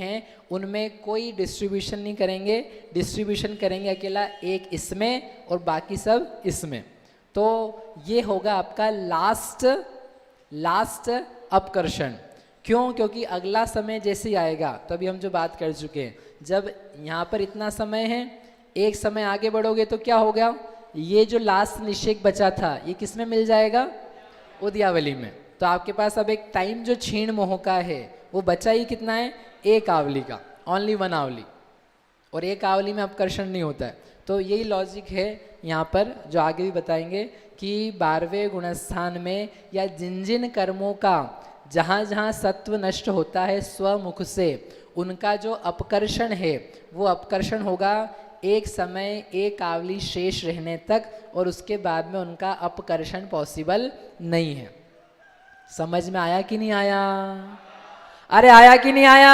हैं उनमें कोई डिस्ट्रीब्यूशन नहीं करेंगे, डिस्ट्रीब्यूशन करेंगे अकेला एक इसमें और बाकी सब इसमें। तो ये होगा आपका लास्ट अपकर्षण। क्यों? क्योंकि अगला समय जैसे ही आएगा, तो अभी हम जो बात कर चुके हैं, जब यहाँ पर इतना समय है, एक समय आगे बढ़ोगे तो क्या होगा, ये जो लास्ट निषेक बचा था ये किस में मिल जाएगा, उद्यावली में। तो आपके पास अब एक टाइम जो क्षीण मोह का है वो बचा ही कितना है, एक आवली का, ओनली वन आवली, और एक आवली में अपकर्षण नहीं होता है। तो यही लॉजिक है यहाँ पर, जो आगे भी बताएंगे कि 12वें गुणस्थान में या जिन जिन कर्मों का जहाँ जहाँ सत्व नष्ट होता है स्वमुख से, उनका जो अपकर्षण है वो अपकर्षण होगा एक समय एक आवली शेष रहने तक, और उसके बाद में उनका अपकर्षण पॉसिबल नहीं है। समझ में आया कि नहीं आया? अरे आया कि नहीं आया?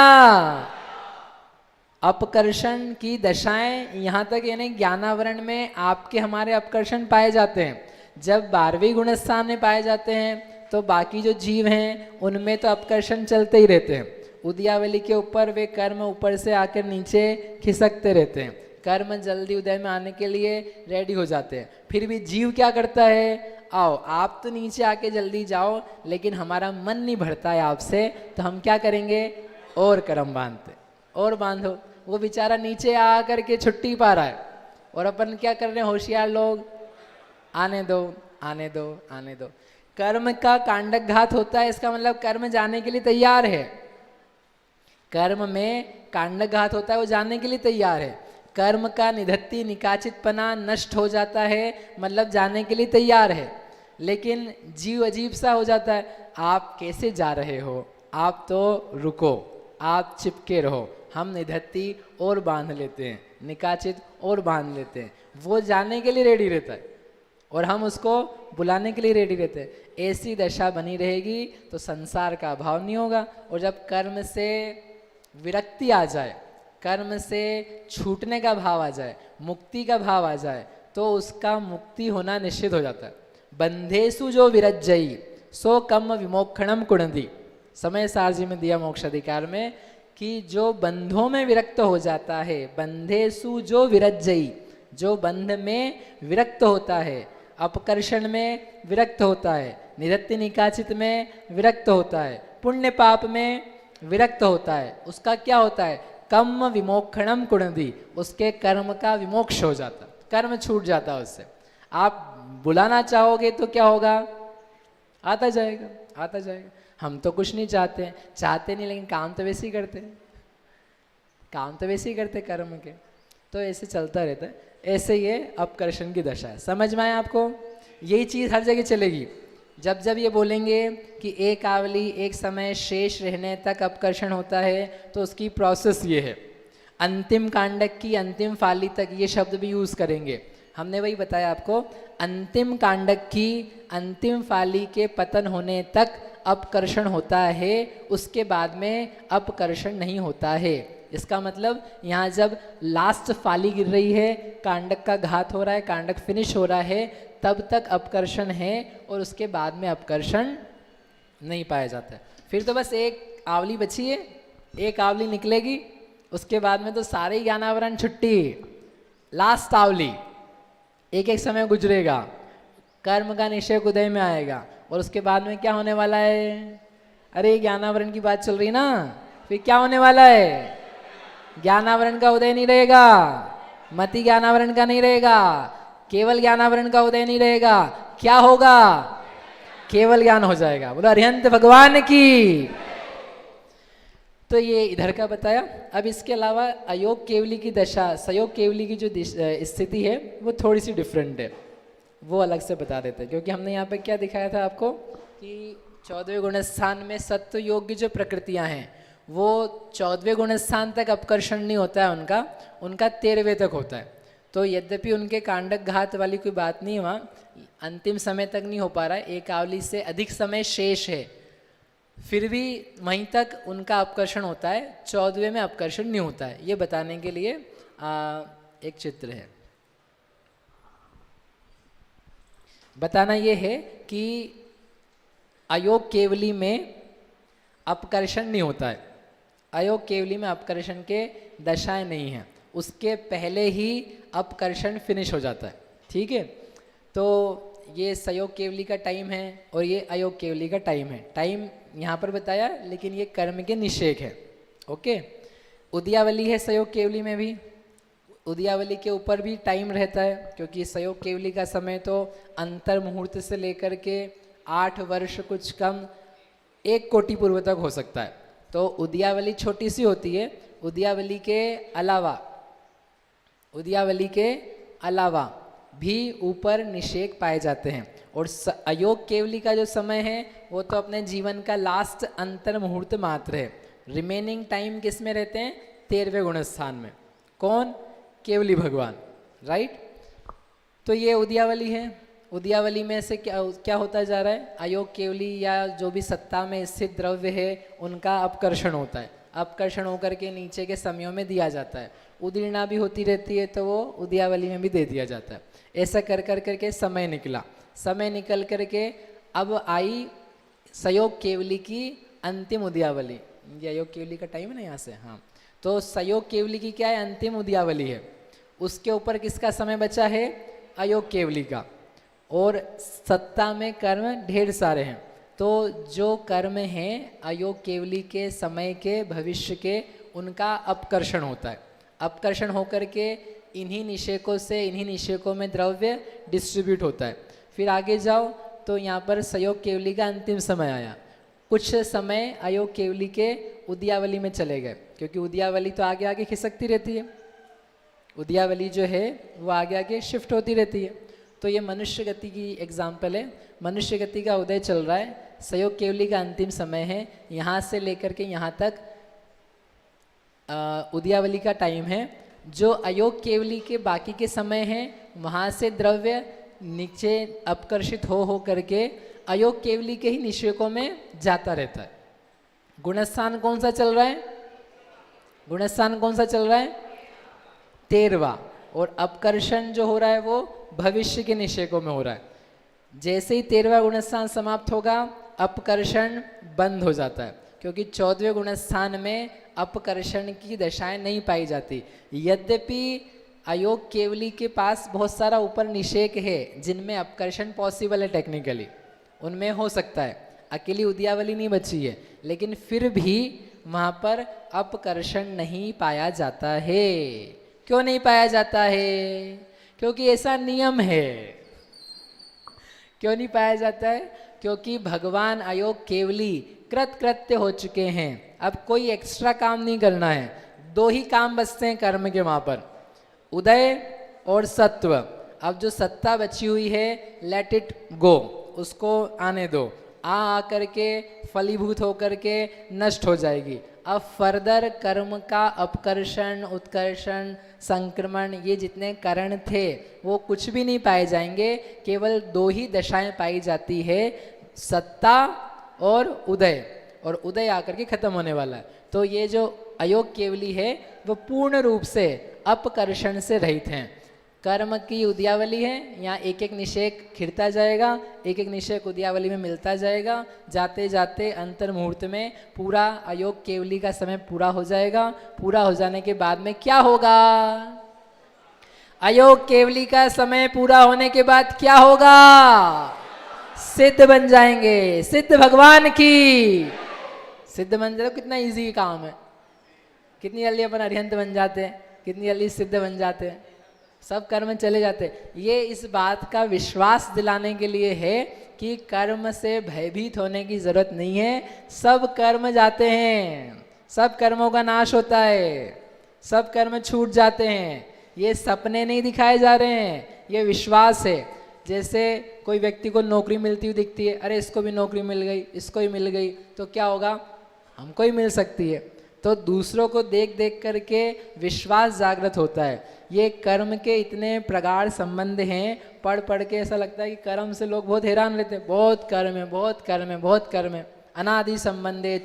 अपकर्षण की दशाएं यहाँ तक, यानी ज्ञानावरण में आपके हमारे अपकर्षण पाए जाते हैं। जब 12वें गुणस्थान में पाए जाते हैं तो बाकी जो जीव हैं उनमें तो अपकर्षण चलते ही रहते हैं। उद्यावली के ऊपर वे कर्म ऊपर से आकर नीचे खिसकते रहते हैं, कर्म जल्दी उदय में आने के लिए रेडी हो जाते हैं। फिर भी जीव क्या करता है, आओ आप तो नीचे आके जल्दी जाओ, लेकिन हमारा मन नहीं भरता है आपसे, तो हम क्या करेंगे, और कर्म बांधते, और बांधो। वो बेचारा नीचे आ करके छुट्टी पा रहा है, और अपन क्या कर रहे हैं होशियार लोग, आने दो आने दो आने दो। कर्म का कांडक घात होता है, इसका मतलब कर्म जाने के लिए तैयार है। कर्म में कांडक घात होता है, वो जाने के लिए तैयार है। कर्म का निधत्ति निकाचितपना नष्ट हो जाता है, मतलब जाने के लिए तैयार है। लेकिन जीव अजीब सा हो जाता है, आप कैसे जा रहे हो, आप तो रुको, आप चिपके रहो, हम निधत्ति और बांध लेते हैं, निकाचित और बांध लेते हैं। वो जाने के लिए रेडी रहता है और हम उसको बुलाने के लिए रेडी रहते हैं। ऐसी दशा बनी रहेगी तो संसार का अभाव नहीं होगा। और जब कर्म से विरक्ति आ जाए, कर्म से छूटने का भाव आ जाए, मुक्ति का भाव आ जाए, तो उसका मुक्ति होना निश्चित हो जाता है। बंधेसु जो विरज्जयी सो कम विमोक्षणम कुणदी, समय सारजी में दिया मोक्ष अधिकार में, कि जो बंधों में विरक्त हो जाता है, बंधेसु जो विरज्जयी, जो बंध में विरक्त होता है, अपकर्षण में विरक्त होता है, निधत्ति निकाचित में विरक्त होता है, पुण्य पाप में विरक्त होता है, उसका क्या होता है, कम विमोक्षणम कुणदी, उसके कर्म का विमोक्ष हो जाता, कर्म छूट जाता है उससे। आप बुलाना चाहोगे तो क्या होगा, आता जाएगा आता जाएगा। हम तो कुछ नहीं चाहते हैं, चाहते नहीं, लेकिन काम तो वैसे ही करते हैं, काम तो वैसे ही करते कर्म के। तो ऐसे चलता रहता है, ऐसे ये अपकर्षण की दशा है। समझ में आया आपको? यही चीज़ हर जगह चलेगी। जब जब ये बोलेंगे कि एक आवली एक समय शेष रहने तक अपकर्षण होता है, तो उसकी प्रोसेस ये है। अंतिम कांडक की अंतिम फाली तक ये शब्द भी यूज़ करेंगे। हमने वही बताया आपको, अंतिम कांडक की अंतिम फाली के पतन होने तक अपकर्षण होता है, उसके बाद में अपकर्षण नहीं होता है। इसका मतलब यहाँ जब लास्ट फाली गिर रही है, कांडक का घात हो रहा है, कांडक फिनिश हो रहा है, तब तक अपकर्षण है, और उसके बाद में अपकर्षण नहीं पाया जाता है। फिर तो बस एक आवली बची है, एक आवली निकलेगी, उसके बाद में तो सारे ज्ञानावरण छुट्टी, लास्ट आवली, एक एक समय गुजरेगा, कर्म का निश्चय उदय में आएगा, और उसके बाद में क्या होने वाला है, अरे ज्ञानावरण की बात चल रही ना, फिर क्या होने वाला है, ज्ञानावरण का उदय नहीं रहेगा, मति ज्ञानावरण का नहीं रहेगा, केवल ज्ञानावरण का उदय नहीं रहेगा, क्या होगा, केवल ज्ञान हो जाएगा। बोलो अरिहंत भगवान की। तो ये इधर का बताया। अब इसके अलावा अयोग केवली की दशा, सयोग केवली की जो स्थिति है वो थोड़ी सी डिफरेंट है, वो अलग से बता देते हैं। क्योंकि हमने यहाँ पे क्या दिखाया था आपको कि 14वें गुणस्थान में सत्व योग की जो प्रकृतियाँ हैं वो 14वें गुणस्थान तक अपकर्षण नहीं होता है उनका, उनका 13वें तक होता है। तो यद्यपि उनके कांडक घात वाली कोई बात नहीं है, वहाँ अंतिम समय तक नहीं हो पा रहा है, एक आवली से अधिक समय शेष है, फिर भी वहीं तक उनका अपकर्षण होता है, 14वें में अपकर्षण नहीं होता है। ये बताने के लिए एक चित्र है। बताना ये है कि अयोग केवली में अपकर्षण नहीं होता है, अयोग केवली में अपकर्षण के दशाएं नहीं हैं, उसके पहले ही अपकर्षण फिनिश हो जाता है। ठीक है, तो ये सयोग केवली का टाइम है और ये अयोग केवली का टाइम है। टाइम यहाँ पर बताया, लेकिन ये कर्म के निषेक है। ओके, उद्यावली है सयोग केवली में भी, उद्यावली के ऊपर भी टाइम रहता है, क्योंकि सयोग केवली का समय तो अंतर मुहूर्त से लेकर के 8 वर्ष कुछ कम 1 कोटि पूर्व तक हो सकता है। तो उद्यावली छोटी सी होती है। उद्यावली के अलावा भी ऊपर निषेक पाए जाते हैं। और अयोग केवली का जो समय है वो तो अपने जीवन का लास्ट अंतर मुहूर्त मात्र है। रिमेनिंग टाइम किस में रहते हैं? 13वें गुण स्थान में। कौन? केवली भगवान, राइट। तो ये उद्यावली है। उद्यावली में से क्या होता जा रहा है? अयोग केवली या जो भी सत्ता में स्थित द्रव्य है उनका अपकर्षण होता है। अपकर्षण होकर के नीचे के समयों में दिया जाता है। उदीर्णा भी होती रहती है तो वो उद्यावली में भी दे दिया जाता है। ऐसा कर करके समय निकला। समय निकल करके अब आई सयोग केवली की अंतिम उद्यावली। ये अयोग केवली का टाइम है ना यहाँ से, हाँ। तो सयोग केवली की क्या है? अंतिम उद्यावली है। उसके ऊपर किसका समय बचा है? अयोग केवली का। और सत्ता में कर्म ढेर सारे हैं। तो जो कर्म हैं अयोग केवली के समय के, भविष्य के, उनका अपकर्षण होता है। अपकर्षण होकर के इन्हीं निषेकों से, इन्हीं निषेकों में द्रव्य डिस्ट्रीब्यूट होता है। फिर आगे जाओ तो यहाँ पर सयोग केवली का अंतिम समय आया। कुछ समय अयोग केवली के उद्यावली में चले गए, क्योंकि उद्यावली तो आगे आगे खिसकती रहती है। उद्यावली जो है वो आगे आगे शिफ्ट होती रहती है। तो ये मनुष्य गति की एग्जाम्पल है। मनुष्य गति का उदय चल रहा है, सयोग केवली का अंतिम समय है, यहाँ से लेकर के यहाँ तक उद्यावली का टाइम है। जो अयोग केवली के बाकी के समय हैं वहाँ से द्रव्य नीचे अपकर्षित हो करके अयोग केवली के ही निषेकों में जाता रहता है। गुणस्थान कौन सा चल रहा है? गुणस्थान कौन सा चल रहा है? 13वां। और अपकर्षण जो हो रहा है वो भविष्य के निषेकों में हो रहा है। जैसे ही 13वां गुणस्थान समाप्त होगा अपकर्षण बंद हो जाता है, क्योंकि 14वें गुणस्थान में अपकर्षण की दशाएं नहीं पाई जाती। यद्यपि अयोग केवली के पास बहुत सारा ऊपर निषेक है जिनमें अपकर्षण पॉसिबल है, टेक्निकली उनमें हो सकता है। अकेली उद्यावली नहीं बची है, लेकिन फिर भी वहाँ पर अपकर्षण नहीं पाया जाता है। क्यों नहीं पाया जाता है? क्योंकि ऐसा नियम है। क्यों नहीं पाया जाता है? क्योंकि भगवान अयोग केवली कृत्य हो चुके हैं। अब कोई एक्स्ट्रा काम नहीं करना है। 2 ही काम बचते हैं कर्म के वहाँ पर, उदय और सत्व। अब जो सत्ता बची हुई है लेट इट गो, उसको आने दो। आ करके फलीभूत होकर के नष्ट हो जाएगी। अब फर्दर कर्म का अपकर्षण, उत्कर्षण, संक्रमण, ये जितने कारण थे वो कुछ भी नहीं पाए जाएंगे। केवल 2 ही दशाएं पाई जाती है, सत्ता और उदय। और उदय आकर के खत्म होने वाला है। तो ये जो अयोग केवली है वो पूर्ण रूप से अपकर्षण से रहित हैं। कर्म की उद्यावली है, यहाँ एक एक निषेक खिरता जाएगा, एक एक निषेक उद्यावली में मिलता जाएगा। जाते जाते अंतर मुहूर्त में पूरा अयोग केवली का समय पूरा हो जाएगा। पूरा हो जाने के बाद में क्या होगा? अयोग केवली का समय पूरा होने के बाद क्या होगा? सिद्ध बन जाएंगे। सिद्ध भगवान की। सिद्ध बन जाए तो कितना इजी काम है। कितनी जल्दी अपन अरिहंत बन जाते हैं, कितनी जल्दी सिद्ध बन जाते हैं, सब कर्म चले जाते हैं। ये इस बात का विश्वास दिलाने के लिए है कि कर्म से भयभीत होने की जरूरत नहीं है। सब कर्म जाते हैं, सब कर्मों का नाश होता है, सब कर्म छूट जाते हैं। ये सपने नहीं दिखाए जा रहे हैं, ये विश्वास है। जैसे कोई व्यक्ति को नौकरी मिलती हुई दिखती है, अरे इसको भी नौकरी मिल गई, इसको ही मिल गई, तो क्या होगा? हमको ही मिल सकती है। तो दूसरों को देख देख करके विश्वास जागृत होता है। ये कर्म के इतने प्रगाढ़ संबंध हैं, पढ़ पढ़ के ऐसा लगता है कि कर्म से लोग बहुत हैरान रहते हैं। बहुत कर्म है, बहुत कर्म है, बहुत कर्म है। अनादि संबंध है,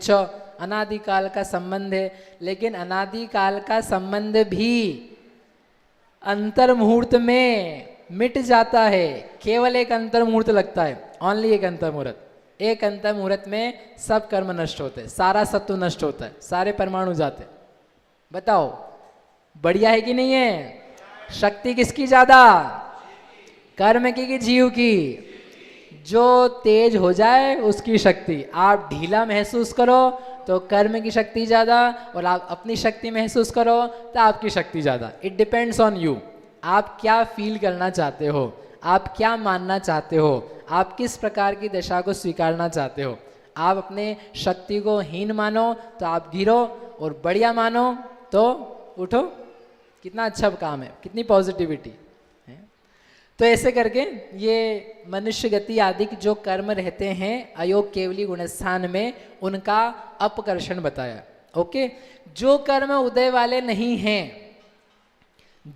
अनादि काल का संबंध है। लेकिन अनादि काल का संबंध भी अंतर मुहूर्त में मिट जाता है। केवल एक अंतर मुहूर्त लगता है, ओनली एक अंतर मुहूर्त। एक अंत मुहूर्त में सब कर्म नष्ट होते हैं, सारा सत्व नष्ट होता है, सारे परमाणु जाते हैं। बताओ बढ़िया है कि नहीं है? शक्ति किसकी ज्यादा? कर्म की कि जीव की? जो तेज हो जाए उसकी शक्ति। आप ढीला महसूस करो तो कर्म की शक्ति ज्यादा, और आप अपनी शक्ति महसूस करो तो आपकी शक्ति ज्यादा। It depends on you. आप क्या फील करना चाहते हो, आप क्या मानना चाहते हो, आप किस प्रकार की दशा को स्वीकारना चाहते हो। आप अपने शक्ति को हीन मानो तो आप गिरो, और बढ़िया मानो तो उठो। कितना अच्छा काम है, कितनी पॉजिटिविटी है। तो ऐसे करके ये मनुष्य गति आदि जो कर्म रहते हैं अयोग केवली गुणस्थान में, उनका अपकर्षण बताया। ओके, जो कर्म उदय वाले नहीं हैं,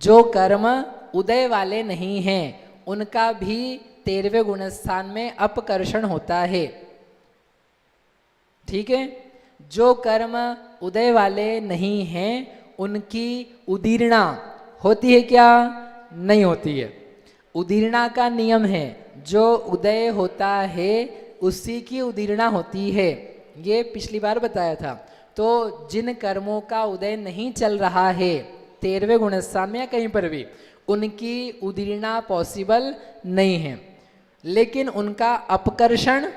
जो कर्म उदय वाले नहीं हैं, उनका भी 13वें गुणस्थान में अपकर्षण होता है। ठीक है, जो कर्म उदय वाले नहीं हैं उनकी उदीर्णा होती है क्या? नहीं होती है। उदीर्णा का नियम है, जो उदय होता है उसी की उदीर्णा होती है। ये पिछली बार बताया था। तो जिन कर्मों का उदय नहीं चल रहा है 13वें गुणस्थान में या कहीं पर भी, उनकी उदीर्णा पॉसिबल नहीं है, लेकिन उनका अपकर्षण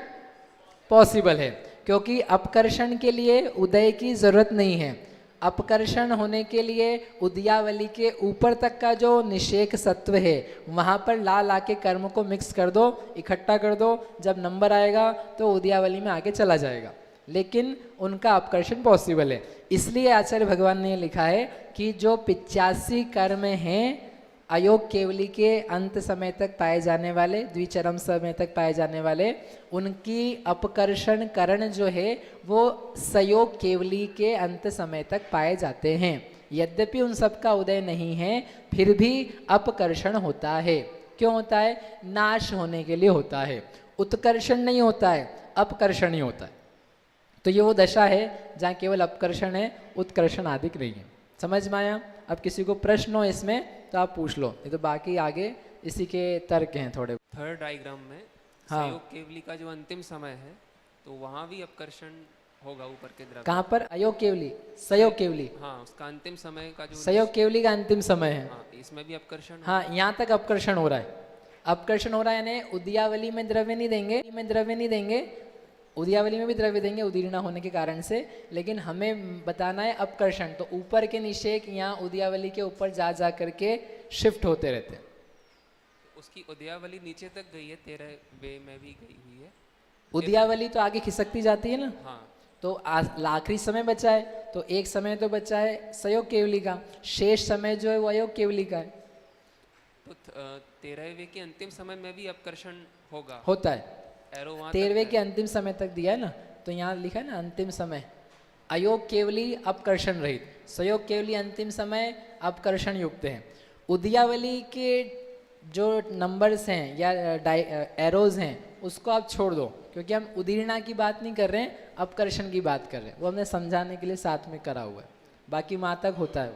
पॉसिबल है, क्योंकि अपकर्षण के लिए उदय की जरूरत नहीं है। अपकर्षण होने के लिए उदयावली के ऊपर तक का जो निषेक सत्व है वहाँ पर ला के कर्म को मिक्स कर दो, इकट्ठा कर दो, जब नंबर आएगा तो उदयावली में आके चला जाएगा, लेकिन उनका अपकर्षण पॉसिबल है। इसलिए आचार्य भगवान ने लिखा है कि जो 85 कर्म हैं अयोग केवली के अंत समय तक पाए जाने वाले, द्विचरम समय तक पाए जाने वाले, उनकी अपकर्षण करण जो है वो सयोग केवली के अंत समय तक पाए जाते हैं। यद्यपि उन सब का उदय नहीं है, फिर भी अपकर्षण होता है। क्यों होता है? नाश होने के लिए होता है। उत्कर्षण नहीं होता है, अपकर्षण ही होता है। तो ये वो दशा है जहाँ केवल अपकर्षण है, उत्कर्षण आदि नहीं है। समझ में आया? अब किसी को प्रश्न हो इसमें तो आप पूछ लो, ये तो बाकी आगे इसी के तर्क हैं थोड़े। थर्ड डायग्राम में संयोग केवली का जो अंतिम समय है तो वहाँ भी अपकर्षण होगा ऊपर के द्रव्य। कहाँ पर? अयोग केवली, सयोग केवली। हाँ, उसका अंतिम समय का जो सयोग केवली का अंतिम समय है। हाँ, इसमें भी अपकर्षण। हाँ, यहाँ तक अपकर्षण हो रहा है। अपकर्षण हो रहा है यानी उदयावली में द्रव्य नहीं देंगे, उदयावली में भी द्रव्य देंगे उदीर्णा होने के कारण से, लेकिन हमें बताना है अपकर्षण। तो ऊपर के निषेक यहाँ उदयावली के ऊपर जा करके शिफ्ट होते रहते हैं। उसकी उदयावली नीचे तक गई है, 13वें में भी गई हुई है। उदयावली तो आगे खिसकती जाती है ना। हाँ, तो आखिरी समय बचा है, तो एक समय तो बचा है सयोग केवली का, शेष समय जो है वो अयोग केवली का है। तो 13वें के अंतिम समय में भी अपकर्षण होता है। 13वें के अंतिम समय तक दिया है ना, तो यहाँ लिखा है ना अंतिम समय अयोग केवली अपकर्षण रहित, सयोग केवली अंतिम समय अपकर्षण युक्त है। उदयावली के जो नंबर्स हैं या एरोज हैं उसको आप छोड़ दो, क्योंकि हम उदीर्णा की बात नहीं कर रहे हैं, अपकर्षण की बात कर रहे हैं। वो हमने समझाने के लिए साथ में करा हुआ है, बाकी वहाँ तक होता है।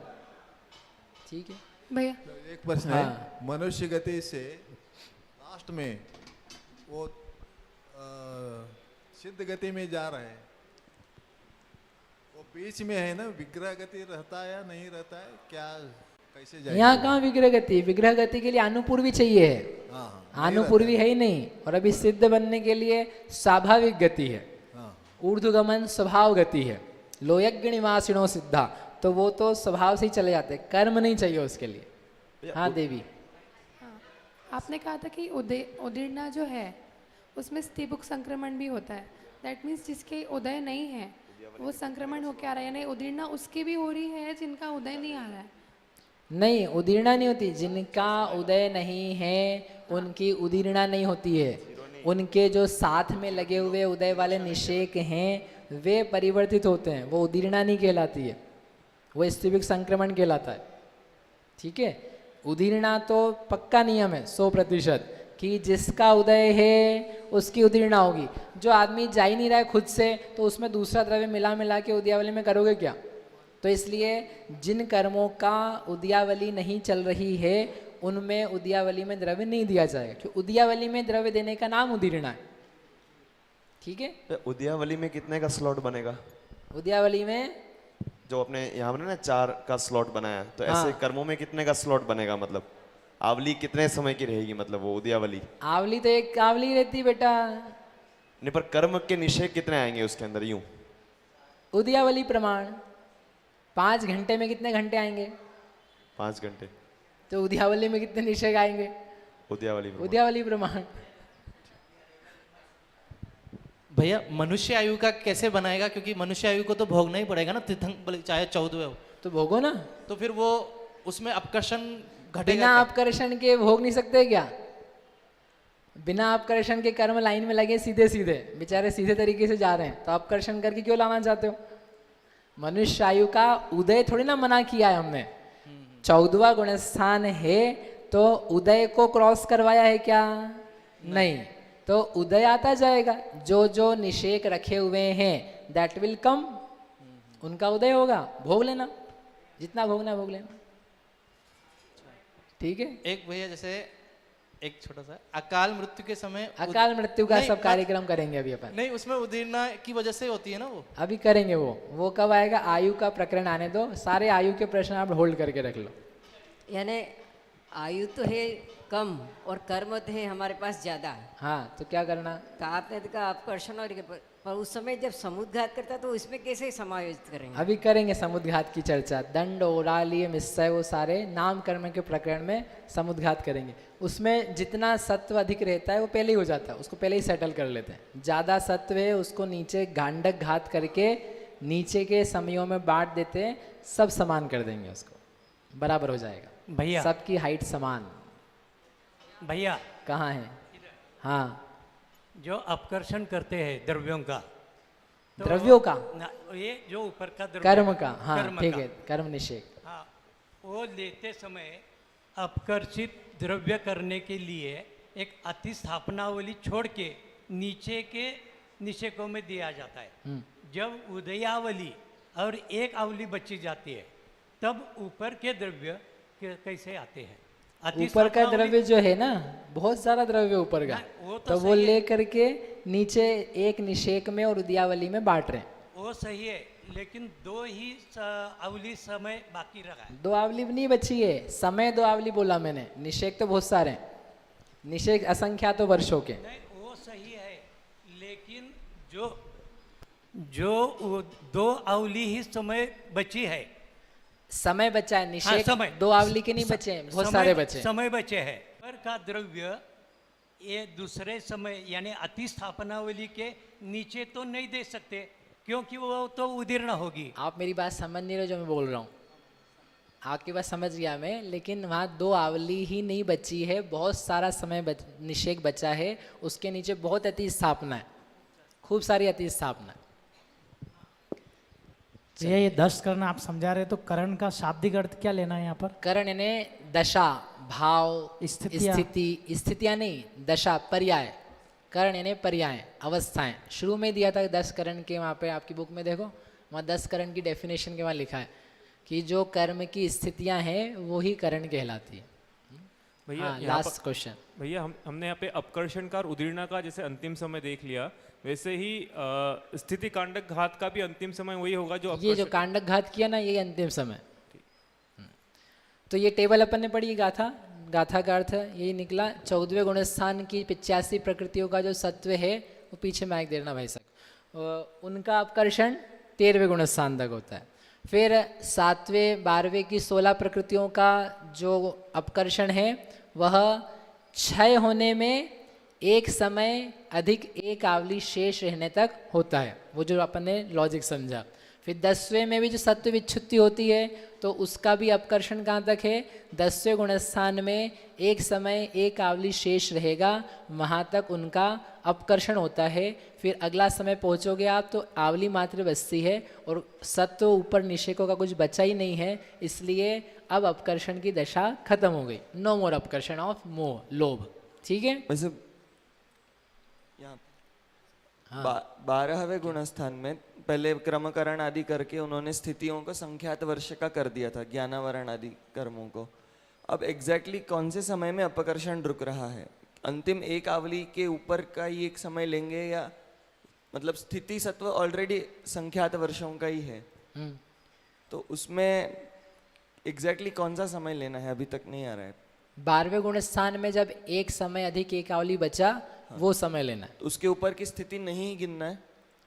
ठीक है भैया, एक प्रश्न है। मनुष्य गति से लास्ट में वो सिद्ध गति में जा रहे हैं, वो बीच में है ना, विग्रह गति रहता है या नहीं रहता है, क्या कैसे जाए? यहाँ कहाँ विग्रह गति? विग्रह गति के लिए अनुपूर्वी चाहिए है। अनुपूर्वी है ही नहीं, और अभी सिद्ध बनने के लिए स्वाभाविक गति है। ऊर्ध्वगमन स्वभाव गति है। लोयज्ञ निवासिनो सिद्धा, तो वो तो स्वभाव से ही चले जाते, कर्म नहीं चाहिए उसके लिए। हाँ देवी, आपने कहा था कि उदीर्णा जो है उसमें स्थिबुक संक्रमण भी होता है। दैट मीन्स जिसके उदय नहीं है वो संक्रमण होके आ रहा है, यानी उदीर्णा उसकी भी हो रही है जिनका उदय नहीं आ रहा है। नहीं, उदीर्णा नहीं होती। जिनका उदय नहीं है उनकी उदीर्णा नहीं होती है। उनके जो साथ में लगे हुए उदय वाले निषेक हैं वे परिवर्तित होते हैं, वो उदीर्णा नहीं कहलाती है, वो स्थिबिक संक्रमण कहलाता है। ठीक है, उदीर्णा तो पक्का नियम है 100% कि जिसका उदय है उसकी उदीर्णा होगी। जो आदमी जा ही नहीं रहा है खुद से, तो उसमें दूसरा द्रव्य मिला के उदयावली में करोगे क्या? तो इसलिए जिन कर्मों का उदयावली नहीं चल रही है उनमें उदयावली में द्रव्य नहीं दिया जाएगा, क्योंकि उदयावली में द्रव्य देने का नाम उदीर्णा है। ठीक है। तो उद्यावली में कितने का स्लॉट बनेगा? उद्यावली में जो अपने यहाँ पर ना 4 का स्लॉट बनाया, तो ऐसे हाँ। कर्मों में कितने का स्लॉट बनेगा? मतलब आवली कितने समय की रहेगी? मतलब वो उद्यावली आवली तो एक आवली रहती बेटा। नहीं, पर कर्म के निषेध कितने आएंगे उसके अंदर? यूं उद्यावली प्रमाण 5 घंटे में कितने घंटे आएंगे? 5 घंटे। तो उद्यावली में कितने निषेध आएंगे? उद्यावली में उद्यावली प्रमाण। भैया मनुष्य आयु का कैसे बनाएगा? क्योंकि मनुष्य आयु को तो भोगना ही पड़ेगा ना, तीर्थंकर चाहे 14 हो। तो भोगो ना। तो फिर वो उसमें अपकर्षण घटेगा बिना क्या? अपकर्षण के भोग नहीं सकते क्या? बिना अपकर्षण के कर्म लाइन में लगे सीधे सीधे, बेचारे सीधे तरीके से जा रहे हैं, तो अपकर्षण करके क्यों लाना चाहते हो? मनुष्य आयु का उदय थोड़ी ना मना किया है हमने। 14वां गुण स्थान है तो उदय को क्रॉस करवाया है क्या? नहीं। तो उदय आता जाएगा, जो जो निषेक रखे हुए हैं दैट विल कम, उनका उदय होगा, भोग लेना, जितना भोगना भोग लेना। ठीक है। एक भैया जैसे एक छोटा सा अकाल मृत्यु के समय अकाल मृत्यु का नहीं, सब कार्यक्रम करेंगे अभी अपन। नहीं, उसमें उदीर्णा की वजह से होती है ना वो। अभी करेंगे वो कब आएगा? आयु का प्रकरण आने दो, सारे आयु के प्रश्न आप होल्ड करके रख लो। यानी आयु तो है कम और कर्म तो है हमारे पास ज्यादा। हाँ, तो क्या करना? तो आपने तो कहा अपकर्षण और पर उस समय जब समुद्घात करता तो इसमें कैसे समायोजित करेंगे? अभी करेंगे समुद्घात की चर्चा। दंड, ओराली, मिस्सय, वो सारे नाम कर्म के प्रकरण में समुद्घात करेंगे। उसमें जितना सत्व अधिक रहता है वो पहले ही हो जाता है, उसको पहले ही सेटल कर लेते हैं। ज़्यादा सत्व है उसको नीचे गांडक घात करके नीचे के समयों में बांट देते हैं, सब समान कर देंगे, उसको बराबर हो जाएगा भैया। सबकी हाइट समान। भैया कहाँ है? हाँ, जो अपकर्षण करते हैं द्रव्यों का, तो द्रव्यों का, ये जो ऊपर का द्रव्य कर्म का, हाँ कर्म ठीक का। है, कर्म निषेध। हाँ, वो लेते समय अपकर्षित द्रव्य करने के लिए एक अतिस्थापनावली छोड़ के नीचे के निषेकों में दिया जाता है। जब उदयावली और एक आवली बची जाती है तब ऊपर के द्रव्य कैसे आते हैं? ऊपर का द्रव्य जो है ना, बहुत सारा द्रव्य ऊपर का, वो तो तो वो सही है। ले करके नीचे एक निषेक में और उद्यावली में बांट रहे हैं। वो सही है, लेकिन 2 ही आवली समय बाकी रहा है। 2 आवली नहीं बची है, समय 2 आवली बोला मैंने, निषेक तो बहुत सारे हैं, निषेक असंख्या तो वर्षों के। नहीं, वो सही है, लेकिन जो 2 आवली ही समय बची है। समय बचा है, निषेक समय 2 आवली के नहीं बचे हैं, बहुत सारे बचे हैं। समय बचे हैं। ऊपर का द्रव्य ये दूसरे समय यानी अतिस्थापनावली के नीचे तो नहीं दे सकते, क्योंकि वो तो उदीर्ण होगी। आप मेरी बात समझ नहीं रहे जो मैं बोल रहा हूँ। आपकी बात समझ गया मैं, लेकिन वहाँ 2 आवली ही नहीं बची है, बहुत सारा समय निषेक बचा है, उसके नीचे बहुत अति स्थापना है, खूब सारी अति स्थापना है। ये 10 करण आप समझा रहे, तो करण का शाब्दिक अर्थ क्या लेना है यहाँ पर? करण यानी दशा, भाव, स्थितियाँ। स्थितियाँ नहीं, दशा, पर्याय। करण यानी पर्याय, अवस्थाएं। शुरू में दिया था 10 करण के, वहाँ पे आपकी बुक में देखो, वहाँ 10 करण की डेफिनेशन के वहाँ लिखा है कि जो कर्म की स्थितियाँ हैं वो ही करण कहलाती है। भैया लास्ट क्वेश्चन। भैया हमने यहाँ पे अपकर्षण का और उदीर्णा का जैसे अंतिम समय देख लिया, वैसे ही स्थिति कांडक घात का भी अंतिम समय वही होगा जो ये जो कांडक घात किया ना, ये अंतिम समय। तो ये टेबल अपन ने पढ़ी, गाथा, गाथा का अर्थ यही निकला। 14वें गुण स्थान की 85 प्रकृतियों का जो सत्व है वो पीछे माइक देना भाई साहब, उनका अपकर्षण 13वें गुण स्थान तक होता है। फिर 7वें 12वें की 16 प्रकृतियों का जो अपकर्षण है वह क्षय होने में एक समय अधिक एक आवली शेष रहने तक होता है, वो जो अपन ने लॉजिक समझा। फिर 10वें में भी जो सत्व विच्छुत्ति होती है तो उसका भी अपकर्षण कहाँ तक है? 10वें गुण स्थान में एक समय एक आवली शेष रहेगा, वहाँ तक उनका अपकर्षण होता है। फिर अगला समय पहुँचोगे आप तो आवली मात्र बचती है और सत्व ऊपर निषेकों का कुछ बचा ही नहीं है, इसलिए अब अपकर्षण की दशा खत्म हो गई। नो मोर अपकर्षण ऑफ मोह, लोभ। ठीक है। वैसे यहाँ 12वें गुणस्थान में पहले क्रमकरण आदि करके उन्होंने स्थितियों को संख्यात वर्ष का कर दिया था, ज्ञानावरण आदि कर्मों को। अब एग्जैक्टली कौन से समय में अपकर्षण रुक रहा है? अंतिम एक आवली के ऊपर का ही एक समय लेंगे या मतलब स्थिति सत्व ऑलरेडी संख्यात वर्षों का ही है, तो उसमें एग्जैक्टली कौन सा समय लेना है अभी तक नहीं आ रहा है। 12वें गुण स्थान में जब एक समय अधिक एकावली बचा, वो समय लेना है। तो उसके ऊपर की स्थिति नहीं गिनना है।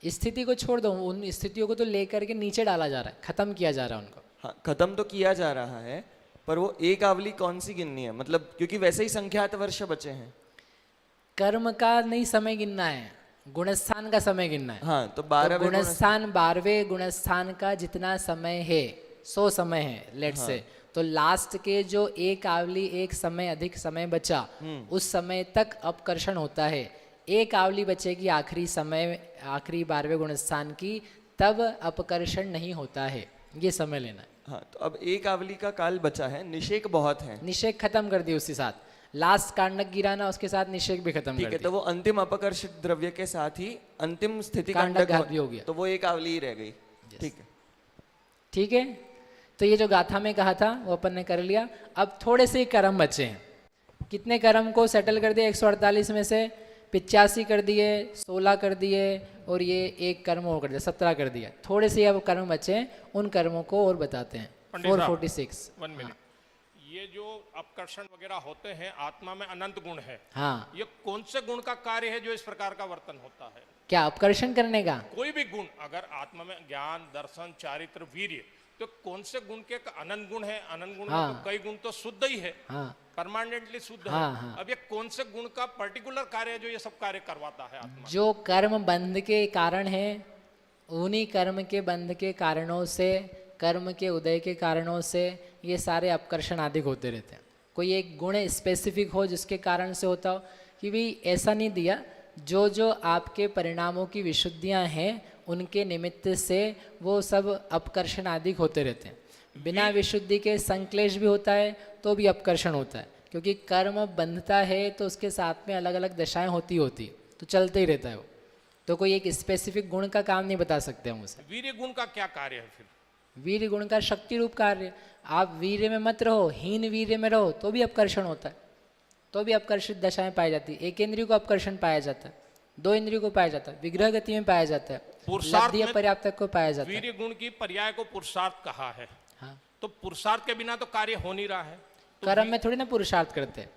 स्थिति को छोड़ दो, उन स्थितियों को तो लेकर के नीचे डाला जा रहा है, खत्म किया जा रहा है उनको। हाँ, खत्म तो किया जा रहा है, पर वो एक आवली कौन सी गिननी है, मतलब क्योंकि वैसे ही संख्यात वर्ष बचे हैं। कर्म का नहीं समय गिनना है, गुणस्थान का समय गिनना है। हाँ, तो 12वें गुणस्थान 12वें गुणस्थान का जितना समय है 100 समय है लेट से, तो लास्ट के जो एक आवली एक समय अधिक समय बचा, उस समय तक अपकर्षण होता है। एक आवली बचेगी आखिरी समय, आखिरी 12वें गुणस्थान की, तब अपकर्षण नहीं होता है। ये समय लेना है। हाँ, तो अब एक आवली का काल बचा है, निषेक बहुत है। निषेक खत्म कर दी उसके साथ, लास्ट कांडक गिराना, उसके साथ निषेक भी खत्म ठीक कर है, दी। तो वो अंतिम अपकर्षित द्रव्य के साथ ही अंतिम स्थिति कांडक घात भी हो गया, तो वो एक आवली ही रह गई। ठीक है, ठीक है। तो ये जो गाथा में कहा था वो अपन ने कर लिया। अब थोड़े से कर्म बचे हैं। कितने कर्म को सेटल कर दिया? 148 में से 85 कर दिए, 16 कर दिए, और ये एक कर्म और कर दिया, 17 कर दिया। थोड़े से अब कर्म बचे हैं, उन कर्मों को और बताते हैं। 446 1 मिनट। ये जो अपकर्षण वगैरह होते हैं, आत्मा में अनंत गुण है। हाँ, ये कौन से गुण का कार्य है जो इस प्रकार का वर्तन होता है? क्या अपकर्षण करने का? कोई भी गुण, अगर आत्मा में ज्ञान, दर्शन, चारित्र, वीर्य, तो कौन से गुण के अनंत गुण है? अनंत गुण में तो कई गुण तो शुद्ध ही है, परमानेंटली शुद्ध है। अब ये कौन से गुण का पर्टिकुलर कार्य है जो ये सब कार्य करवाता है आत्मा? जो कर्म बंध के कारण है, उन्हीं कर्म के बंध के कारणों से, कर्म के उदय के कारणों से ये सारे अपकर्षण आदि होते रहते हैं। कोई एक गुण स्पेसिफिक हो जिसके कारण से होता हो, कि भाई ऐसा नहीं दिया, जो जो आपके परिणामों की विशुद्धियां हैं उनके निमित्त से वो सब अपकर्षण आदि होते रहते हैं। बिना विशुद्धि के संक्लेश भी होता है तो भी अपकर्षण होता है, क्योंकि कर्म बंधता है तो उसके साथ में अलग अलग दशाएं होती तो चलते ही रहता है वो। तो कोई एक स्पेसिफिक गुण का काम नहीं बता सकते हम उसे। वीर्य गुण का क्या कार्य है फिर? वीर्य गुण का शक्ति रूप कार्य। आप वीर्य में मत रहो, हीन वीर्य में रहो तो भी अपकर्षण होता है, तो भी अपकर्षित दशाएं पाई जाती है। एक इंद्रिय को अपकर्षण पाया जाता है, 2 इंद्रियों को पाया जाता है, विग्रह गति में पाया जाता है, लब्धि पर्याप्तक को पाया जाता है। वीर्य गुण की पर्याय को पुरुषार्थ कहा है। हाँ, तो पुरुषार्थ के बिना तो कार्य हो नहीं रहा है। तो कर्म में थोड़ी ना पुरुषार्थ करते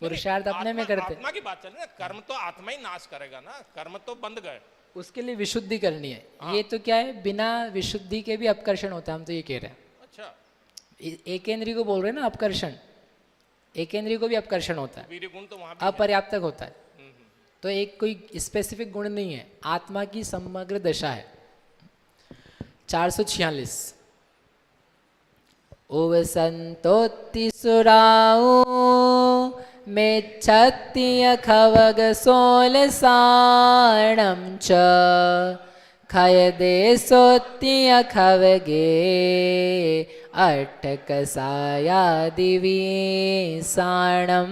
पुरुषार्थ अपने में करते। आत्मा की बात चल रही है, कर्म तो आत्मा ही नाश करेगा ना, कर्म तो बंद गए। उसके लिए विशुद्धि करनी है। ये तो क्या है, बिना विशुद्धि के भी अपकर्षण होता है, हम तो ये कह रहे हैं। अच्छा, एक इंद्रिय को बोल रहे हैं ना अपकर्षण, एक इंद्रिय को भी अपकर्षण होता है, वीर्य गुण तो वहां अपर्याप्तक होता है। तो एक कोई स्पेसिफिक गुण नहीं है, आत्मा की समग्र दशा है। 446 उव संतोत्ति सुराऊ में छत्तीय खवग सोल साणम च खय दे सोत्तीय खवगे अट्ठक साया दिवी साणम।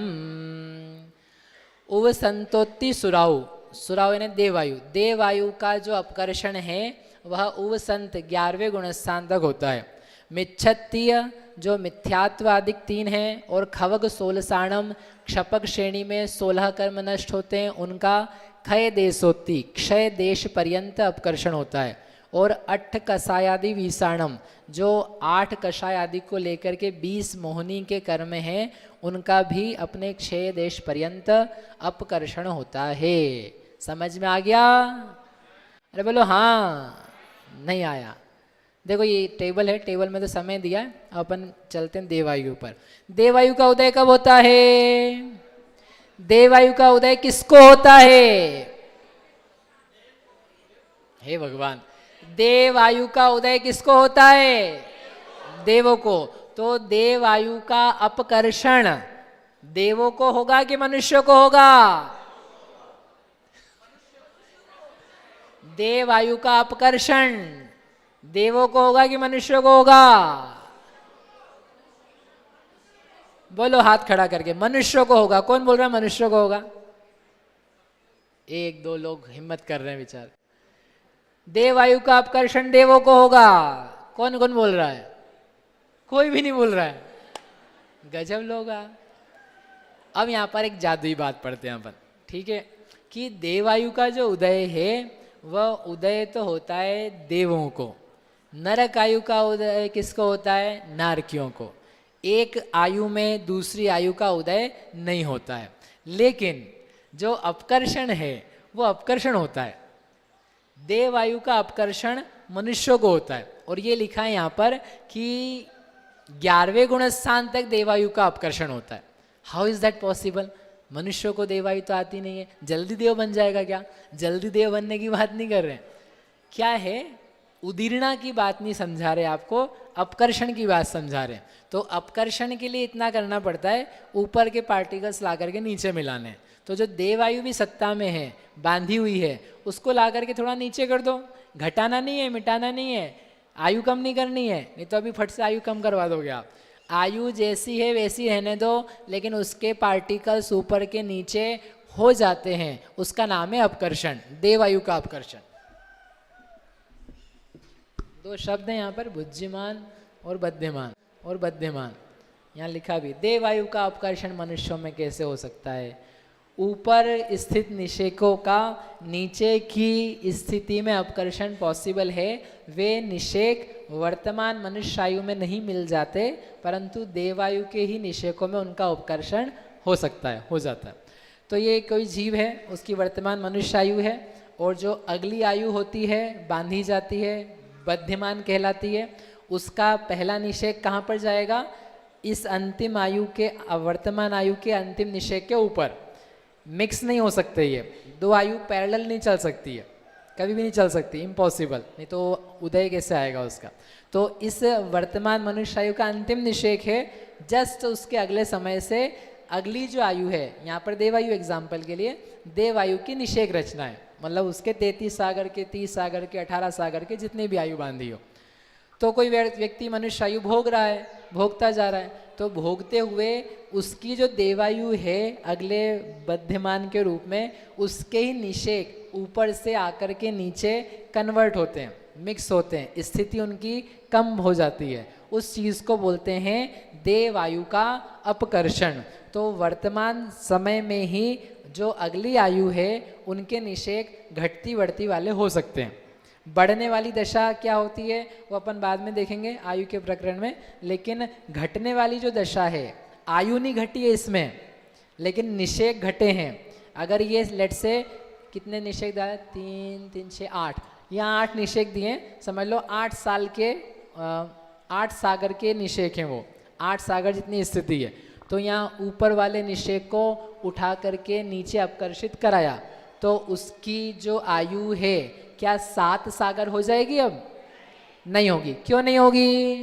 उव संतोत्ति सुराऊ, सुराऊ यानी देवायु। देवायु का जो अपकर्षण है वह उव संत 11वें गुणस्थान तक होता है। मिच्छत्तीय जो मिथ्यात्वादिक 3 हैं, और खवग सोलसाणम क्षपक श्रेणी में 16 कर्म नष्ट होते हैं उनका क्षय देशोत्ति, क्षय देश पर्यंत अपकर्षण होता है। और 8 कषायादि विषाणम जो 8 कषाय आदि को लेकर के 20 मोहनी के कर्म हैं उनका भी अपने क्षय देश पर्यंत अपकर्षण होता है। समझ में आ गया? अरे बोलो हाँ। नहीं आया? देखो ये टेबल है, टेबल में तो समय दिया है, अपन चलते हैं देवायु पर। देवायु का उदय कब होता है? देवायु का उदय किसको होता है? हे भगवान, देवायु का उदय किसको होता है? देवों को। तो देवायु का अपकर्षण देवों को होगा कि मनुष्य को होगा? देवायु का अपकर्षण देवों को होगा कि मनुष्य को होगा? बोलो हाथ खड़ा करके। मनुष्य को होगा। कौन बोल रहा है मनुष्य को होगा? 1-2 लोग हिम्मत कर रहे हैं बेचारे। देवायु का अपकर्षण देवों को होगा। कौन कौन बोल रहा है? कोई भी नहीं बोल रहा है। गजब लोग। अब यहां पर एक जादुई बात पढ़ते हैं अपन, ठीक है? कि देवायु का जो उदय है वह उदय तो होता है देवों को, नरक आयु का उदय किसको होता है? नारकियों को। एक आयु में दूसरी आयु का उदय नहीं होता है। लेकिन जो अपकर्षण है वो अपकर्षण होता है। देवायु का अपकर्षण मनुष्यों को होता है। और ये लिखा है यहाँ पर कि 11वें गुणस्थान तक देवायु का अपकर्षण होता है। How is that possible? मनुष्यों को देवायु तो आती नहीं है, जल्दी देव बन जाएगा क्या? जल्दी देव बनने की बात नहीं कर रहे हैं। क्या है? उदीर्णा की बात नहीं समझा रहे आपको, अपकर्षण की बात समझा रहे हैं। तो अपकर्षण के लिए इतना करना पड़ता है, ऊपर के पार्टिकल्स ला करके नीचे मिलाने। तो जो देवायु भी सत्ता में है, बांधी हुई है, उसको ला करके थोड़ा नीचे कर दो। घटाना नहीं है, मिटाना नहीं है, आयु कम नहीं करनी है, नहीं तो अभी फट से आयु कम करवा दोगे आप। आयु जैसी है वैसी रहने दो, लेकिन उसके पार्टिकल्स ऊपर के नीचे हो जाते हैं, उसका नाम है अपकर्षण, देवायु का अपकर्षण। दो शब्द हैं यहाँ पर, बुद्धिमान और बद्धमान। और बद्धमान यहाँ लिखा भी, देवायु का अपकर्षण मनुष्यों में कैसे हो सकता है? ऊपर स्थित निषेकों का नीचे की स्थिति में अपकर्षण पॉसिबल है। वे निषेक वर्तमान मनुष्य आयु में नहीं मिल जाते, परंतु देवायु के ही निषेकों में उनका अपकर्षण हो सकता है, हो जाता है। तो ये कोई जीव है, उसकी वर्तमान मनुष्य आयु है, और जो अगली आयु होती है, बांधी जाती है, बद्धमान कहलाती है, उसका पहला निषेक कहाँ पर जाएगा? इस अंतिम आयु के, वर्तमान आयु के अंतिम निषेक के ऊपर। मिक्स नहीं हो सकते, ये दो आयु पैरेलल नहीं चल सकती है, कभी भी नहीं चल सकती, इम्पॉसिबल। नहीं तो उदय कैसे आएगा उसका? तो इस वर्तमान मनुष्य आयु का अंतिम निषेक है, जस्ट उसके अगले समय से अगली जो आयु है, यहाँ पर देवायु एग्जाम्पल के लिए, देवायु की निषेक रचना है, मतलब उसके 33 सागर के, 30 सागर के, 18 सागर के जितने भी आयु बांधी हो। तो कोई व्यक्ति मनुष्य आयु भोग रहा है, भोगता जा रहा है, तो भोगते हुए उसकी जो देवायु है अगले बद्धमान के रूप में, उसके ही निषेक ऊपर से आकर के नीचे कन्वर्ट होते हैं, मिक्स होते हैं, स्थिति उनकी कम हो जाती है। उस चीज़ को बोलते हैं देवायु का अपकर्षण। तो वर्तमान समय में ही जो अगली आयु है उनके निषेक घटती बढ़ती वाले हो सकते हैं। बढ़ने वाली दशा क्या होती है वो अपन बाद में देखेंगे आयु के प्रकरण में, लेकिन घटने वाली जो दशा है, आयु नहीं घटी है इसमें, लेकिन निषेक घटे हैं। अगर ये लेट से कितने निषेक दिए? 3 3 6 8, यहाँ 8 निषेक दिए, समझ लो 8 साल के 8 सागर के निषेक हैं, वो 8 सागर जितनी स्थिति है। तो यहाँ ऊपर वाले निषेक को उठा करके नीचे अपकर्षित कराया, तो उसकी जो आयु है क्या 7 सागर हो जाएगी? अब नहीं होगी। क्यों नहीं होगी?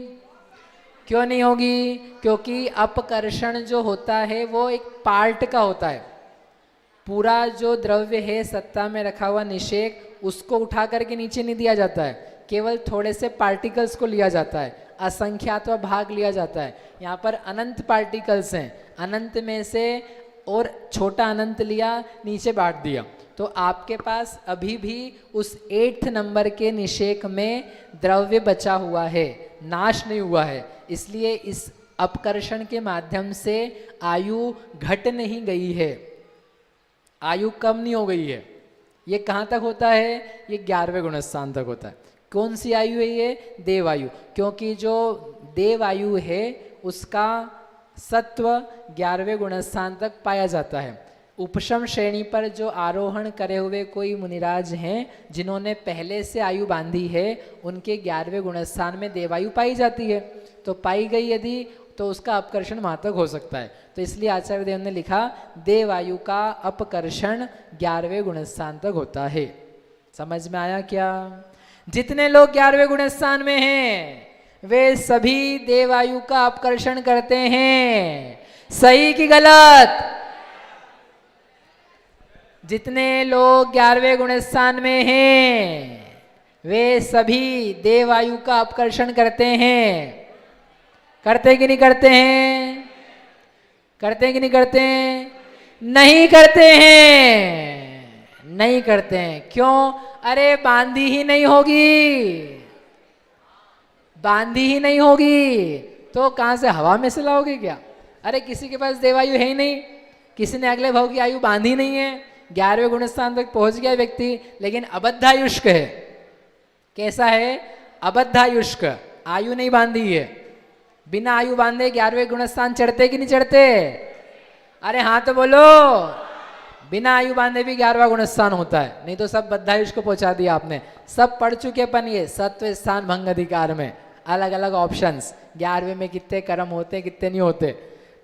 क्यों नहीं होगी? क्योंकि अपकर्षण जो होता है वो एक पार्ट का होता है। पूरा जो द्रव्य है सत्ता में रखा हुआ निषेक, उसको उठा करके नीचे नहीं दिया जाता है, केवल थोड़े से पार्टिकल्स को लिया जाता है, असंख्यात्वा भाग लिया जाता है। यहाँ पर अनंत पार्टिकल्स हैं, अनंत में से और छोटा अनंत लिया, नीचे बांट दिया। तो आपके पास अभी भी उस 8th नंबर के निषेक में द्रव्य बचा हुआ है, नाश नहीं हुआ है। इसलिए इस अपकर्षण के माध्यम से आयु घट नहीं गई है, आयु कम नहीं हो गई है। ये कहाँ तक होता है? ये 11वें गुणस्थान तक होता है। कौन सी आयु है ये? देवायु। क्योंकि जो देवायु है उसका सत्व 11वें गुणस्थान तक पाया जाता है। उपशम श्रेणी पर जो आरोहण करे हुए कोई मुनिराज हैं जिन्होंने पहले से आयु बांधी है, उनके 11वें गुणस्थान में देवायु पाई जाती है। तो पाई गई यदि, तो उसका अपकर्षण वहाँ तक हो सकता है। तो इसलिए आचार्य देव ने लिखा देवायु का अपकर्षण 11वें गुणस्थान तक होता है। समझ में आया क्या? जितने लोग 11वें गुणस्थान में हैं वे सभी देवायु का अपकर्षण करते हैं। सही कि गलत? जितने लोग 11वें गुणस्थान में हैं वे सभी देवायु का अपकर्षण करते हैं। करते कि नहीं करते हैं? करते कि नहीं करते हैं? नहीं करते हैं, नहीं करते हैं। क्यों? अरे बांधी ही नहीं होगी, बांधी ही नहीं होगी तो कहाँ से हवा में से लाओगे क्या? अरे किसी के पास देवायु है ही नहीं, किसी ने अगले भाव की आयु बांधी नहीं है, 11वें गुण स्थान तक पहुंच गया व्यक्ति, लेकिन अबद्धायुष्क है। कैसा है? अबद्धायुष्क, आयु नहीं बांधी है। बिना आयु बांधे 11वें गुण स्थान चढ़ते कि नहीं चढ़ते? अरे हाँ तो बोलो। बिना आयु बांधे भी 11वां गुण स्थान होता है, नहीं तो सब बद्धायुष को पहुंचा दिया आपने। सब पढ़ चुके अपन ये सत्व स्थान भंग अधिकार में, अलग अलग ऑप्शंस, 11वें में कितने कर्म होते कितने नहीं होते।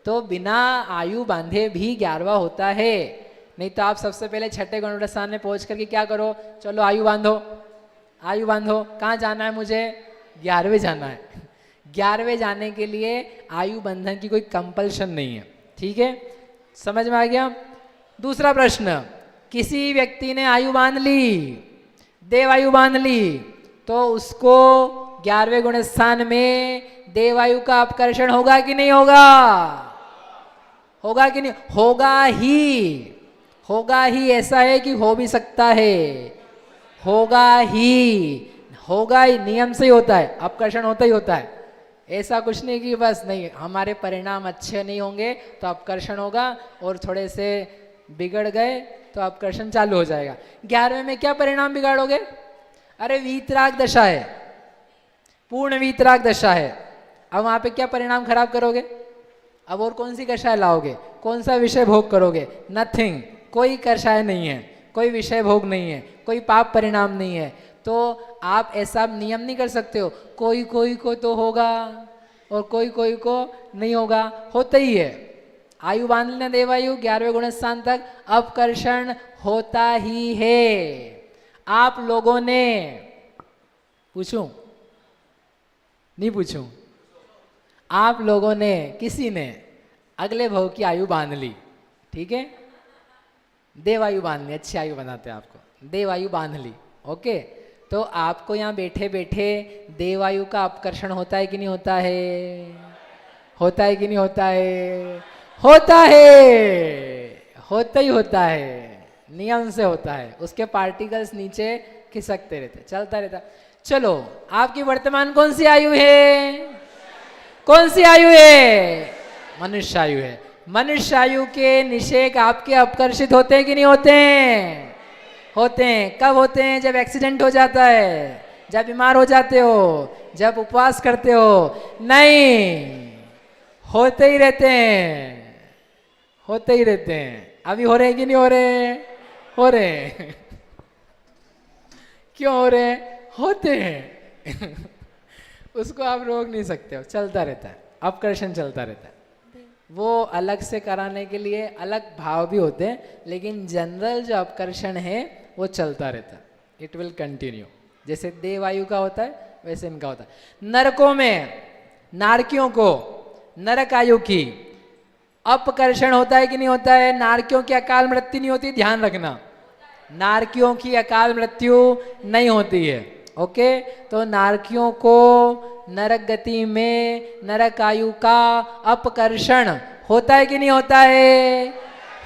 तो बिना आयु बांधे भी 11वां होता है। नहीं तो आप सबसे पहले छठे गुण स्थान में पहुंच करके क्या करो, चलो आयु बांधो, आयु बांधो। कहाँ जाना है मुझे? 11वें जाना है। 11वें जाने के लिए आयु बंधन की कोई कंपल्शन नहीं है। ठीक है, समझ में आ गया? दूसरा प्रश्न, किसी व्यक्ति ने आयु बांध ली, देवायु बांध ली, तो उसको 11वें गुण स्थान में देवायु का अपकर्षण होगा कि नहीं होगा? होगा कि नहीं? होगा ही, होगा ही। ऐसा है कि हो भी सकता है, होगा ही, होगा ही, नियम से ही होता है, अपकर्षण होता ही होता है। ऐसा कुछ नहीं कि बस नहीं हमारे परिणाम अच्छे नहीं होंगे तो अपकर्षण होगा, और थोड़े से बिगड़ गए तो अपकर्षण चालू हो जाएगा। 11वें में क्या परिणाम बिगाड़ोगे? अरे वीतराग दशा है, पूर्ण वीतराग दशा है। अब वहां पे क्या परिणाम खराब करोगे? अब और कौन सी कषाय लाओगे? कौन सा विषय भोग करोगे? नथिंग, कोई कषाय नहीं है, कोई विषय भोग नहीं है, कोई पाप परिणाम नहीं है। तो आप ऐसा नियम नहीं कर सकते हो, कोई कोई को तो होगा और कोई कोई को नहीं होगा, होता ही है। आयु बांध लेना देवायु, 11वें गुण स्थान तक अपकर्षण होता ही है। आप लोगों ने, पूछूं नहीं पूछूं, आप लोगों ने, किसी ने अगले भव की आयु बांध ली, ठीक है, देवायु बांध ली, अच्छी आयु बनाते हैं आपको, देवायु बांध ली, ओके। तो आपको यहाँ बैठे बैठे देवायु का अपकर्षण होता है कि नहीं होता है? होता है कि नहीं होता है? होता है, होता ही होता है, नियम से होता है। उसके पार्टिकल्स नीचे खिसकते रहते, चलता रहता। चलो, आपकी वर्तमान कौन सी आयु है? कौन सी आयु है? मनुष्य आयु है। मनुष्य आयु के निषेक आपके अपकर्षित होते हैं कि नहीं होते हैं? होते हैं। कब होते हैं? जब एक्सीडेंट हो जाता है, जब बीमार हो जाते हो, जब उपवास करते हो। नहीं, होते ही रहते हैं, होते ही रहते हैं। अभी हो रहे हैं कि नहीं हो रहे? हो रहे हैं। क्यों हो रहे हैं? होते हैं। उसको आप रोक नहीं सकते हो, चलता रहता है, अपकर्षण चलता रहता है। वो अलग से कराने के लिए अलग भाव भी होते हैं, लेकिन जनरल जो अपकर्षण है वो चलता रहता है, इट विल कंटिन्यू। जैसे देवायु का होता है वैसे इनका होता है। नरकों में नारकियों को, नरक आयु की अपकर्षण होता है कि नहीं होता है? नारकियों की अकाल मृत्यु नहीं होती, ध्यान रखना, नारकियों की अकाल मृत्यु नहीं होती है, ओके। तो नारकियों को नरक गति में नरक आयु का अपकर्षण होता है कि नहीं होता है?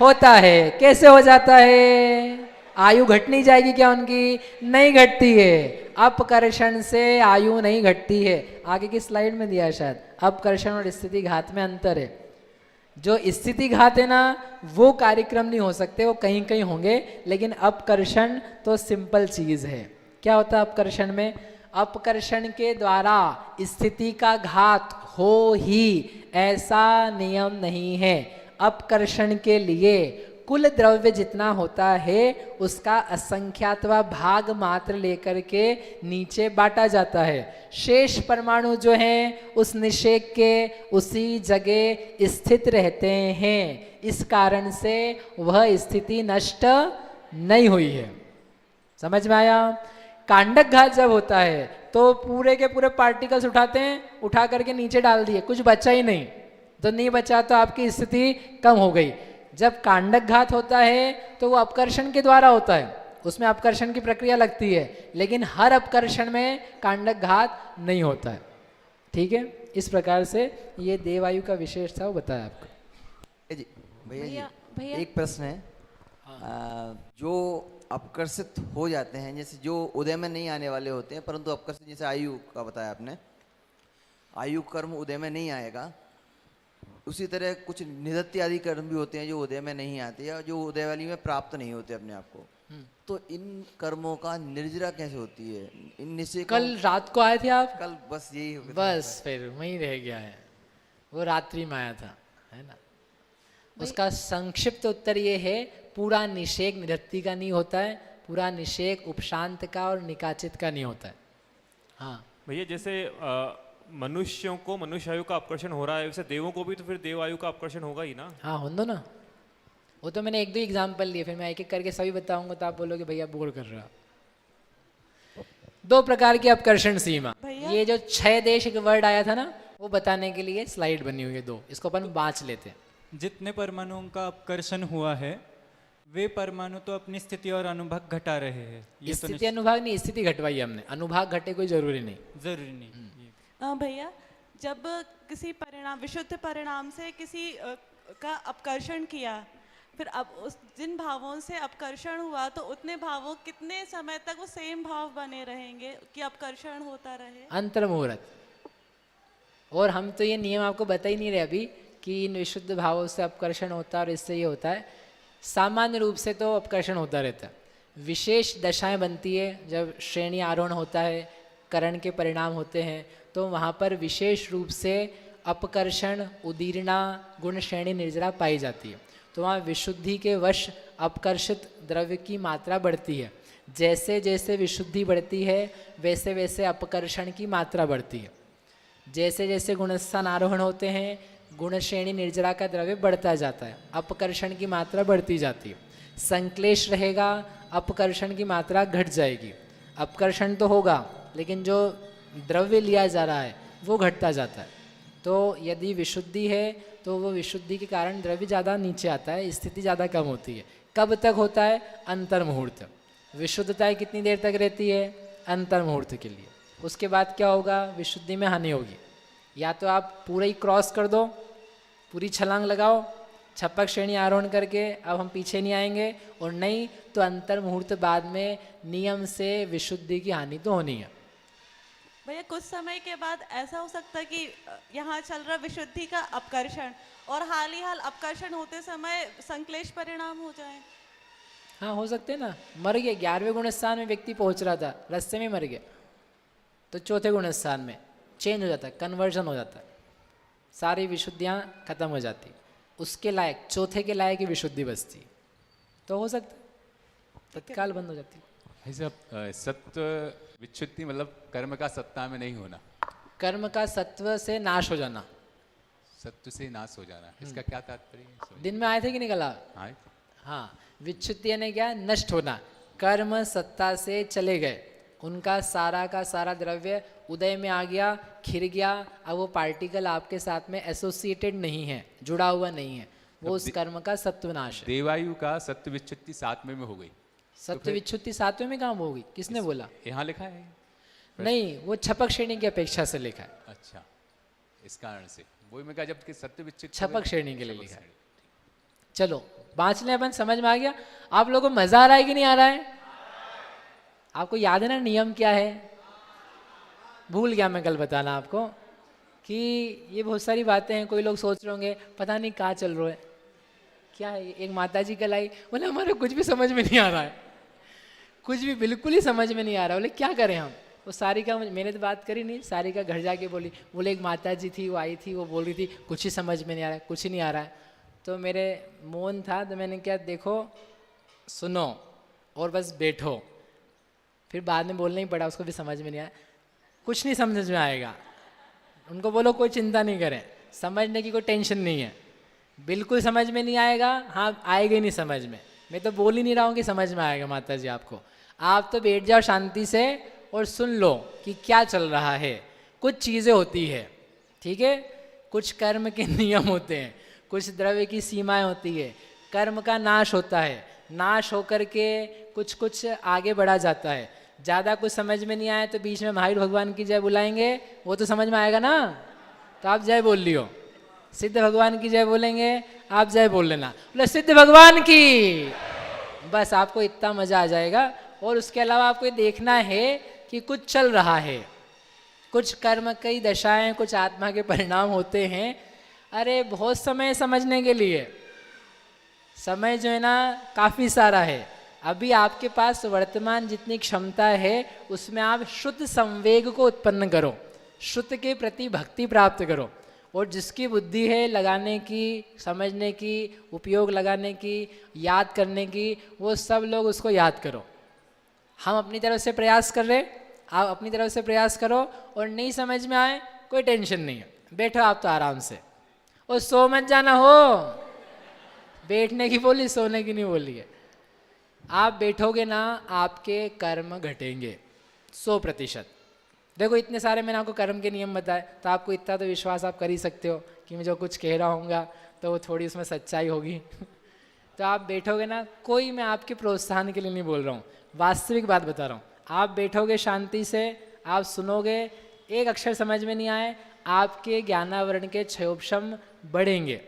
होता है। कैसे हो जाता है? आयु घट नहीं जाएगी क्या उनकी? नहीं घटती है। अपकर्षण से आयु नहीं घटती है। आगे की स्लाइड में दिया है शायद, अपकर्षण और स्थिति घात में अंतर है। जो स्थिति घात है ना, वो कार्यक्रम नहीं हो सकते, वो कहीं कहीं होंगे, लेकिन अपकर्षण तो सिंपल चीज है। क्या होता है अपकर्षण में? अपकर्षण के द्वारा स्थिति का घात हो ही ऐसा नियम नहीं है। अपकर्षण के लिए कुल द्रव्य जितना होता है उसका असंख्यातवा भाग मात्र लेकर के नीचे बांटा जाता है। शेष परमाणु जो हैं उस निषेक के उसी जगह स्थित रहते हैं। इस कारण से वह स्थिति नष्ट नहीं हुई है। समझ में आया? कांडक घात जब होता है तो पूरे के पूरे पार्टिकल्स उठाते हैं, उठा करके नीचे डाल दिए, कुछ बचा ही नहीं। तो नहीं बचा तो आपकी स्थिति कम हो गई। जब कांडक घात होता है तो वो अपकर्षण के द्वारा होता है, उसमें अपकर्षण की प्रक्रिया लगती है, लेकिन हर अपकर्षण में कांडक घात नहीं होता है। ठीक है, इस प्रकार से ये देवायु का विशेष था, वो बताया आपको। जी भैया जी, एक प्रश्न है। जो अपकर्षित हो जाते हैं, जैसे जो उदय में नहीं आने वाले होते हैं परंतु अपकर्षित, जैसे आयु का बताया आपने, आयु कर्म उदय में नहीं आएगा, उसी तरह कुछ निदत्य आदि कर्म भी होते हैं जो उदय में नहीं आते या जो उदयवाली में प्राप्त नहीं होते अपने आप को। तो इन कर्मों का निर्जरा कैसे होती है? इन निश्चय कल रात को आए थे आप? कल बस यही हो गया। बस फिर वहीं रह गया है, वो रात्रि में आया था, है ना। उसका संक्षिप्त उत्तर ये है, पूरा निषेक निरत्ति का नहीं होता है, पूरा निषेक उपशांत का और निकाचित का नहीं होता है। हाँ भैया, जैसे मनुष्यों को मनुष्य आयु का आकर्षण हो रहा है, वैसे देवों को भी तो फिर देव आयु का आकर्षण होगा ही ना। हाँ हो दो ना, वो तो मैंने एक दो एग्जाम्पल लिए, फिर मैं एक एक करके सभी बताऊंगा तो आप बोलोगे भैया बोर कर रहा। दो प्रकार की अपकर्षण सीमा, ये जो 6 देश एक वर्ड आया था ना, वो बताने के लिए स्लाइड बनी हुई है 2, इसको अपन बाँच लेते हैं। जितने परमाणुओं का अपकर्षण हुआ है वे परमाणु तो अपनी स्थिति और अनुभाग घटा रहे हैं। ये स्थिति अनुभाग नहीं, स्थिति घटवाई हमने, अनुभाग घटे कोई जरूरी नहीं। जरूरी नहीं। भैया, जब किसी परिणाम, विशुद्ध परिणाम से किसी का अपकर्षण किया, फिर अब उस जिन भावों से अपकर्षण हुआ तो उतने भावों कितने समय तक वो सेम भाव बने रहेंगे कि अपकर्षण होता रहे? अंतर्मुहूर्त। और हम तो ये नियम आपको बता ही नहीं रहे अभी कि इन विशुद्ध भावों से अपकर्षण होता है और इससे ये होता है। सामान्य रूप से तो अपकर्षण होता रहता है। विशेष दशाएं बनती है जब श्रेणी आरोहण होता है, करण के परिणाम होते हैं, तो वहाँ पर विशेष रूप से अपकर्षण, उदीर्णा, गुण श्रेणी निर्जरा पाई जाती है। तो वहाँ विशुद्धि के वश अपकर्षित द्रव्य की मात्रा बढ़ती है। जैसे जैसे विशुद्धि बढ़ती है वैसे वैसे अपकर्षण की मात्रा बढ़ती है। जैसे जैसे गुणस्थान आरोहण होते हैं, गुण श्रेणी निर्जरा का द्रव्य बढ़ता जाता है, अपकर्षण की मात्रा बढ़ती जाती है। संक्लेश रहेगा, अपकर्षण की मात्रा घट जाएगी। अपकर्षण तो होगा लेकिन जो द्रव्य लिया जा रहा है वो घटता जाता है। तो यदि विशुद्धि है तो वो विशुद्धि के कारण द्रव्य ज़्यादा नीचे आता है, स्थिति ज़्यादा कम होती है। कब तक होता है? अंतर्मुहूर्त। विशुद्धता कितनी देर तक रहती है? अंतर्मुहूर्त के लिए। उसके बाद क्या होगा? विशुद्धि में हानि होगी। या तो आप पूरा ही क्रॉस कर दो, पूरी छलांग लगाओ, छपक श्रेणी आरोहण करके अब हम पीछे नहीं आएंगे, और नहीं तो अंतर्मुहूर्त बाद में नियम से विशुद्धि की हानि तो होनी है। भैया, कुछ समय के बाद ऐसा हो सकता है कि यहाँ चल रहा विशुद्धि का अपकर्षण और हाल ही हाल अपकर्षण होते समय संक्लेश परिणाम हो जाए। हाँ हो सकते हैं ना। मर गए 11वें गुण स्थान में व्यक्ति पहुंच रहा था, रास्ते में मर गया, तो चौथे गुण स्थान में चेंज हो जाता है, कन्वर्जन हो जाता है, सारी विशुद्धियाँ खत्म हो जाती, उसके लायक चौथे के लायक ही विशुद्धि बचती, तो हो सकता है तत्काल बंद हो जाती। सत्व विच्छुद्धि मतलब कर्म का सत्ता में नहीं होना, कर्म का सत्व से नाश हो जाना, सत्व से नाश हो जाना, इसका क्या तात्पर्य? दिन में आए थे कि नहीं कल आप? हाँ, विच्छुद्धि यानी क्या? नष्ट होना। कर्म सत्ता से चले गए, उनका सारा का सारा द्रव्य उदय में आ गया, खिर गया, अब वो पार्टिकल आपके साथ में एसोसिएटेड नहीं है, जुड़ा हुआ नहीं है, वो उस कर्म का सत्वनाश है। देवायु का सत्व विच्छुद्धि 7वें में हो गई। सत्व विच्छुद्धि 7वें में कहाँ होगी? किसने बोला? यहाँ लिखा है नहीं, वो छपक श्रेणी की अपेक्षा से लिखा है। अच्छा, इस कारण से वही मैं कहा जब सत्व विच्छुद्धि छपक श्रेणी के लिए लिखा है। चलो बाँच लें अपन, समझ में आ गया? आप लोगों को मजा आ रहा है कि नहीं आ रहा है? आपको याद है ना नियम क्या है? भूल गया मैं कल बताना आपको कि ये बहुत सारी बातें हैं। कोई लोग सोच रहे होंगे पता नहीं कहाँ चल रहा है, क्या है। एक माता जी कल आई, बोले हमारे कुछ भी समझ में नहीं आ रहा है, कुछ भी बिल्कुल ही समझ में नहीं आ रहा। बोले क्या करें हम? वो सारिका, मैंने तो बात करी नहीं, सारिका घर जाके बोली, बोले एक माता जी थी, वो आई थी, वो बोल रही थी कुछ ही समझ में नहीं आ रहा है, कुछ ही नहीं आ रहा है। तो मेरे मौन था, तो मैंने क्या, देखो सुनो और बस बैठो। फिर बाद में बोलना ही पड़ा, उसको भी समझ में नहीं आया। कुछ नहीं समझ में आएगा, उनको बोलो कोई चिंता नहीं करें, समझने की कोई टेंशन नहीं है, बिल्कुल समझ में नहीं आएगा। हाँ आएगा ही नहीं समझ में, मैं तो बोल ही नहीं रहा हूँ कि समझ में आएगा माता जी आपको। आप तो बैठ जाओ शांति से और सुन लो कि क्या चल रहा है। कुछ चीज़ें होती है, ठीक है, कुछ कर्म के नियम होते हैं, कुछ द्रव्य की सीमाएं होती है, कर्म का नाश होता है, नाश होकर के कुछ कुछ आगे बढ़ा जाता है। ज़्यादा कुछ समझ में नहीं आए तो बीच में महावीर भगवान की जय बुलाएंगे, वो तो समझ में आएगा ना, तो आप जय बोल लियो। सिद्ध भगवान की जय बोलेंगे, आप जय बोल लेना, बोले सिद्ध भगवान की, बस आपको इतना मजा आ जाएगा। और उसके अलावा आपको ये देखना है कि कुछ चल रहा है, कुछ कर्म कई दशाएं, कुछ आत्मा के परिणाम होते हैं। अरे बहुत समय है समझने के लिए, समय जो है ना काफ़ी सारा है। अभी आपके पास वर्तमान जितनी क्षमता है उसमें आप शुद्ध संवेग को उत्पन्न करो, शुद्ध के प्रति भक्ति प्राप्त करो, और जिसकी बुद्धि है लगाने की, समझने की, उपयोग लगाने की, याद करने की, वो सब लोग उसको याद करो। हम अपनी तरफ से प्रयास कर रहे, आप अपनी तरफ से प्रयास करो, और नहीं समझ में आए कोई टेंशन नहीं है, बैठो आप तो आराम से, और सो मत जाना हो, बैठने की बोली, सोने की नहीं बोली है। आप बैठोगे ना आपके कर्म घटेंगे 100%। देखो इतने सारे मैंने आपको कर्म के नियम बताए, तो आपको इतना तो विश्वास आप कर ही सकते हो कि मैं जो कुछ कह रहा हूँगा तो वो थोड़ी उसमें सच्चाई होगी। तो आप बैठोगे ना, कोई मैं आपके प्रोत्साहन के लिए नहीं बोल रहा हूँ, वास्तविक बात बता रहा हूँ। आप बैठोगे शांति से, आप सुनोगे, एक अक्षर समझ में नहीं आए, आपके ज्ञानावरण के क्षयोपशम बढ़ेंगे।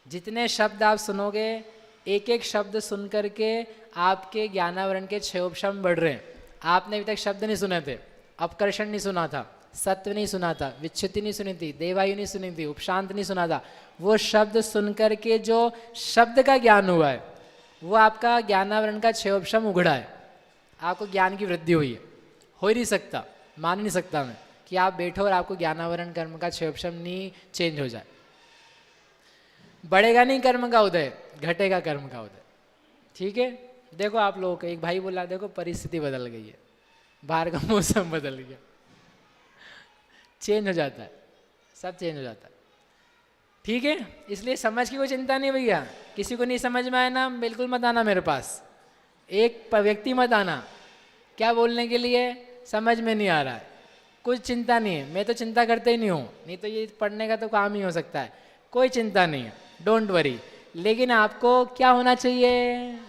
जितने शब्द आप सुनोगे, एक एक शब्द सुन करके आपके ज्ञानावरण के क्षयोपशम बढ़ रहे हैं। आपने अभी तक शब्द नहीं सुने थे, अपकर्षण नहीं सुना था, सत्व नहीं सुना था, विच्छुति नहीं सुनी थी, देवायु नहीं सुनी थी, उपशांत नहीं सुना था। वो शब्द सुन करके जो शब्द का ज्ञान हुआ है, वो आपका ज्ञानावरण का क्षयोपशम उघड़ा है, आपको ज्ञान की वृद्धि हुई है। हो ही नहीं सकता, मान नहीं सकता मैं कि आप बैठो और आपको ज्ञानावरण कर्म का क्षयोपशम नहीं चेंज हो जाए। बढ़ेगा नहीं कर्म का उदय, घटेगा कर्म का उदय। ठीक है, देखो आप लोगों को एक भाई बोला, देखो परिस्थिति बदल गई है, बाहर का मौसम बदल गया, चेंज हो जाता है, सब चेंज हो जाता है। ठीक है, इसलिए समझ की कोई चिंता नहीं भैया। किसी को नहीं समझ में आए ना, बिल्कुल मत आना मेरे पास, एक व्यक्ति मत आना क्या बोलने के लिए समझ में नहीं आ रहा है, कुछ चिंता नहीं है। मैं तो चिंता करते ही नहीं हूँ, नहीं तो ये पढ़ने का तो काम ही हो सकता है। कोई चिंता नहीं है, डोंट वरी। लेकिन आपको क्या होना चाहिए,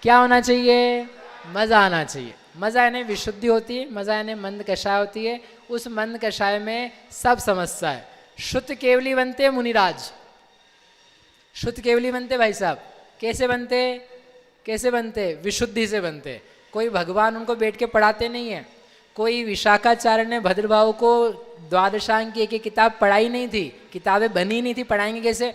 क्या होना चाहिए, मज़ा आना चाहिए। मज़ा यानी विशुद्धि होती है, मज़ा यानी मंद कषाय होती है। उस मंद कषाय में सब समस्या है। शुद्ध केवली बनते मुनिराज, शुद्ध केवली बनते भाई साहब। कैसे बनते, कैसे बनते, विशुद्धि से बनते। कोई भगवान उनको बैठ के पढ़ाते नहीं है। कोई विशाखाचार्य ने भद्रभाव को द्वादशांग की एक किताब पढ़ाई नहीं थी, किताबें बनी नहीं थी, पढ़ाएंगे कैसे?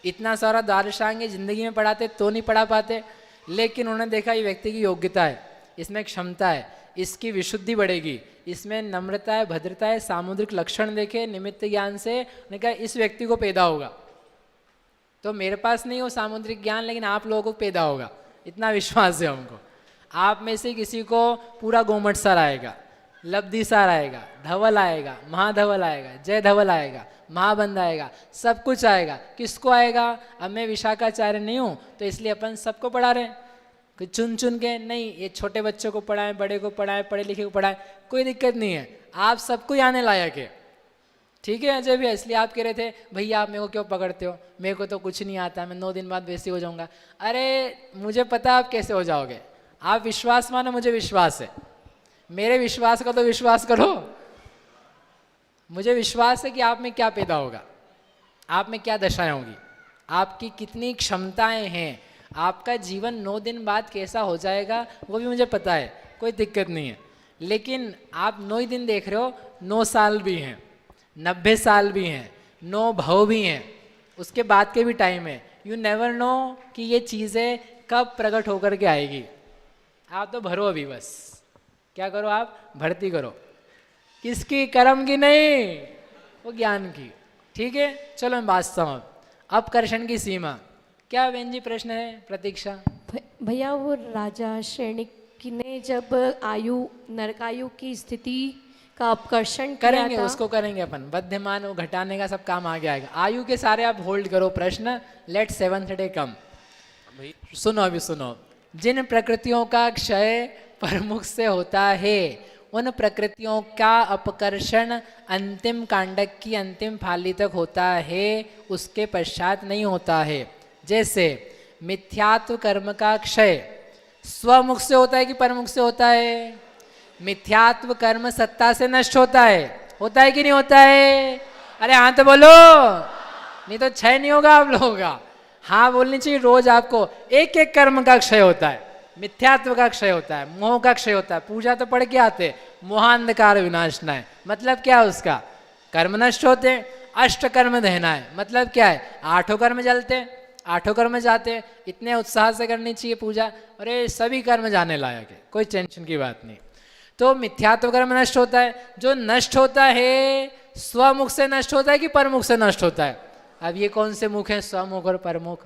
इतना सारा द्वादशांग जिंदगी में पढ़ाते तो नहीं पढ़ा पाते। लेकिन उन्होंने देखा ये व्यक्ति की योग्यता है, इसमें क्षमता है, इसकी विशुद्धि बढ़ेगी, इसमें नम्रता है, भद्रता है, सामुद्रिक लक्षण देखे निमित्त ज्ञान से, उन्होंने कहा इस व्यक्ति को पैदा होगा। तो मेरे पास नहीं हो सामुद्रिक ज्ञान, लेकिन आप लोगों को पैदा होगा, इतना विश्वास है हमको। आप में से किसी को पूरा गोमट सर आएगा, लब्धि सार आएगा, धवल आएगा, महाधवल आएगा, जय धवल आएगा, महाबंध आएगा, सब कुछ आएगा। किसको आएगा? अब मैं विशाखाचार्य नहीं हूँ तो इसलिए अपन सबको पढ़ा रहे हैं, कोई चुन चुन के नहीं। ये छोटे बच्चों को पढ़ाएं, बड़े को पढ़ाएं, पढ़े लिखे को पढ़ाएं, कोई दिक्कत नहीं है। आप सबको ही आने लायक है। ठीक है अजय भैया, इसलिए आप कह रहे थे भैया आप मेरे को क्यों पकड़ते हो, मेरे को तो कुछ नहीं आता, मैं 9 दिन बाद वैसे हो जाऊँगा। अरे मुझे पता आप कैसे हो जाओगे, आप विश्वास मानो, मुझे विश्वास है। मेरे विश्वास का तो विश्वास करो। मुझे विश्वास है कि आप में क्या पैदा होगा, आप में क्या दशाएं होंगी, आपकी कितनी क्षमताएं हैं, आपका जीवन 9 दिन बाद कैसा हो जाएगा वो भी मुझे पता है, कोई दिक्कत नहीं है। लेकिन आप 9 ही दिन देख रहे हो, 9 साल भी हैं, 90 साल भी हैं, 9 भव भी हैं, उसके बाद के भी टाइम है। यू नेवर नो कि ये चीज़ें कब प्रकट होकर के आएगी। आप तो भरो अभी, बस क्या करो, आप भर्ती करो। किसकी? कर्म की नहीं, वो ज्ञान की। ठीक है, चलो मैं बात समझ। अब कर्षण की सीमा क्या? बहन जी प्रश्न है, प्रतीक्षा। भैया वो राजा श्रेणिक ने जब आयु नरकायु की स्थिति का अपकर्षण करेंगे, उसको करेंगे अपन, बद्धमान वो घटाने का सब काम आगे आएगा। आयु के सारे आप होल्ड करो प्रश्न। लेट 7th डे कम। सुनो अभी सुनो। जिन प्रकृतियों का क्षय प्रमुख से होता है, उन प्रकृतियों का अपकर्षण अंतिम कांडक की अंतिम फाली तक होता है, उसके पश्चात नहीं होता है। जैसे मिथ्यात्व कर्म का क्षय स्वमुख से होता है कि परमुख से होता है? मिथ्यात्व कर्म सत्ता से नष्ट होता है कि नहीं होता है? अरे हाँ तो बोलो, नहीं तो क्षय नहीं होगा आप लोगों का। हाँ बोलनी चाहिए रोज आपको। एक एक कर्म का क्षय होता है, मिथ्यात्व का क्षय होता है, मोह का क्षय होता है। पूजा तो पढ़ के आते, मोहांधकार विनाशनाय, मतलब क्या उसका? कर्म नष्ट होते हैं। अष्टकर्म देना है, मतलब क्या है, 8 कर्म जलते हैं, 8 कर्म जाते हैं, इतने उत्साह से करनी चाहिए पूजा, अरे सभी कर्म जाने लायक है, कोई टेंशन की बात नहीं। तो मिथ्यात्व कर्म नष्ट होता है, जो नष्ट होता है स्वमुख से नष्ट होता है कि परमुख से नष्ट होता है? अब ये कौन से मुख हैं, स्वमुख और परमुख?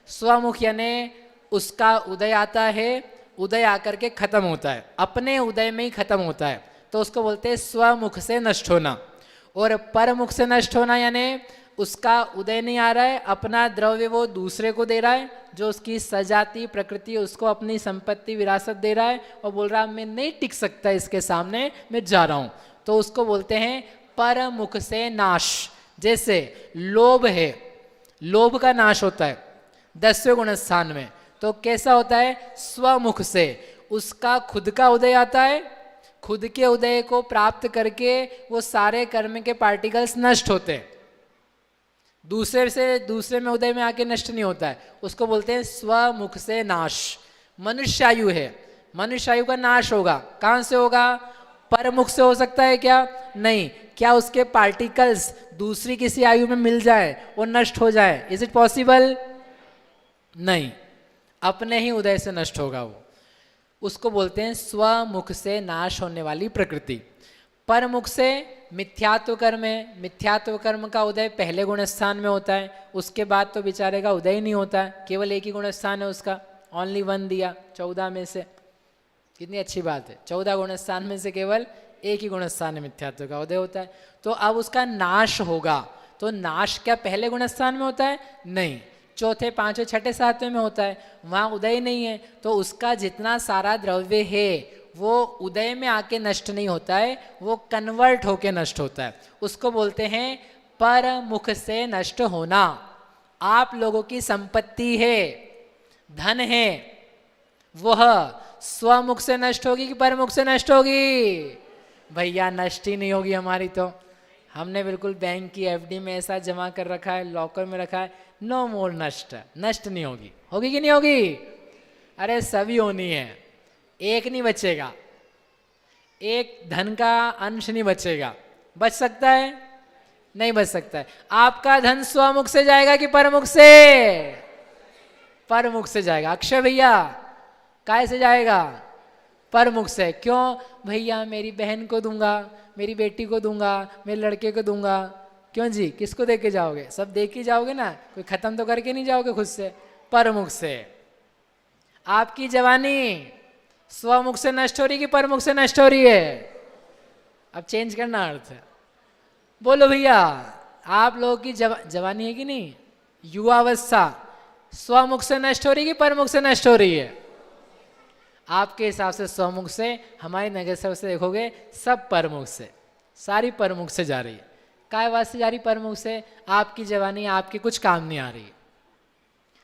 स्वमुख यानी उसका उदय आता है, उदय आकर के खत्म होता है, अपने उदय में ही खत्म होता है, तो उसको बोलते हैं स्वमुख से नष्ट होना। और परमुख से नष्ट होना यानी उसका उदय नहीं आ रहा है, अपना द्रव्य वो दूसरे को दे रहा है, जो उसकी सजाति प्रकृति उसको अपनी संपत्ति विरासत दे रहा है, और बोल रहा है मैं नहीं टिक सकता इसके सामने, मैं जा रहा हूँ, तो उसको बोलते हैं परमुख से नाश। जैसे लोभ है, लोभ का नाश होता है 10वें गुण स्थान में, तो कैसा होता है, स्वमुख से उसका खुद का उदय आता है, खुद के उदय को प्राप्त करके वो सारे कर्म के पार्टिकल्स नष्ट होते हैं, दूसरे से दूसरे में उदय में आके नष्ट नहीं होता है, उसको बोलते हैं स्वमुख से नाश। मनुष्यायु है, मनुष्यायु का नाश होगा, कहां से होगा, परमुख से हो सकता है क्या, नहीं, क्या उसके पार्टिकल्स दूसरी किसी आयु में मिल जाए और नष्ट हो जाए, इज इट पॉसिबल? नहीं, अपने ही उदय से नष्ट होगा वो, उसको बोलते हैं स्वमुख से नाश होने वाली प्रकृति। परमुख से मिथ्यात्व कर्म है, मिथ्यात्व कर्म का उदय पहले गुण स्थान में होता है, उसके बाद तो बेचारे का उदय नहीं होता है, केवल एक ही गुण स्थान है उसका, ओनली 1 दिया 14 में से, कितनी अच्छी बात है, 14 गुण स्थान में से केवल एक ही गुण स्थान में मिथ्यात्व का उदय होता है, तो अब उसका नाश होगा, तो नाश क्या पहले गुण स्थान में होता है? नहीं, चौथे, पांचवें, छठे, सातवें में होता है, वहाँ उदय नहीं है, तो उसका जितना सारा द्रव्य है वो उदय में आके नष्ट नहीं होता है, वो कन्वर्ट होके नष्ट होता है, उसको बोलते हैं परमुख से नष्ट होना। आप लोगों की संपत्ति है, धन है, वह स्वमुख से नष्ट होगी कि परमुख से नष्ट होगी? भैया नष्ट ही नहीं होगी हमारी, तो हमने बिल्कुल बैंक की एफडी में ऐसा जमा कर रखा है, लॉकर में रखा है, नो मोर नष्ट, नष्ट नहीं होगी, होगी कि नहीं होगी? अरे सभी होनी है, एक नहीं बचेगा, एक धन का अंश नहीं बचेगा, बच सकता है? नहीं बच सकता है। आपका धन स्वमुख से जाएगा कि परमुख से? परमुख से जाएगा। अक्षय भैया काय से जाएगा? परमुख से। क्यों? भैया मेरी बहन को दूंगा, मेरी बेटी को दूंगा, मेरे लड़के को दूंगा। क्यों जी, किसको दे के जाओगे? सब दे के जाओगे ना, कोई खत्म तो करके नहीं जाओगे खुद से। परमुख से। आपकी जवानी स्वमुख से नष्ट हो रही कि परमुख से नष्ट हो रही है? अब चेंज करना अर्थ है। बोलो भैया, आप लोगों की जवानी है कि नहीं? युवावस्था स्वमुख से नष्ट हो रही कि परमुख से नष्ट हो रही है? आपके हिसाब से स्वमुख से, हमारी नजर से देखोगे सब परमुख से, सारी परमुख से जा रही है। काय वास्ते जा रही परमुख से? आपकी जवानी आपके कुछ काम नहीं आ रही है,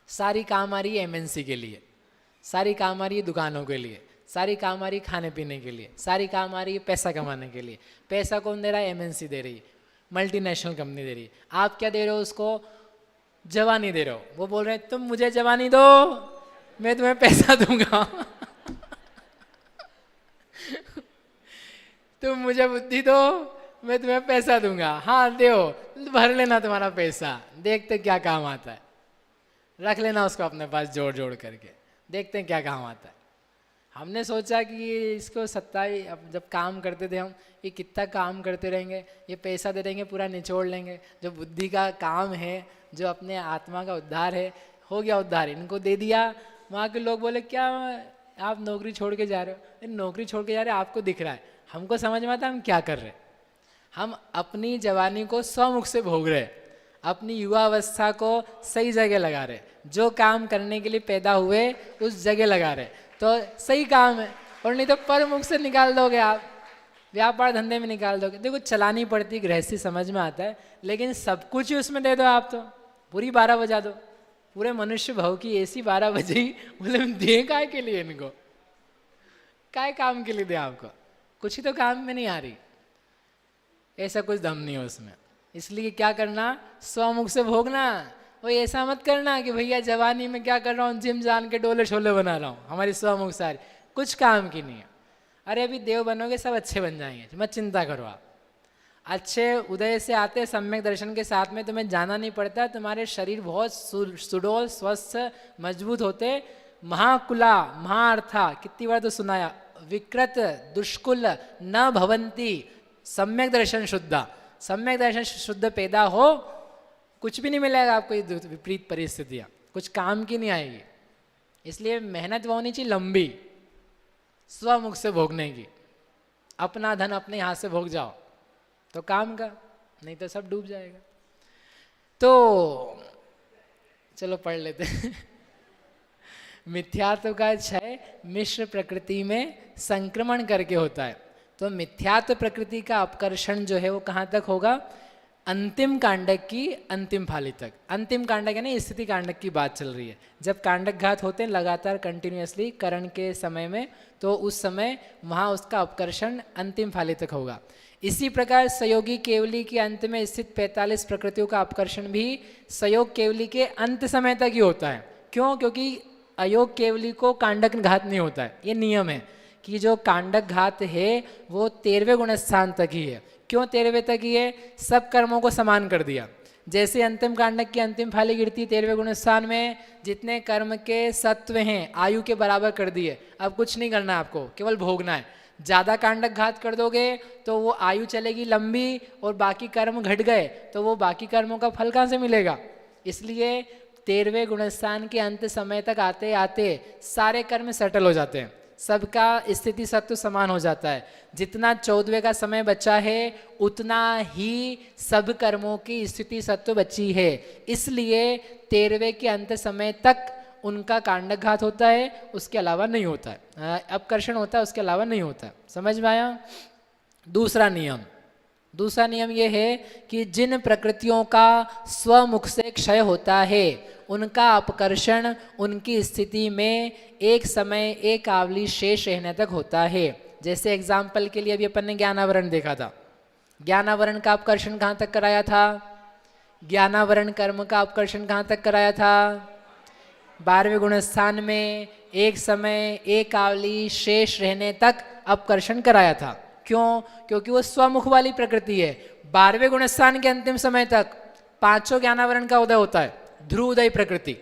सारी काम आ रही है एमएनसी के लिए, सारी काम आ रही है दुकानों के लिए, सारी काम आ रही है खाने पीने के लिए, सारी काम आ रही है पैसा कमाने के लिए। पैसा कौन दे रहा है? एमएनसी दे रही है, मल्टीनेशनल कंपनी दे रही है। आप क्या दे रहे हो उसको? जवानी दे रहे हो। वो बोल रहे हैं तुम मुझे जवानी दो, मैं तुम्हें पैसा दूंगा। तुम मुझे बुद्धि दो, मैं तुम्हें पैसा दूंगा। हाँ दो, भर लेना तुम्हारा पैसा, देखते क्या काम आता है। रख लेना उसको अपने पास जोड़ जोड़ करके, देखते हैं क्या काम आता है। हमने सोचा कि इसको 27, अब जब काम करते थे हम, ये कितना काम करते रहेंगे, ये पैसा दे देंगे पूरा निचोड़ लेंगे। जो बुद्धि का काम है, जो अपने आत्मा का उद्धार है, हो गया उद्धार, इनको दे दिया। वहाँ के लोग बोले क्या आप नौकरी छोड़ के जा रहे हो? नौकरी छोड़ के जा रहे हो, आपको दिख रहा है, हमको समझ में आता है हम क्या कर रहे। हम अपनी जवानी को स्वमुख से भोग रहे, अपनी युवावस्था को सही जगह लगा रहे, जो काम करने के लिए पैदा हुए उस जगह लगा रहे, तो सही काम है। और नहीं तो परमुख से निकाल दोगे आप, व्यापार धंधे में निकाल दोगे। देखो चलानी पड़ती, गृहस्थी समझ में आता है, लेकिन सब कुछ ही उसमें दे दो आप, तो पूरी 12 बजा दो, पूरे मनुष्य भाव की एसी 12 बजे ही। बोले दे काय के लिए इनको, काय काम के लिए दे आपको? कुछ ही तो काम में नहीं आ रही, ऐसा कुछ दम नहीं है उसमें। इसलिए क्या करना? स्वमुख से भोगना। वो ऐसा मत करना कि भैया जवानी में क्या कर रहा हूँ, जिम जान के डोले छोले बना रहा हूँ, हमारी स्वमुख सारी कुछ काम की नहीं है। अरे अभी देव बनोगे, सब अच्छे बन जाएंगे, मत चिंता करो आप। अच्छे उदय से आते सम्यक दर्शन के साथ में तुम्हें जाना नहीं पड़ता, तुम्हारे शरीर बहुत सुडौल स्वस्थ मजबूत होते। महाकुला महाअर्था कितनी बार तो सुनाया, विकृत दुष्कुल न भवंती, सम्यक दर्शन शुद्धा। सम्यक दर्शन शुद्ध पैदा हो, कुछ भी नहीं मिलेगा आपको, ये विपरीत परिस्थितियाँ कुछ काम की नहीं आएगी। इसलिए मेहनत वो होनी चाहिए लंबी, स्वमुख से भोगने की। अपना धन अपने हाथ से भोग जाओ तो काम का, नहीं तो सब डूब जाएगा। तो चलो पढ़ लेते हैं। मिथ्यात्व का क्षय मिश्र प्रकृति में संक्रमण करके होता है। तो मिथ्यात्व प्रकृति का अपकर्षण जो है वो कहाँ तक होगा? अंतिम कांडक की अंतिम फाली तक। अंतिम कांडक है ना, स्थिति कांडक की बात चल रही है। जब कांडक घात होते हैं लगातार कंटिन्यूअसली करण के समय में, तो उस समय वहाँ उसका अपकर्षण अंतिम फाली तक होगा। इसी प्रकार संयोगी केवली के अंत में स्थित 45 प्रकृतियों का अपकर्षण भी संयोग केवली के अंत समय तक ही होता है। क्यों? क्योंकि अयोग केवली को कांडक घात नहीं होता है। ये नियम है कि जो कांडक घात है वो 13वें गुणस्थान तक ही है। क्यों 13वें तक ही है? सब कर्मों को समान कर दिया। जैसे अंतिम कांडक की अंतिम फाली गिरती 13वें गुणस्थान में, जितने कर्म के सत्व हैं आयु के बराबर कर दिए। अब कुछ नहीं करना है आपको, केवल भोगना है। ज़्यादा कांडक घात कर दोगे तो वो आयु चलेगी लंबी और बाकी कर्म घट गए तो वो बाकी कर्मों का फल कहाँ से मिलेगा? इसलिए 13वें गुणस्थान के अंत समय तक आते आते सारे कर्म सेटल हो जाते हैं, सबका स्थिति सत्व समान हो जाता है। जितना 14वें का समय बचा है उतना ही सब कर्मों की स्थिति सत्व बची है। इसलिए 13वें के अंत समय तक उनका कांडक घात होता है, उसके अलावा नहीं होता है। अपकर्षण होता है, उसके अलावा नहीं होता है। समझ में आया? दूसरा नियम ये है कि जिन प्रकृतियों का स्वमुख से क्षय होता है उनका अपकर्षण उनकी स्थिति में एक समय एक आवली शेष रहने तक होता है। जैसे एग्जाम्पल के लिए अभी अपन ने ज्ञानावरण देखा था। ज्ञानावरण का अपकर्षण कहाँ तक कराया था? ज्ञानावरण कर्म का अपकर्षण कहाँ तक कराया था? 12वें गुणस्थान में एक समय एक आवली शेष रहने तक अपकर्षण कराया था। क्यों? क्योंकि वो स्वमुख वाली प्रकृति है। 12वें गुणस्थान के अंतिम समय तक 5 ज्ञानावरण का उदय होता है, ध्रुव उदय प्रकृति।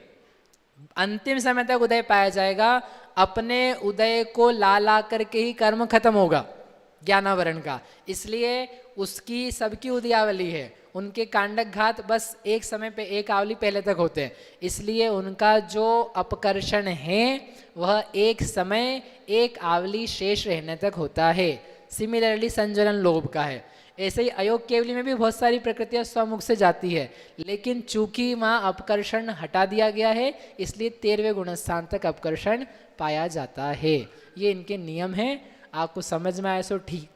अंतिम समय तक उदय पाया जाएगा, अपने उदय को ला करके ही कर्म खत्म होगा ज्ञानावरण का। इसलिए उसकी सबकी उदयावली है, उनके कांडक घात बस एक समय पे एक आवली पहले तक होते हैं। इसलिए उनका जो अपकर्षण है वह एक समय एक आवली शेष रहने तक होता है। सिमिलरली संजलन लोभ का है। ऐसे ही अयोग केवली में भी बहुत सारी प्रकृतियां स्वमुख से जाती है, लेकिन चूंकि वहाँ अपकर्षण हटा दिया गया है इसलिए 13वें गुणस्थान तक अपकर्षण पाया जाता है। ये इनके नियम हैं। आपको समझ में आए तो ठीक,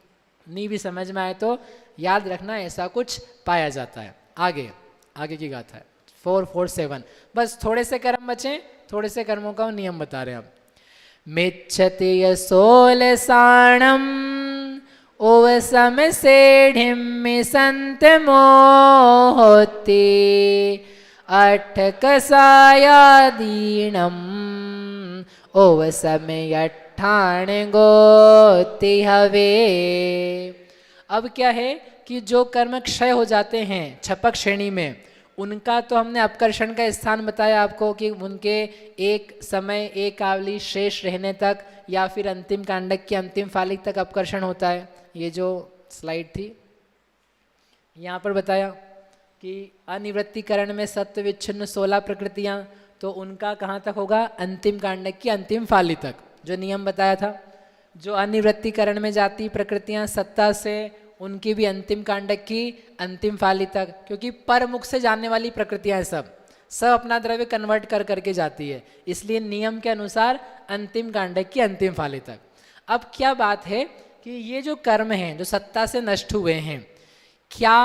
नहीं भी समझ में आए तो याद रखना ऐसा कुछ पाया जाता है। आगे की गाथा है 4, 4, 7। बस थोड़े से कर्म बचे, थोड़े से कर्मों का नियम बता रहे हैं हम। मिच्छति यशोलसाणम ओवसम सेढ़िम्मि संत मोहते अठ कसायादीनम ओवसम यठाण गोति हवे। अब क्या है कि जो कर्म क्षय हो जाते हैं छपक श्रेणी में, उनका तो हमने अपकर्षण का स्थान बताया आपको कि उनके एक समय एक आवली शेष रहने तक या फिर अंतिम कांडक की अंतिम फालिक तक अपकर्षण होता है। ये जो स्लाइड थी यहाँ पर बताया कि अनिवृत्तिकरण में सत्व विच्छिन्न 16 प्रकृतियाँ, तो उनका कहाँ तक होगा? अंतिम कांडक की अंतिम फाली तक, जो नियम बताया था। जो अनिवृत्तिकरण में जाती प्रकृतियाँ सत्ता से, उनकी भी अंतिम कांडक की अंतिम फाली तक, क्योंकि परमुख से जानने वाली प्रकृतियाँ सब अपना द्रव्य कन्वर्ट कर करके जाती है। इसलिए नियम के अनुसार अंतिम कांडक की अंतिम फाली तक। अब क्या बात है कि ये जो कर्म हैं जो सत्ता से नष्ट हुए हैं, क्या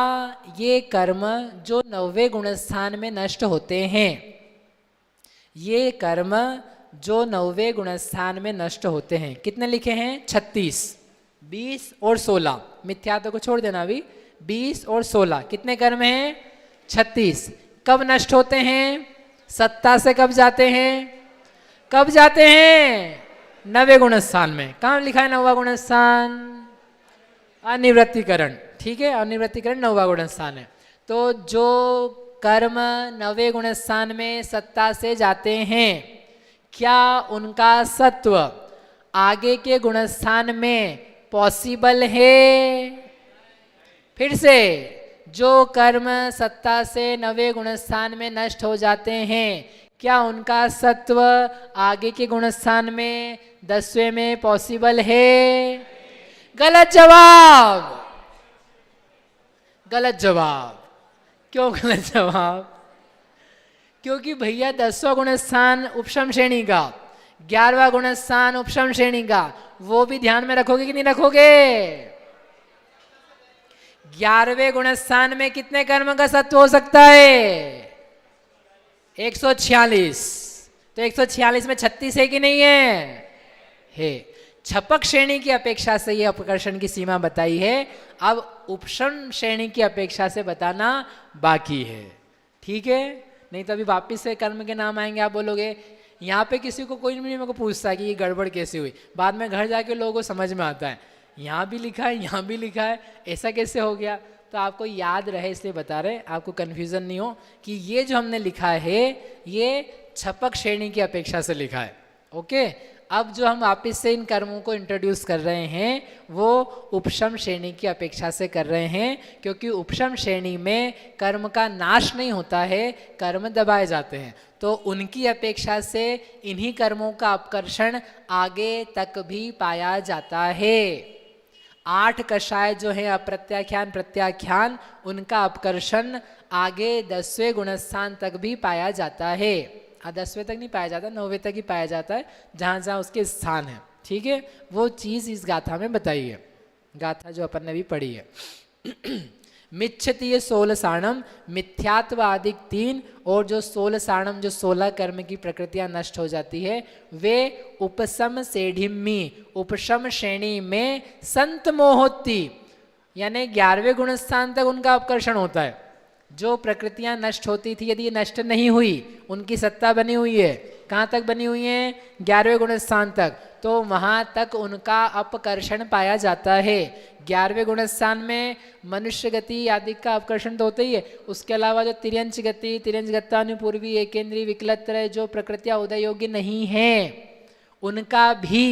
ये कर्म जो 9वें गुणस्थान में नष्ट होते हैं, ये कर्म जो 9वें गुणस्थान में नष्ट होते हैं, कितने लिखे हैं? 36, 20 और 16। मिथ्यात्व को छोड़ देना अभी। 20 और 16 कितने कर्म हैं? 36। कब नष्ट होते हैं? सत्ता से कब जाते हैं? कब जाते हैं? 9वें गुणस्थान में। कहाँ लिखा है 9वां गुणस्थान? अनिवृत्तिकरण, ठीक है, अनिवृत्तिकरण 9वां गुण स्थान है। तो जो कर्म 9वें गुण स्थान में सत्ता से जाते हैं, क्या उनका सत्व आगे के गुण स्थान में पॉसिबल है? फिर से, जो कर्म सत्ता से 9वें गुण स्थान में नष्ट हो जाते हैं, क्या उनका सत्व आगे के गुण स्थान में 10वें में पॉसिबल है? गलत जवाब, गलत जवाब। क्यों गलत जवाब? क्योंकि भैया 10वां गुण स्थान उपशम श्रेणी का, 11वां गुण स्थान उपशम श्रेणी का, वो भी ध्यान में रखोगे कि नहीं रखोगे? 11वें गुण स्थान में कितने कर्म का सत्व हो सकता है? 146। तो 146 में 36 है कि नहीं है? छपक श्रेणी की अपेक्षा से ये अपकर्षण की सीमा बताई है, अब उपशम श्रेणी की अपेक्षा से बताना बाकी है, ठीक है? नहीं तो अभी वापिस से कर्म के नाम आएंगे, आप बोलोगे यहाँ पे किसी को कोई नहीं मेरे को पूछता कि ये गड़बड़ कैसे हुई, बाद में घर जाके लोगों को समझ में आता है यहाँ भी लिखा है यहाँ भी लिखा है, ऐसा कैसे हो गया? तो आपको याद रहे इसलिए बता रहे, आपको कन्फ्यूज़न नहीं हो कि ये जो हमने लिखा है ये छपक श्रेणी की अपेक्षा से लिखा है, ओके? अब जो हम वापस से इन कर्मों को इंट्रोड्यूस कर रहे हैं वो उपशम श्रेणी की अपेक्षा से कर रहे हैं, क्योंकि उपशम श्रेणी में कर्म का नाश नहीं होता है, कर्म दबाए जाते हैं। तो उनकी अपेक्षा से इन्हीं कर्मों का अपकर्षण आगे तक भी पाया जाता है। 8 कषाय जो है अप्रत्याख्यान प्रत्याख्यान, उनका अपकर्षण आगे 10वें गुणस्थान तक भी पाया जाता है। 10वें तक नहीं पाया जाता, 9वें तक ही पाया जाता है, जहाँ जहाँ उसके स्थान है, ठीक है? वो चीज़ इस गाथा में बताई है, गाथा जो अपन ने भी पढ़ी है। मिच्छतीय 16 साणम, मिथ्यात्व आदिक 3, और जो 16 साणम जो 16 कर्म की प्रकृतियां नष्ट हो जाती है, वे उपशम सेढ़िम्मी, उपशम श्रेणी में संत मोहोत्ती, यानी 11वें गुण स्थान तक उनका अपकर्षण होता है। जो प्रकृतियां नष्ट होती थी, यदि ये नष्ट नहीं हुई, उनकी सत्ता बनी हुई है, कहाँ तक बनी हुई है? 11वें गुण स्थान तक, तो वहाँ तक उनका अपकर्षण पाया जाता है। 11वें गुण स्थान में मनुष्य गति आदि का अपकर्षण तो होता ही है, उसके अलावा जो तिर्यंच गति, तिर्यंच गत्तानुपूर्वी, एकेंद्रीय, विकलत्र, जो प्रकृतियाँ उदय योग्य नहीं हैं, उनका भी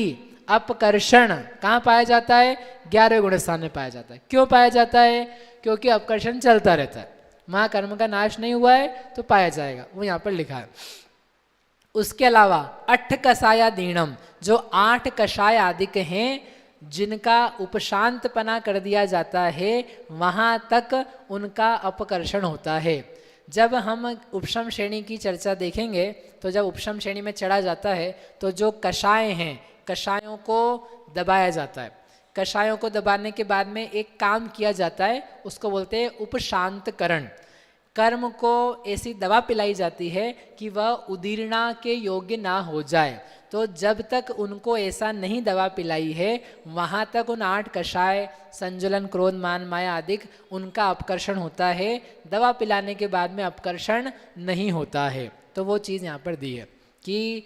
अपकर्षण कहाँ पाया जाता है? 11वें गुण स्थान में पाया जाता है। क्यों पाया जाता है? क्योंकि अपकर्षण चलता रहता है, वहाँ कर्म का नाश नहीं हुआ है तो पाया जाएगा, वो यहाँ पर लिखा है। उसके अलावा 8 कषाया दीणम, जो 8 कषाय आदिक हैं जिनका उपशांतपना कर दिया जाता है, वहाँ तक उनका अपकर्षण होता है। जब हम उपशम श्रेणी की चर्चा देखेंगे तो जब उपशम श्रेणी में चढ़ा जाता है तो जो कषाय हैं, कषायों को दबाया जाता है। कषायों को दबाने के बाद में एक काम किया जाता है, उसको बोलते हैं उपशांतकरण। कर्म को ऐसी दवा पिलाई जाती है कि वह उदीर्णा के योग्य ना हो जाए। तो जब तक उनको ऐसा नहीं दवा पिलाई है, वहाँ तक उन 8 कषाय, संजुलन, क्रोध, मान, माया आदि, उनका अपकर्षण होता है। दवा पिलाने के बाद में अपकर्षण नहीं होता है। तो वो चीज़ यहाँ पर दी है कि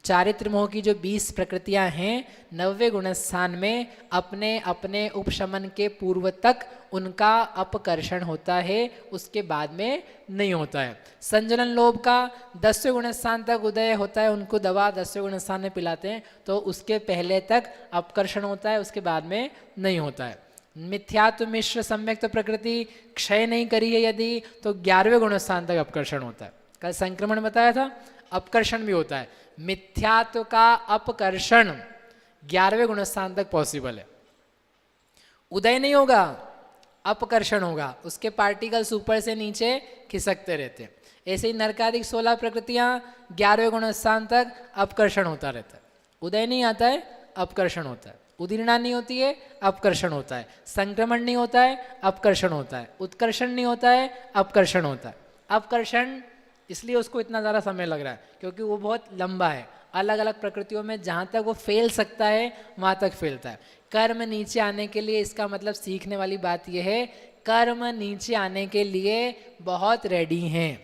चारित्र मोह की जो 20 प्रकृतियां हैं, 90वें गुणस्थान में अपने अपने उपशमन के पूर्व तक उनका अपकर्षण होता है, उसके बाद में नहीं होता है। संजलन लोभ का 10वें गुणस्थान तक उदय होता है, उनको दवा 10वें गुणस्थान में पिलाते हैं तो उसके पहले तक अपकर्षण होता है, उसके बाद में नहीं होता है। मिथ्यात्व मिश्र सम्यक तो प्रकृति क्षय नहीं करी है यदि, तो 11वें गुणस्थान तक अपकर्षण होता है। कल संक्रमण बताया था, अपकर्षण भी होता है। मिथ्यात्व का अपकर्षण 11वें गुणस्थान तक पॉसिबल है। उदय नहीं होगा, अपकर्षण होगा, उसके पार्टिकल्स ऊपर से नीचे खिसकते रहते हैं। ऐसे ही नरकादिक 16 प्रकृतियां 11वें गुणस्थान तक अपकर्षण होता रहता है। उदय नहीं आता है, अपकर्षण होता है। उदीर्णा नहीं होती है, अपकर्षण होता है। संक्रमण नहीं होता है, अपकर्षण होता है। उत्कर्षण नहीं होता है, अपकर्षण होता है। अपकर्षण इसलिए उसको इतना ज़्यादा समय लग रहा है क्योंकि वो बहुत लंबा है। अलग अलग प्रकृतियों में जहाँ तक वो फैल सकता है वहाँ तक फैलता है। कर्म नीचे आने के लिए, इसका मतलब सीखने वाली बात यह है, कर्म नीचे आने के लिए बहुत रेडी हैं,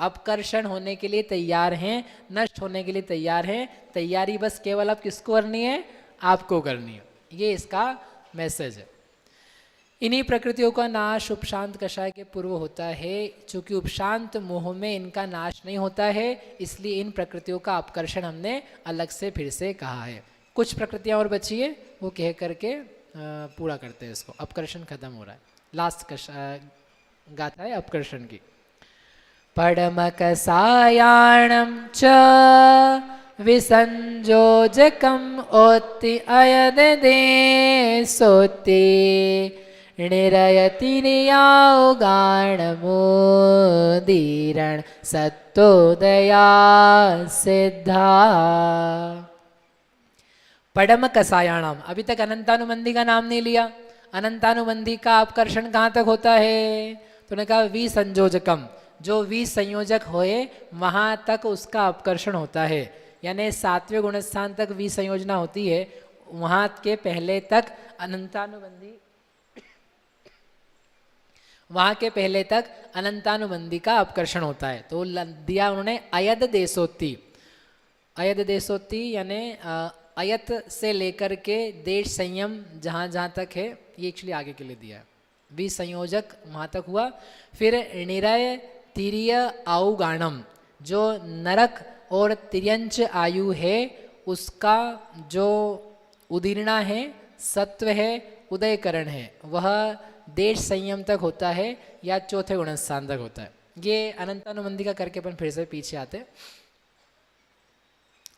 अपकर्षण होने के लिए तैयार हैं, नष्ट होने के लिए तैयार हैं। तैयारी बस केवल अब किसको करनी है? आपको करनी है। ये इसका मैसेज है। इन्हीं प्रकृतियों का नाश उपशांत कषाय के पूर्व होता है। चूंकि उपशांत मोह में इनका नाश नहीं होता है, इसलिए इन प्रकृतियों का अपकर्षण हमने अलग से फिर से कहा है। कुछ प्रकृतियां और बची है, वो कह करके पूरा करते हैं इसको। अपकर्षण खत्म हो रहा है। लास्ट गाथा है अपकर्षण की। पडमकसायाणं च विसंयोजकम् ओत्ति अयददे सोत्ति निरयतिर्यागाणमुदीरण सत्तोदया सिद्धा। पडम कसायाणाम, अभी तक अनंतानुबंधी का नाम नहीं लिया। अनंतानुबंधी का अपकर्षण कहाँ तक होता है? तो ने कहा विसंयोजकम, जो विसंयोजक होए वहाँ तक उसका अपकर्षण होता है। यानी 7वें गुणस्थान तक विसंयोजना होती है, वहाँ के पहले तक अनंतानुबंधी, वहाँ के पहले तक अनंतानुबंधी का अपकर्षण होता है। तो दिया उन्होंने अयद देशोत्ति। अयद देशोत्ति यानी अयत से लेकर के देश संयम जहाँ जहाँ तक है, ये एक्चुअली आगे के लिए दिया है। विसंयोजक वहाँ तक हुआ। फिर निरय तिर्य आउगाणम, जो नरक और तिर्यंच आयु है उसका जो उदीर्णा है, सत्व है, उदयकरण है, वह देश संयम तक होता है या चौथे गुणस्थान तक होता है। ये अनंतानुबंधी का करके अपन फिर से पीछे आते।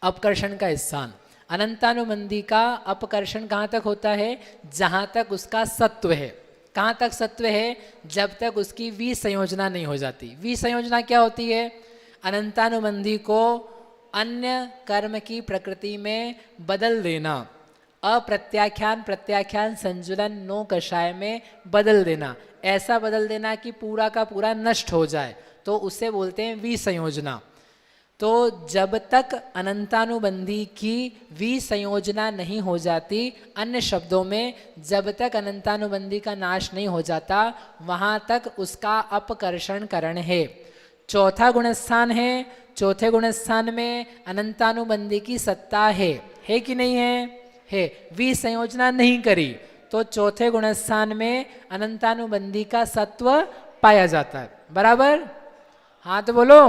अपकर्षण का स्थान, अनंतानुबंधी का अपकर्षण कहाँ तक होता है? जहाँ तक उसका सत्व है। कहाँ तक सत्व है? जब तक उसकी विसंयोजना नहीं हो जाती। विसंयोजना क्या होती है? अनंतानुबंधी को अन्य कर्म की प्रकृति में बदल देना, अप्रत्याख्यान प्रत्याख्यान संजुलन नो कषाय में बदल देना, ऐसा बदल देना कि पूरा का पूरा नष्ट हो जाए, तो उसे बोलते हैं विसंयोजना। तो जब तक अनंतानुबंधी की विसंयोजना नहीं हो जाती, अन्य शब्दों में जब तक अनंतानुबंधी का नाश नहीं हो जाता, वहाँ तक उसका अपकर्षण करण है। चौथा गुणस्थान है, चौथे गुणस्थान में अनंतानुबंधी की सत्ता है कि नहीं है? है। विसंयोजना नहीं करी तो चौथे गुणस्थान में अनंतानुबंधी का सत्व पाया जाता है। बराबर? हाँ तो बोलो।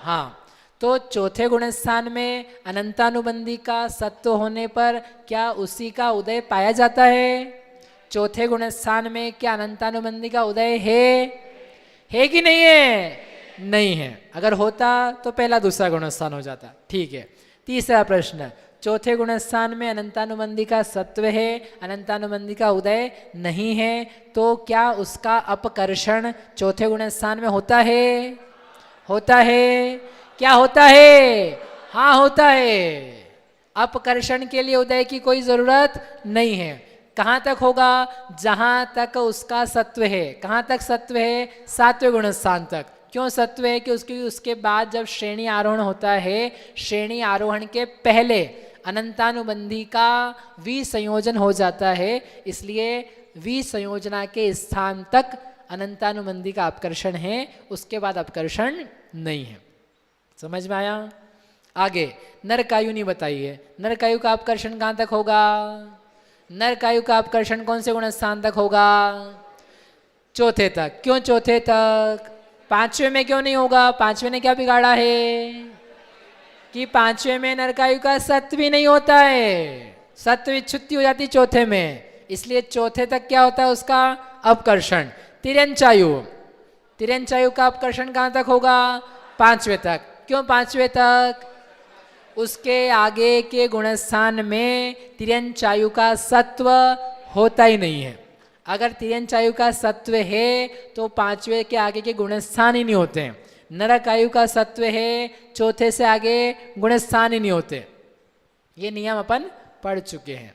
हाँ, तो चौथे गुणस्थान में अनंतानुबंधी का सत्व होने पर क्या उसी का उदय पाया जाता है? चौथे गुणस्थान में क्या अनंतानुबंधी का उदय है कि नहीं है? नहीं है। अगर होता तो पहला दूसरा गुणस्थान हो जाता। ठीक है। तीसरा प्रश्न, चौथे गुणस्थान में अनंतानुबंधी का सत्व है, अनंतानुबंधी का उदय नहीं है, तो क्या उसका अपकर्षण चौथे गुणस्थान में होता है? होता है। क्या होता है? हाँ होता है। अपकर्षण के लिए उदय की कोई जरूरत नहीं है। कहाँ तक होगा? जहाँ तक उसका सत्व है। कहाँ तक सत्व है? 7वें गुणस्थान तक। क्यों सत्व है? कि उसके बाद जब श्रेणी आरोहण होता है, श्रेणी आरोहण के पहले अनंतानुबंधी का विसंयोजन हो जाता है, इसलिए विसंयोजना के स्थान तक अनंतानुबंधी का अपकर्षण है, उसके बाद अपकर्षण नहीं है। समझ में आया? आगे नरकायु नहीं बताई है। नरकायु का अपकर्षण कहाँ तक होगा? नरकायु का अपकर्षण कौन से गुणस्थान तक होगा? चौथे तक। क्यों चौथे तक? 5वें में क्यों नहीं होगा? 5वें ने क्या बिगाड़ा है? कि 5वें में नरकायु का सत्व भी नहीं होता है, सत्व विच्छुत्ति हो जाती चौथे में, इसलिए चौथे तक क्या होता है उसका अपकर्षण। तिर्यंचायु, तिर्यंचायु का अपकर्षण कहाँ तक होगा? 5वें तक। क्यों 5वें तक? उसके आगे के गुणस्थान में तिर्यंचायु का सत्व होता ही नहीं है। अगर तिर्यंचायु का सत्व है तो 5वें के आगे के गुणस्थान ही नहीं होते हैं। नरकायु का सत्व है, चौथे से आगे गुणस्थान ही नहीं होते। ये नियम अपन पढ़ चुके हैं,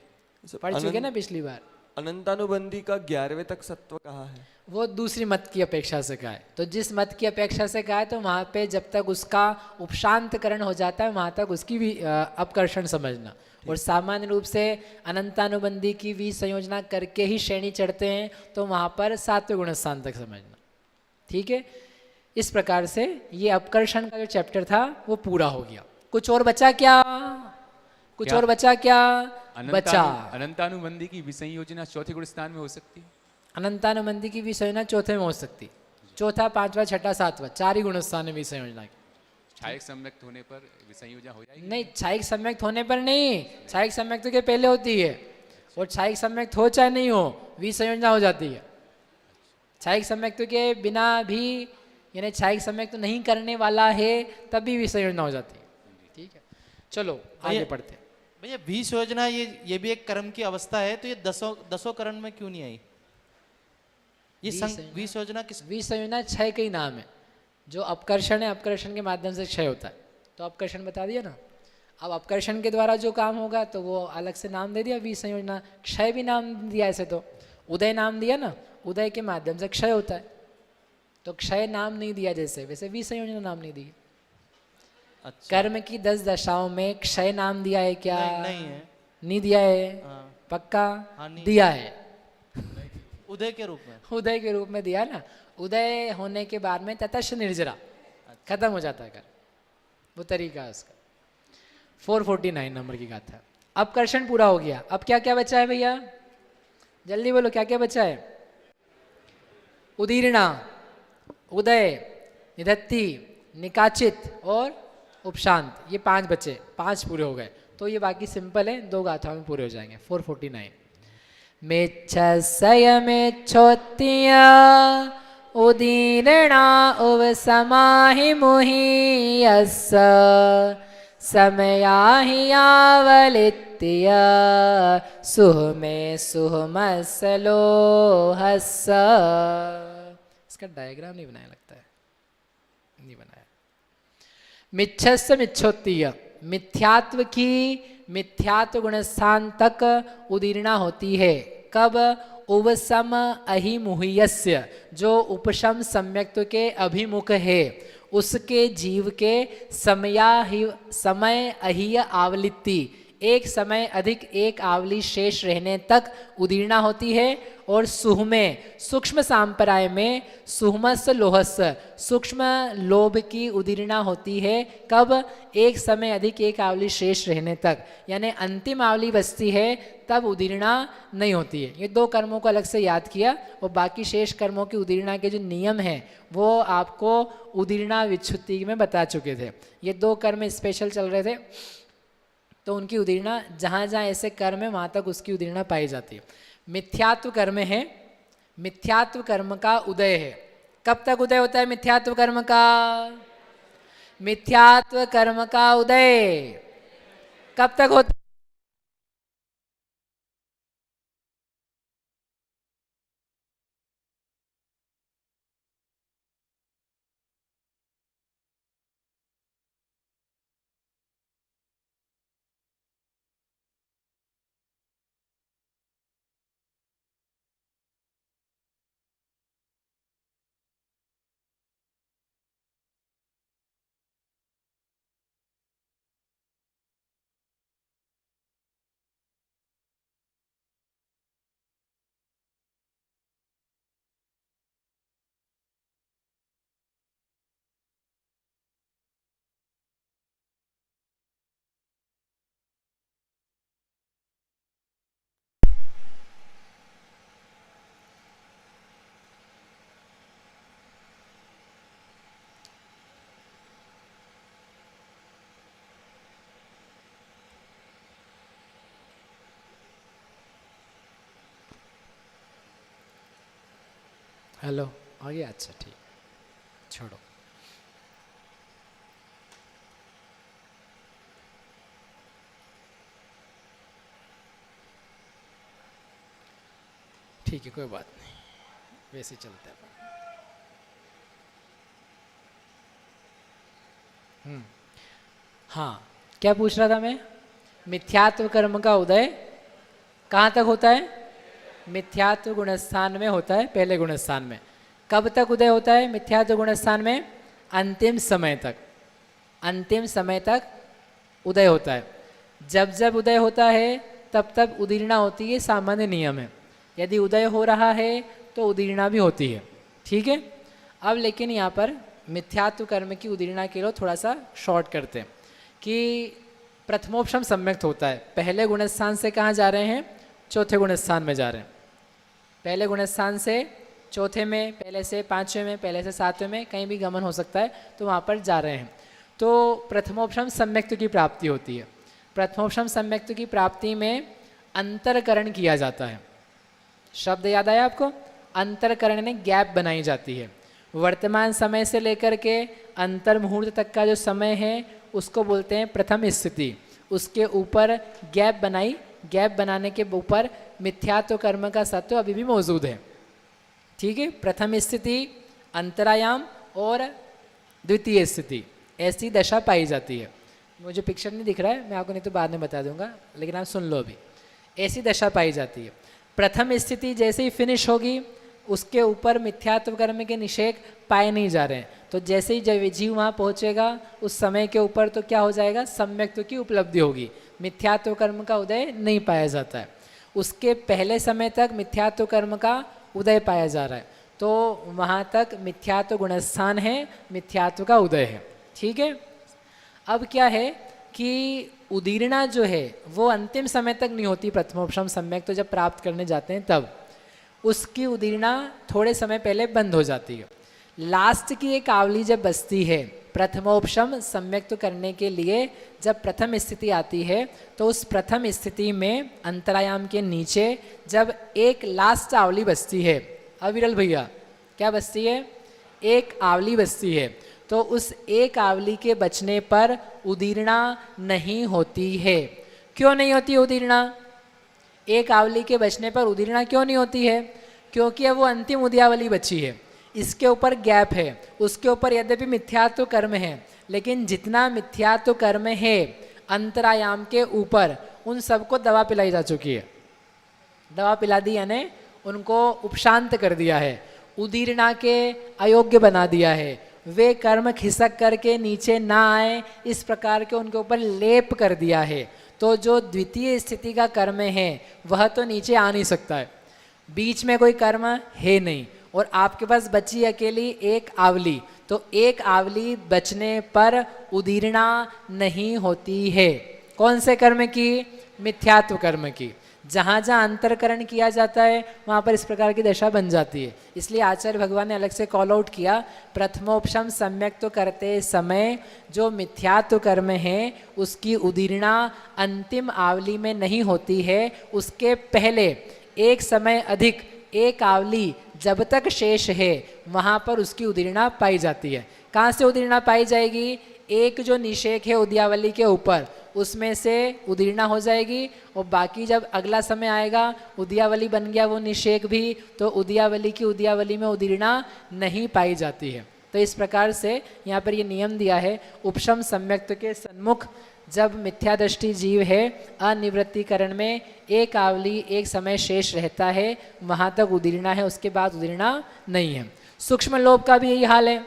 पढ़ चुके ना पिछली बार। अनंतानुबंधी का 11वें तक सत्व कहाँ है? वो दूसरी मत की अपेक्षा से कहा है। तो जिस मत की अपेक्षा से कहा है तो वहाँ पे जब तक उसका उपशांतकरण हो जाता है वहाँ तक उसकी भी अपकर्षण समझना। और सामान्य रूप से अनंतानुबंधी की विसंयोजना करके ही श्रेणी चढ़ते हैं, तो वहाँ पर 7वें गुणस्थान तक समझना। ठीक है। इस प्रकार से ये अपकर्षण का जो चैप्टर था वो पूरा हो गया। कुछ और बचा क्या? कुछ और बचा क्या? बचा अनंतानुबंधी की विसंयोजना चौथे गुणस्थान में हो सकती है? अनंतानुबंधी की विसंयोजना चौथे में हो सकती, चौथा, पांचवा, छठा, सातवां, 4 ही गुणस्थान है विसंयोजना की। छायक सम्यक्त होने पर विसंयोजना हो जाएगी? नहीं, छायिक सम्यक्त होने पर नहीं, छायिक सम्यक्त तो के पहले होती है, और छायिक सम्यक्त हो चाहे नहीं हो विसंयोजना हो जाती है। छायिक सम्यक्त के बिना भी, यानी छायिक सम्यक्त नहीं करने वाला है तब भी विसंयोजना हो जाती है। ठीक है, चलो आगे पढ़ते हैं। भैया विसंयोजना ये भी एक कर्म की अवस्था है, तो ये दसों करण में क्यों नहीं आई? ये विसंयोजना किस? विसंयोजना क्षय का ही नाम है। जो अपकर्षण है, अपकर्षण के माध्यम से क्षय होता है, तो अपकर्षण बता दिया ना। अब अपकर्षण के द्वारा जो काम होगा तो वो अलग से नाम दे दिया विसंयोजना। क्षय भी नाम दिया, ऐसे तो उदय नाम दिया ना, उदय के माध्यम से क्षय होता है, तो क्षय नाम नहीं दिया जैसे, वैसे विसंयोजना नाम नहीं दी। अच्छा। कर्म की 10 दशाओं में क्षय नाम दिया है क्या? नहीं है। नहीं दिया है? पक्का? दिया है, उदय के रूप में। उदय के रूप में दिया ना। उदय होने के बाद में ततश्च निर्जरा खत्म हो जाता है कर्म, वो तरीका है उसका। 449 नंबर की गाथा। अपकर्षण पूरा हो गया, अब क्या क्या बचा है भैया? जल्दी बोलो, क्या क्या बचा है? उदीर्णा, उदय, निधत्ति, निकाचित और उपशांत, ये 5 बचे, 5 पूरे हो गए, तो ये बाकी सिंपल है, 2 गाथाओं में पूरे हो जाएंगे। 449। मेच्छसय मेच्छोत्तिया उदीर्णा उवसमाहि मुहि यस्स समया हि आवलित्य सुहमे सुहमसलो हस्स। इसका डायग्राम नहीं बनाया लगता है, नहीं बनाया। मिच्छस्य मिच्छोत्तीय, मिथ्यात्व की मिथ्यात्व गुणस्थान तक उदीर्णा होती है। कब? उपशम अहिमुह्यस्य, जो उपशम सम्यक्त्व के अभिमुख है, उसके जीव के समय अहिय आवलित्ति, एक समय अधिक एक आवली शेष रहने तक उदीर्णा होती है। और सुहमे, सूक्ष्म सांपराय में सुहमस लोहस, सूक्ष्म लोभ की उदीर्णा होती है। कब? एक समय अधिक एक आवली शेष रहने तक, यानी अंतिम आवली बचती है तब उदीर्णा नहीं होती है। ये 2 कर्मों को अलग से याद किया, और बाकी शेष कर्मों की उदीर्णा के जो नियम हैं वो आपको उदीर्णा विच्छुत्ति में बता चुके थे। ये 2 कर्म स्पेशल चल रहे थे, तो उनकी उदीर्णा जहाँ जहाँ ऐसे कर्म है वहाँ तक उसकी उदीर्णा पाई जाती है। मिथ्यात्व कर्म है, मिथ्यात्व कर्म का उदय है। कब तक उदय होता है मिथ्यात्व कर्म का? मिथ्यात्व कर्म का उदय कब तक होता है? हेलो, आ गया? अच्छा ठीक, छोड़ो। ठीक है, कोई बात नहीं, वैसे ही चलते हैं। हाँ, क्या पूछ रहा था मैं? मिथ्यात्व कर्म का उदय कहाँ तक होता है? मिथ्यात्व गुणस्थान में होता है, पहले गुणस्थान में। कब तक उदय होता है मिथ्यात्व गुणस्थान में? अंतिम समय तक, अंतिम समय तक उदय होता है। जब जब उदय होता है तब तब उदीर्णा होती है, सामान्य नियम है। यदि उदय हो रहा है तो उदीर्णा भी होती है, ठीक है। अब लेकिन यहाँ पर मिथ्यात्व कर्म की उदीर्णा के लिए थोड़ा सा शॉर्ट करते हैं कि प्रथमोपशम सम्यक्त होता है। पहले गुणस्थान से कहाँ जा रहे हैं? चौथे गुणस्थान में जा रहे हैं। पहले गुणस्थान से चौथे में, पहले से पांचवें में, पहले से सातवें में, कहीं भी गमन हो सकता है, तो वहाँ पर जा रहे हैं। तो प्रथमोपशम सम्यक्त्व की प्राप्ति होती है। प्रथमोपशम सम्यक्त्व की प्राप्ति में अंतरकरण किया जाता है। शब्द याद आया आपको? अंतरकरण में गैप बनाई जाती है। वर्तमान समय से लेकर के अंतर मुहूर्त तक का जो समय है उसको बोलते हैं प्रथम स्थिति। उसके ऊपर गैप बनाई, गैप बनाने के ऊपर मिथ्यात्व कर्म का सत्व अभी भी मौजूद है। ठीक है, प्रथम स्थिति, अंतरायाम और द्वितीय स्थिति, ऐसी दशा पाई जाती है। मुझे पिक्चर नहीं दिख रहा है, मैं आपको नहीं तो बाद में बता दूंगा, लेकिन आप सुन लो अभी। ऐसी दशा पाई जाती है। प्रथम स्थिति जैसे ही फिनिश होगी उसके ऊपर मिथ्यात्व कर्म के निषेध पाए नहीं जा रहे हैं, तो जैसे ही जब जीव वहाँ पहुँचेगा उस समय के ऊपर तो क्या हो जाएगा, सम्यक्त्व की उपलब्धि होगी, मिथ्यात्व कर्म का उदय नहीं पाया जाता है। उसके पहले समय तक मिथ्यात्व कर्म का उदय पाया जा रहा है, तो वहाँ तक मिथ्यात्व गुणस्थान है, मिथ्यात्व का उदय है। ठीक है, अब क्या है कि उदीर्णा जो है वो अंतिम समय तक नहीं होती। प्रथमोपशम सम्यक तो जब प्राप्त करने जाते हैं तब उसकी उदीर्णा थोड़े समय पहले बंद हो जाती है। लास्ट की एक आवली जब बचती है प्रथमोपशम सम्यक तो करने के लिए, जब प्रथम स्थिति आती है तो उस प्रथम स्थिति में अंतरायाम के नीचे जब एक लास्ट आवली बचती है, अविरल भैया क्या बचती है, एक आवली बचती है, तो उस एक आवली के बचने पर उदीर्णा नहीं होती है। क्यों नहीं होती उदीर्णा? एक आवली के बचने पर उदीर्णा क्यों नहीं होती है? क्योंकि अब वो अंतिम उदयावली बची है, इसके ऊपर गैप है, उसके ऊपर यद्यपि मिथ्यात्व कर्म है, लेकिन जितना मिथ्यात्व कर्म है अंतरायाम के ऊपर उन सबको दवा पिलाई जा चुकी है। दवा पिला दी यानी उनको उपशांत कर दिया है, उदीर्णा के अयोग्य बना दिया है, वे कर्म खिसक करके नीचे ना आए इस प्रकार के उनके ऊपर लेप कर दिया है। तो जो द्वितीय स्थिति का कर्म है वह तो नीचे आ नहीं सकता है, बीच में कोई कर्म है नहीं, और आपके पास बची अकेली एक आवली, तो एक आवली बचने पर उदीर्णा नहीं होती है। कौन से कर्म की? मिथ्यात्व कर्म की। जहाँ जहाँ अंतरकरण किया जाता है वहाँ पर इस प्रकार की दशा बन जाती है। इसलिए आचार्य भगवान ने अलग से कॉल आउट किया, प्रथमोपशम सम्यक तो करते समय जो मिथ्यात्व कर्म है उसकी उदीर्णा अंतिम आवली में नहीं होती है, उसके पहले एक समय अधिक एक आवली जब तक शेष है वहाँ पर उसकी उदीर्णा पाई जाती है। कहाँ से उदीर्णा पाई जाएगी? एक जो निषेक है उद्यावली के ऊपर उसमें से उदीर्णा हो जाएगी, और बाकी जब अगला समय आएगा उद्यावली बन गया वो निषेक भी, तो उद्यावली की उद्यावली में उदीर्णा नहीं पाई जाती है। तो इस प्रकार से यहाँ पर ये नियम दिया है, उपशम सम्यक्त्व के सन्मुख जब मिथ्या दृष्टि जीव है अनिवृत्तिकरण में एक आवली एक समय शेष रहता है, वहाँ तक उदीर्णा है, उसके बाद उदीर्णा नहीं है। सूक्ष्म लोभ का भी यही हाल है।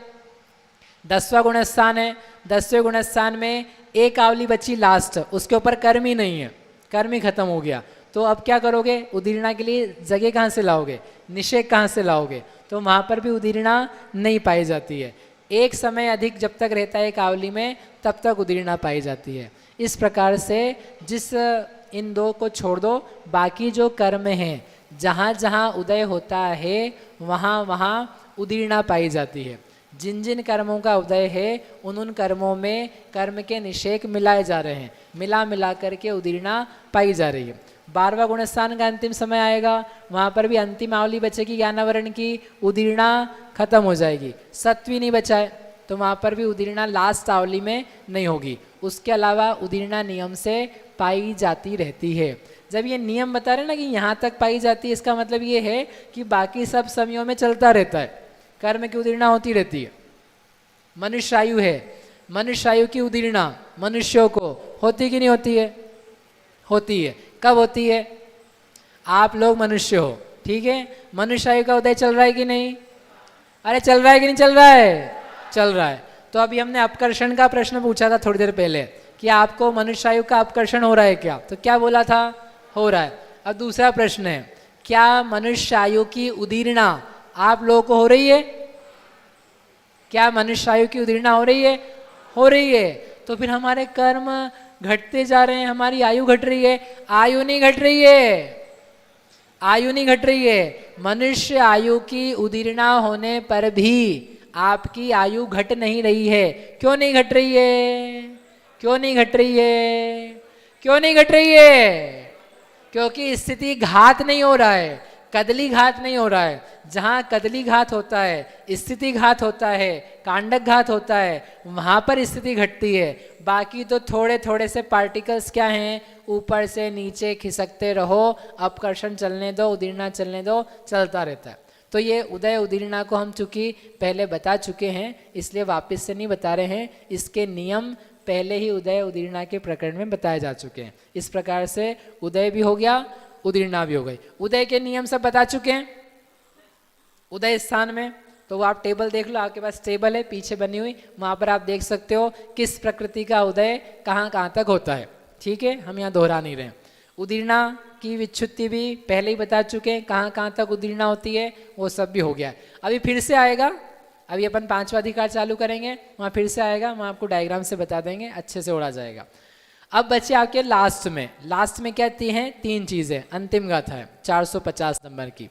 10वां गुणस्थान है, 10वें गुणस्थान में एक आवली बची लास्ट, उसके ऊपर कर्म ही नहीं है, कर्म ही खत्म हो गया, तो अब क्या करोगे? उदीर्णा के लिए जगह कहाँ से लाओगे, निषेक कहाँ से लाओगे? तो वहाँ पर भी उदीर्णा नहीं पाई जाती है। एक समय अधिक जब तक रहता है एक आवली में तब तक उदीर्णा पाई जाती है। इस प्रकार से जिस इन दो को छोड़ दो, बाकी जो कर्म हैं जहाँ जहाँ उदय होता है वहाँ वहाँ उदीर्णा पाई जाती है। जिन जिन कर्मों का उदय है उन उन कर्मों में कर्म के निषेक मिलाए जा रहे हैं, मिला मिला करके उदीर्णा पाई जा रही है। 12वां गुणस्थान का अंतिम समय आएगा, वहाँ पर भी अंतिम आवली बचेगी ज्ञानावरण की, उदीर्णा खत्म हो जाएगी। सत्वी नहीं बचा है तो वहाँ पर भी उदीर्णा लास्ट आवली में नहीं होगी। उसके अलावा उदीर्णा नियम से पाई जाती रहती है। जब ये नियम बता रहे ना कि यहाँ तक पाई जाती है, इसका मतलब ये है कि बाकी सब समयों में चलता रहता है, कर्म की उदीर्णा होती रहती है। मनुष्य आयु है, मनुष्य आयु की उदीर्णा मनुष्यों को होती कि नहीं होती है? होती है। कब होती है? आप लोग मनुष्य हो, ठीक है, मनुष्य आयु का उदय चल रहा है कि नहीं? अरे चल रहा है कि नहीं चल रहा है? चल रहा है। तो अभी हमने अपकर्षण का प्रश्न पूछा था थोड़ी देर पहले कि आपको मनुष्य आयु का अपकर्षण हो रहा है क्या? तो क्या बोला था? हो रहा है। अब दूसरा प्रश्न है, क्या मनुष्य आयु की उदीर्णा आप लोगों को हो रही है? क्या मनुष्य आयु की उदीर्णा हो रही है? हो रही है। तो फिर हमारे कर्म घटते जा रहे हैं, हमारी आयु घट रही है। आयु नहीं घट रही है, आयु नहीं घट रही है। मनुष्य आयु की उदीर्णा होने पर भी आपकी आयु घट नहीं रही है। क्यों नहीं घट रही है? क्यों नहीं घट रही है? क्यों नहीं घट रही है? क्योंकि स्थिति घात नहीं हो रहा है, कदली घात नहीं हो रहा है। जहां कदली घात होता है, स्थिति घात होता है, कांडक घात होता है, वहां पर स्थिति घटती है। बाकी तो थोड़े थोड़े से पार्टिकल्स क्या हैं, ऊपर से नीचे खिसकते रहो, अपकर्षण चलने दो, उदीर्णा चलने दो, चलता रहता है। तो ये उदय उदीर्णा को हम चूंकि पहले बता चुके हैं, इसलिए वापस से नहीं बता रहे हैं। इसके नियम पहले ही उदय उदीर्णा के प्रकरण में बताए जा चुके हैं। इस प्रकार से उदय भी हो गया, उदीर्णा भी हो गई। उदय के नियम सब बता चुके हैं उदय स्थान में। तो वो आप टेबल देख लो, आपके पास टेबल है पीछे बनी हुई, वहां पर आप देख सकते हो किस प्रकृति का उदय कहाँ कहाँ तक होता है। ठीक है, हम यहाँ दोहरा नहीं रहे। उदीर्णा की विच्छुत्ति भी पहले ही बता चुके हैं, कहाँ कहाँ तक उदीर्णा होती है, वो सब भी हो गया। अभी फिर से आएगा, अभी अपन पांचवा अधिकार चालू करेंगे, वहाँ फिर से आएगा, वहाँ आपको डायग्राम से बता देंगे, अच्छे से उड़ा जाएगा। अब बच्चे आपके लास्ट में क्या हैं? 3 चीजें। अंतिम गाथा है 450 नंबर की।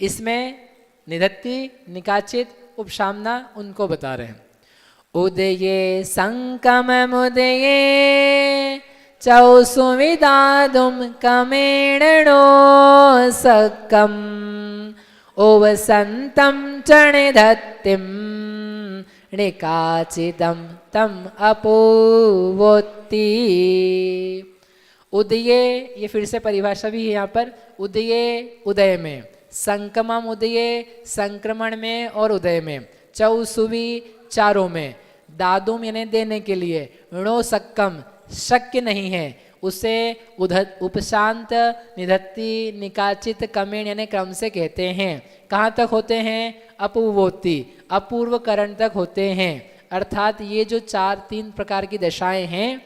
इसमें निधत्ति, निकाचित, उपशामना उनको बता रहे हैं। उदये संकमम उदये चौसुविदादुम कमेणो सक्कम ओवसंतम चणिधत्तिम निकाचितम तम अपोवोत्ति। उदये, ये फिर से परिभाषा भी है यहाँ पर। उदये उदय में, संकमम उदये संक्रमण में और उदय में, चौसुवी चारों में, दादुम यानी देने के लिए, णो सक्कम शक्य नहीं है उसे उपशांत, निधत्ति, निकाचित, कमेण यानी क्रम से कहते हैं। कहाँ तक होते हैं? अपूर्वोत्ति, अपूर्व करण तक होते हैं। अर्थात ये जो 3 प्रकार की दशाएं हैं,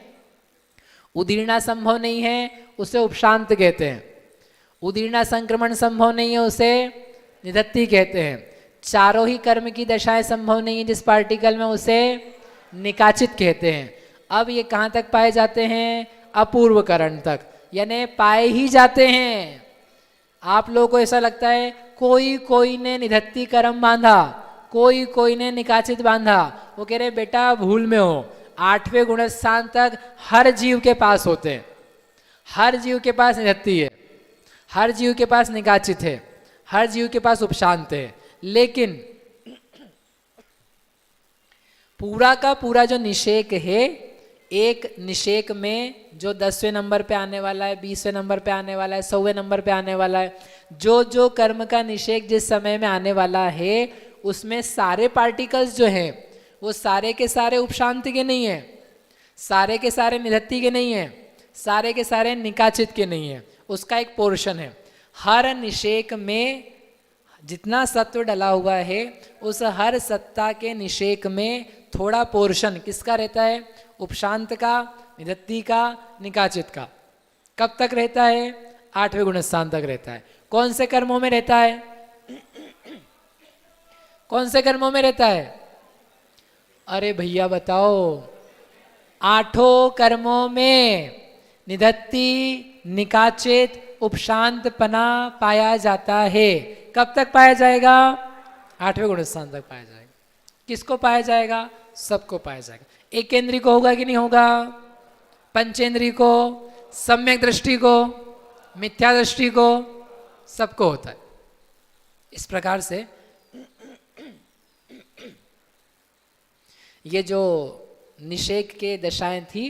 उदीर्णा संभव नहीं है उसे उपशांत कहते हैं, उदीर्णा संक्रमण संभव नहीं है उसे निधत्ति कहते हैं, चारों ही कर्म की दशाएं संभव नहीं है जिस पार्टिकल में उसे निकाचित कहते हैं। अब ये कहाँ तक पाए जाते हैं? अपूर्व करण तक, यानी पाए ही जाते हैं। आप लोगों को ऐसा लगता है कोई ने निधत्ति कर्म बांधा, कोई ने निकाचित बांधा, वो कह रहे बेटा भूल में हो। 8वें गुणस्थान तक हर जीव के पास होते हैं, हर जीव के पास निधत्ति है, हर जीव के पास निकाचित है, हर जीव के पास उपशांत है। लेकिन पूरा का पूरा जो निषेक है, एक निषेक में जो 10वें नंबर पे आने वाला है, 20वें नंबर पे आने वाला है, 100वें नंबर पे आने वाला है, जो कर्म का निषेक जिस समय में आने वाला है, उसमें सारे पार्टिकल्स जो हैं वो सारे के सारे उपशांति के नहीं है, सारे के सारे निधत्ति के नहीं है, सारे के सारे निकाचित के नहीं है, उसका एक पोर्शन है। हर निषेक में जितना सत्व डला हुआ है, उस हर सत्ता के निषेक में थोड़ा पोर्शन किसका रहता है? उपशांत का, निधत्ति का, निकाचित का। कब तक रहता है? 8वें गुणस्थान तक रहता है। कौन से कर्मों में रहता है? कौन से कर्मों में रहता है? अरे भैया बताओ। 8 कर्मों में निधत्ति, निकाचित, उपशांत पना पाया जाता है। कब तक पाया जाएगा? 8वें गुणस्थान तक पाया जाएगा। किसको पाया जाएगा? सबको पाया जाएगा। एकेंद्री को होगा कि नहीं होगा? पंचेंद्री को, सम्यक दृष्टि को, मिथ्या दृष्टि को, सबको होता है। इस प्रकार से ये जो निषेक के दशाएं थी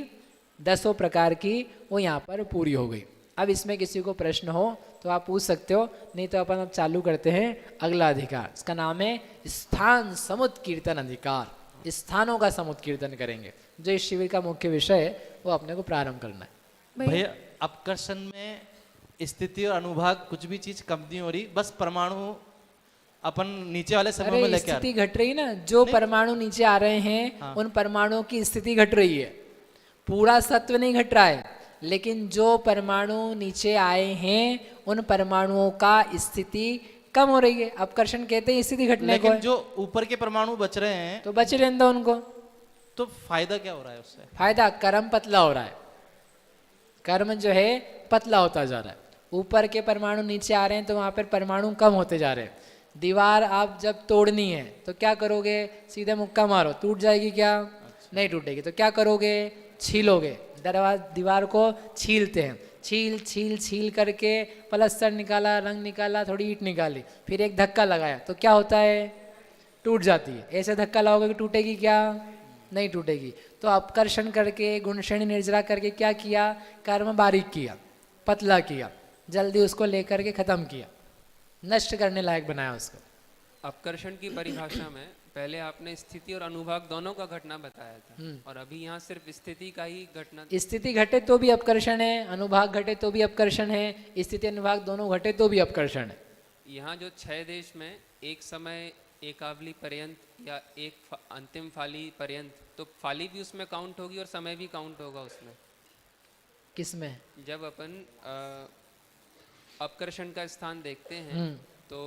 10 प्रकार की, वो यहाँ पर पूरी हो गई। अब इसमें किसी को प्रश्न हो तो आप पूछ सकते हो, नहीं तो अपन अब चालू करते हैं अगला अधिकार। इसका नाम है स्थान समुत्कीर्तन अधिकार। स्थानों का समुत्कीर्तन करेंगे, जो इस शिविर का मुख्य विषय है, वो अपने को प्रारंभ करना है। भैया अपकर्षण में स्थिति और अनुभाग कुछ भी चीज कम नहीं हो रही, बस परमाणु अपन नीचे वाले समय में लेके आ रहे। स्थिति घट रही ना, जो परमाणु नीचे आ रहे हैं, हाँ। उन परमाणुओं की स्थिति घट रही है, पूरा सत्व नहीं घट रहा है, लेकिन जो परमाणु नीचे आए हैं उन परमाणुओं का स्थिति कम हो रही है। अपकर्षण कहते हैं स्थिति घटने को। लेकिन जो ऊपर के परमाणु बच रहे हैं तो बच रहे दो उनको, तो फायदा क्या हो रहा है उससे? फायदा कर्म पतला हो रहा है, कर्म जो है पतला होता जा रहा है। ऊपर के परमाणु नीचे आ रहे हैं तो वहाँ पर परमाणु कम होते जा रहे हैं। दीवार आप जब तोड़नी है तो क्या करोगे, सीधे मुक्का मारो, टूट जाएगी क्या? नहीं टूटेगी। तो क्या करोगे, छीलोगे, दीवार को छीलते हैं, छील छील छील करके प्लास्टर निकाला, रंग निकाला, थोड़ी ईंट निकाली, फिर एक धक्का लगाया तो क्या होता है, टूट जाती है। ऐसे धक्का लगाओगे कि टूटेगी क्या? नहीं टूटेगी। तो अपकर्षण करके, गुण श्रेणी निर्जरा करके क्या किया, कर्म बारीक किया, पतला किया, जल्दी उसको लेकर के खत्म किया, नष्ट करने लायक बनाया उसको। अपकर्षण की परिभाषा में पहले आपने स्थिति और अनुभाग दोनों का घटना बताया था, और अभी यहाँ सिर्फ स्थिति का ही घटना। स्थिति घटे तो भी अपकर्षण है, अनुभाग घटे तो भी अपकर्षण है, स्थिति अनुभाग दोनों घटे तो भी अपकर्षण है। यहाँ जो 6 देश में एक समय एकावली पर्यंत या एक अंतिम फाली पर्यंत, तो फाली भी उसमें काउंट होगी और समय भी काउंट होगा उसमें। किसमें? जब अपन अपकर्षण का स्थान देखते हैं तो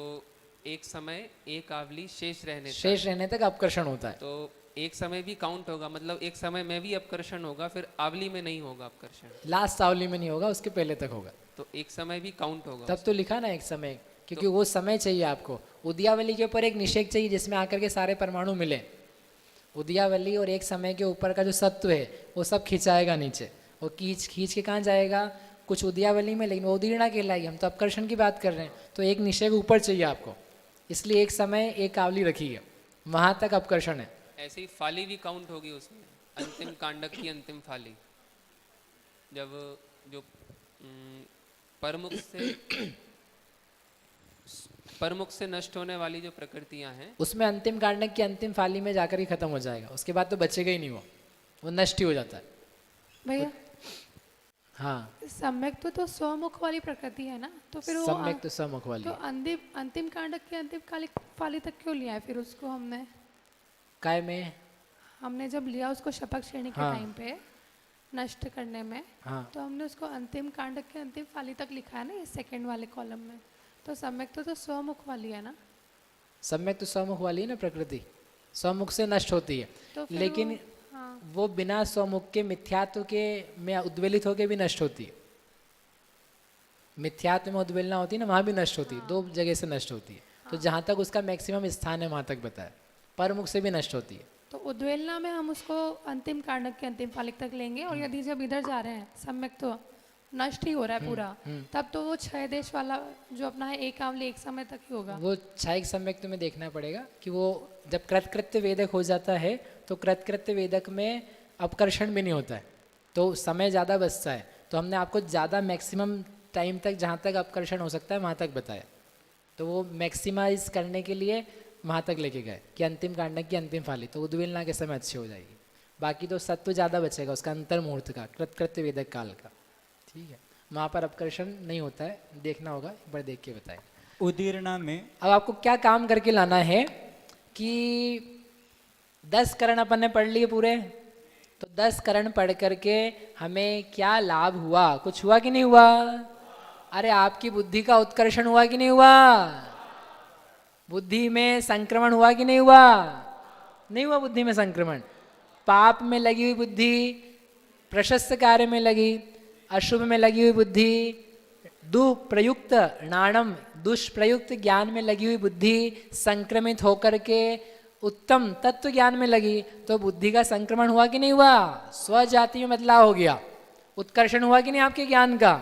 एक समय एक आवली शेष रहने तक अपकर्षण होता है। तो एक समय भी काउंट होगा, मतलब एक समय में भी अपकर्षण होगा, फिर आवली में नहीं होगा अपकर्षण। लास्ट आवली में नहीं होगा, उसके पहले तक होगा। तो एक समय भी काउंट होगा। तब तो लिखा ना एक समय, क्योंकि वो समय चाहिए आपको। उदयावली के ऊपर एक निषेक चाहिए जिसमें आकर के सारे परमाणु मिले। उदयावली और एक समय के ऊपर का जो सत्व है वो सब खिंचाएगा नीचे, वो खींच खींच के कहाँ जाएगा, कुछ उदयावली में, लेकिन वो उदीर्णा कहलाएगी। हम तो अपकर्षण की बात कर रहे हैं, तो एक निषेक ऊपर चाहिए आपको, इसलिए एक समय एक आवली रखी है, वहां तक अपकर्षण है। ऐसे ही फाली भी काउंट होगी उसमें, अंतिम कांडक की अंतिम फाली, जब जो परमुख से नष्ट होने वाली जो प्रकृतियां हैं, उसमें अंतिम कांडक की अंतिम फाली में जाकर ही खत्म हो जाएगा। उसके बाद तो बचेगा ही नहीं, वो नष्ट ही हो जाता है भैया। हाँ, सम्यक तो स्वमुख वाली प्रकृति है ना, तो फिर वो सम्यक तो स्वमुख वाली तो अंतिम कांडक की अंतिम फाली तक क्यों लिया है फिर उसको हमने? काय में हमने जब लिया उसको शपथ श्रेणी के टाइम पे नष्ट करने में, तो हमने उसको अंतिम कांडक के अंतिम फाली तक लिखा है ना, ये सेकंड वाले कॉलम में। तो सम्यक तो स्वमुख वाली है ना? सम्यक तो स्वमुख वाली है ना, प्रकृति स्वमुख से नष्ट होती है, तो लेकिन वो बिना स्वमुख के मिथ्यात्व के में उद्वेलित होके भी नष्ट होती है। मिथ्यात्व में उद्वेलना होती है ना, वहां भी नष्ट होती है, 2 जगह से नष्ट होती है। तो जहां तक उसका मैक्सिमम स्थान है वहां तक बताया, परमुख से भी नष्ट होती है। तो उद्वेलना में हम उसको अंतिम कांडक के अंतिम फालिक तक लेंगे, और यदि जब इधर जा रहे हैं सम्यक तो नष्ट ही हो रहा है पूरा, तब तो वो 6 देश वाला जो अपना है एक आवली एक समय तक ही होगा। वो 6 सम्यक तुम्हें देखना पड़ेगा कि वो जब कृतकृत्य वेदक हो जाता है तो कृतकृत्य वेदक में अपकर्षण भी नहीं होता है, तो समय ज़्यादा बचता है। तो हमने आपको ज़्यादा मैक्सिमम टाइम तक जहाँ तक अपकर्षण हो सकता है वहाँ तक बताया, तो वो मैक्सिमाइज करने के लिए वहाँ तक लेके गए कि अंतिम कांडक की अंतिम फाली, तो उद्वेलना के समय अच्छी हो जाएगी। बाकी तो सत्व ज़्यादा बचेगा उसका अंतर मुहूर्त का, कृतकृत्य वेदक काल का, ठीक है। वहाँ पर अपकर्षण नहीं होता है, देखना होगा, एक बार देख के बताएं। उदीर्णा में अब आपको क्या काम करके लाना है कि 10 करण अपन ने पढ़ लिए पूरे, तो 10 करण पढ़ करके हमें क्या लाभ हुआ, कुछ हुआ कि नहीं हुआ? अरे आपकी बुद्धि का उत्कर्षण हुआ कि नहीं हुआ? बुद्धि में संक्रमण हुआ कि नहीं हुआ? नहीं हुआ बुद्धि में संक्रमण। पाप में लगी हुई बुद्धि प्रशस्त कार्य में लगी, अशुभ में लगी हुई बुद्धि, दुप्रयुक्त नाणम दुष्प्रयुक्त ज्ञान में लगी हुई बुद्धि संक्रमित होकर के उत्तम तत्व ज्ञान में लगी, तो बुद्धि का संक्रमण हुआ कि नहीं हुआ? स्वजाति में बदलाव हो गया, उत्कर्षण हुआ कि नहीं आपके ज्ञान का?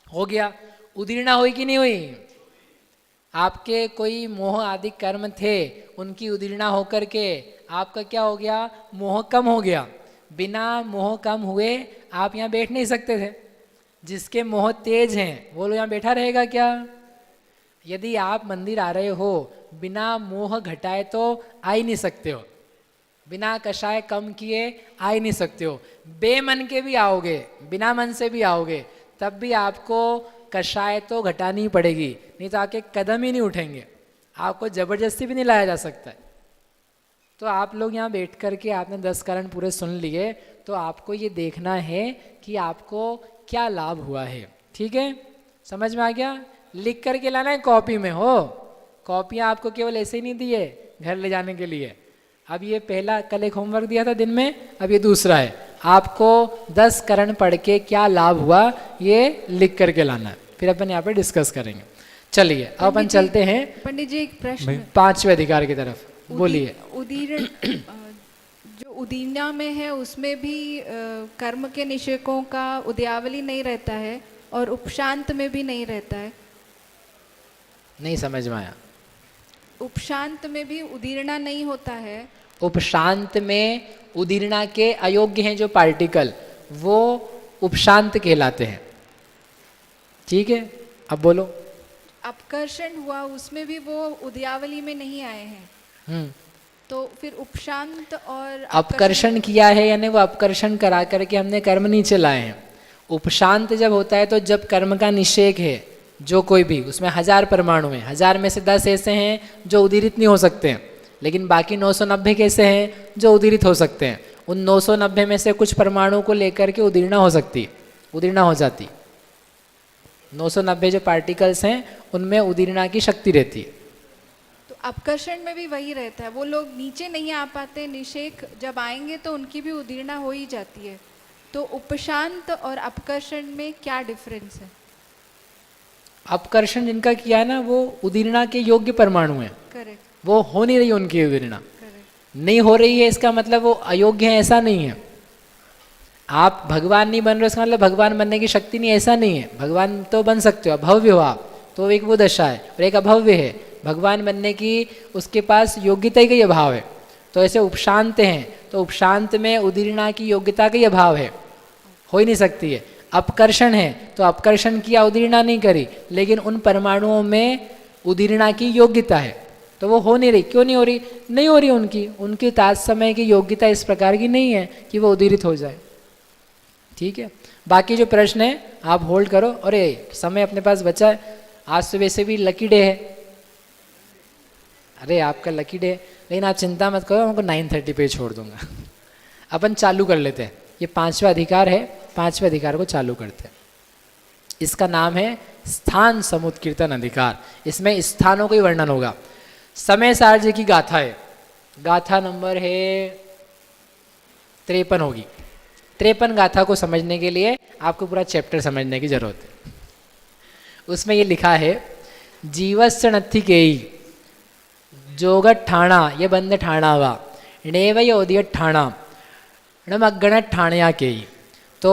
हो गया। उदीर्णा हुई कि नहीं हुई? आपके कोई मोह आदि कर्म थे, उनकी उदीर्णा होकर के आपका क्या हो गया? मोह कम हो गया। बिना मोह कम हुए आप यहाँ बैठ नहीं सकते थे। जिसके मोह तेज हैं वो लोग यहाँ बैठा रहेगा क्या? यदि आप मंदिर आ रहे हो बिना मोह घटाए तो आ ही नहीं सकते हो, बिना कषाय कम किए आ ही नहीं सकते हो। बेमन के भी आओगे, बिना मन से भी आओगे, तब भी आपको कषाय तो घटानी ही पड़ेगी, नहीं तो आपके कदम ही नहीं उठेंगे, आपको जबरदस्ती भी नहीं लाया जा सकता है। तो आप लोग यहाँ बैठ कर के आपने 10 कारण पूरे सुन लिए, तो आपको ये देखना है कि आपको क्या लाभ हुआ है, ठीक है? समझ में आ गया? लिख करके लाना है कॉपी में, हो कॉपियाँ आपको केवल ऐसे ही नहीं दी है घर ले जाने के लिए। अब ये पहला कल एक होमवर्क दिया था दिन में, अब ये दूसरा है। आपको 10 करण पढ़ के क्या लाभ हुआ ये लिख करके लाना है। फिर अपन यहाँ पे डिस्कस करेंगे। चलिए अब अपन चलते हैं पंडित जी एक प्रश्न, 5वें अधिकार की तरफ। बोलिए। उदीर्ण जो उदीर्णा में है उसमें भी कर्म के निषेकों का उदयावली नहीं रहता है और उपशांत में भी नहीं रहता है। नहीं समझ में आया। उपशांत में भी उदीर्णा नहीं होता है। उपशांत में उदीर्णा के अयोग्य हैं जो पार्टिकल, वो उपशांत कहलाते हैं। ठीक है, अब बोलो। अपकर्षण हुआ उसमें भी वो उदयावली में नहीं आए हैं, तो फिर उपशांत और अपकर्षण किया है यानी वो अपकर्षण करा करके हमने कर्म नहीं चलाए हैं। उपशांत जब होता है तो जब कर्म का निषेक है जो कोई भी, उसमें 1000 परमाणु हैं, 1000 में से 10 ऐसे हैं जो उदीरित नहीं हो सकते हैं, लेकिन बाकी 990 कैसे हैं जो उदीरित हो सकते हैं। उन 990 में से कुछ परमाणु को लेकर के उदीर्णा हो सकती है, उदीर्णा हो जाती। 990 जो पार्टिकल्स हैं उनमें उदीर्णा की शक्ति रहती है। तो अपकर्षण में भी वही रहता है, वो लोग नीचे नहीं आ पाते, निषेक जब आएंगे तो उनकी भी उदीर्णा हो ही जाती है। तो उपशांत और अपकर्षण में क्या डिफरेंस है? अपकर्षण जिनका किया है ना वो उदीर्णा के योग्य परमाणु हैं, करेक्ट, वो हो नहीं रही उनकी उदीर्णा, नहीं हो रही है इसका मतलब वो अयोग्य है ऐसा नहीं है। आप भगवान नहीं बन रहे इसका मतलब भगवान बनने की शक्ति नहीं, ऐसा नहीं है। भगवान तो बन सकते हो, अभव्य हो आप, तो एक वो दशा है, और एक अभव्य है। भगवान बनने की उसके पास योग्यता का ही अभाव है। तो ऐसे उपशांत हैं, तो उपशांत में उदीर्णा की योग्यता का ही अभाव है, हो ही नहीं सकती है। अपकर्षण है तो अपकर्षण किया, उदीर्णा नहीं करी, लेकिन उन परमाणुओं में उदीर्णा की योग्यता है, तो वो हो नहीं रही। क्यों नहीं हो रही? नहीं हो रही उनकी तात्समय की योग्यता इस प्रकार की नहीं है कि वो उदीरित हो जाए। ठीक है, बाकी जो प्रश्न है आप होल्ड करो। और समय अपने पास बचा है, आज तो वैसे भी लकी डे है। अरे आपका लकी डे, लेकिन आप चिंता मत करो, हमको 9:30 पे छोड़ दूंगा। अपन चालू कर लेते हैं, ये 5वां अधिकार है, 5वें अधिकार को चालू करते हैं। इसका नाम है स्थान समुत्कीर्तन अधिकार। इसमें स्थानों का ही वर्णन होगा। समय सार जी की गाथा है, गाथा नंबर है 53 होगी। 53 गाथा को समझने के लिए आपको पूरा चैप्टर समझने की जरूरत है। उसमें ये लिखा है, जीवस्य नत्थि केई जोगट ठाणा, ये बंद ठाणा हुआ, नेवय उदियट ठाणा मग्गणट ठाणया केई। तो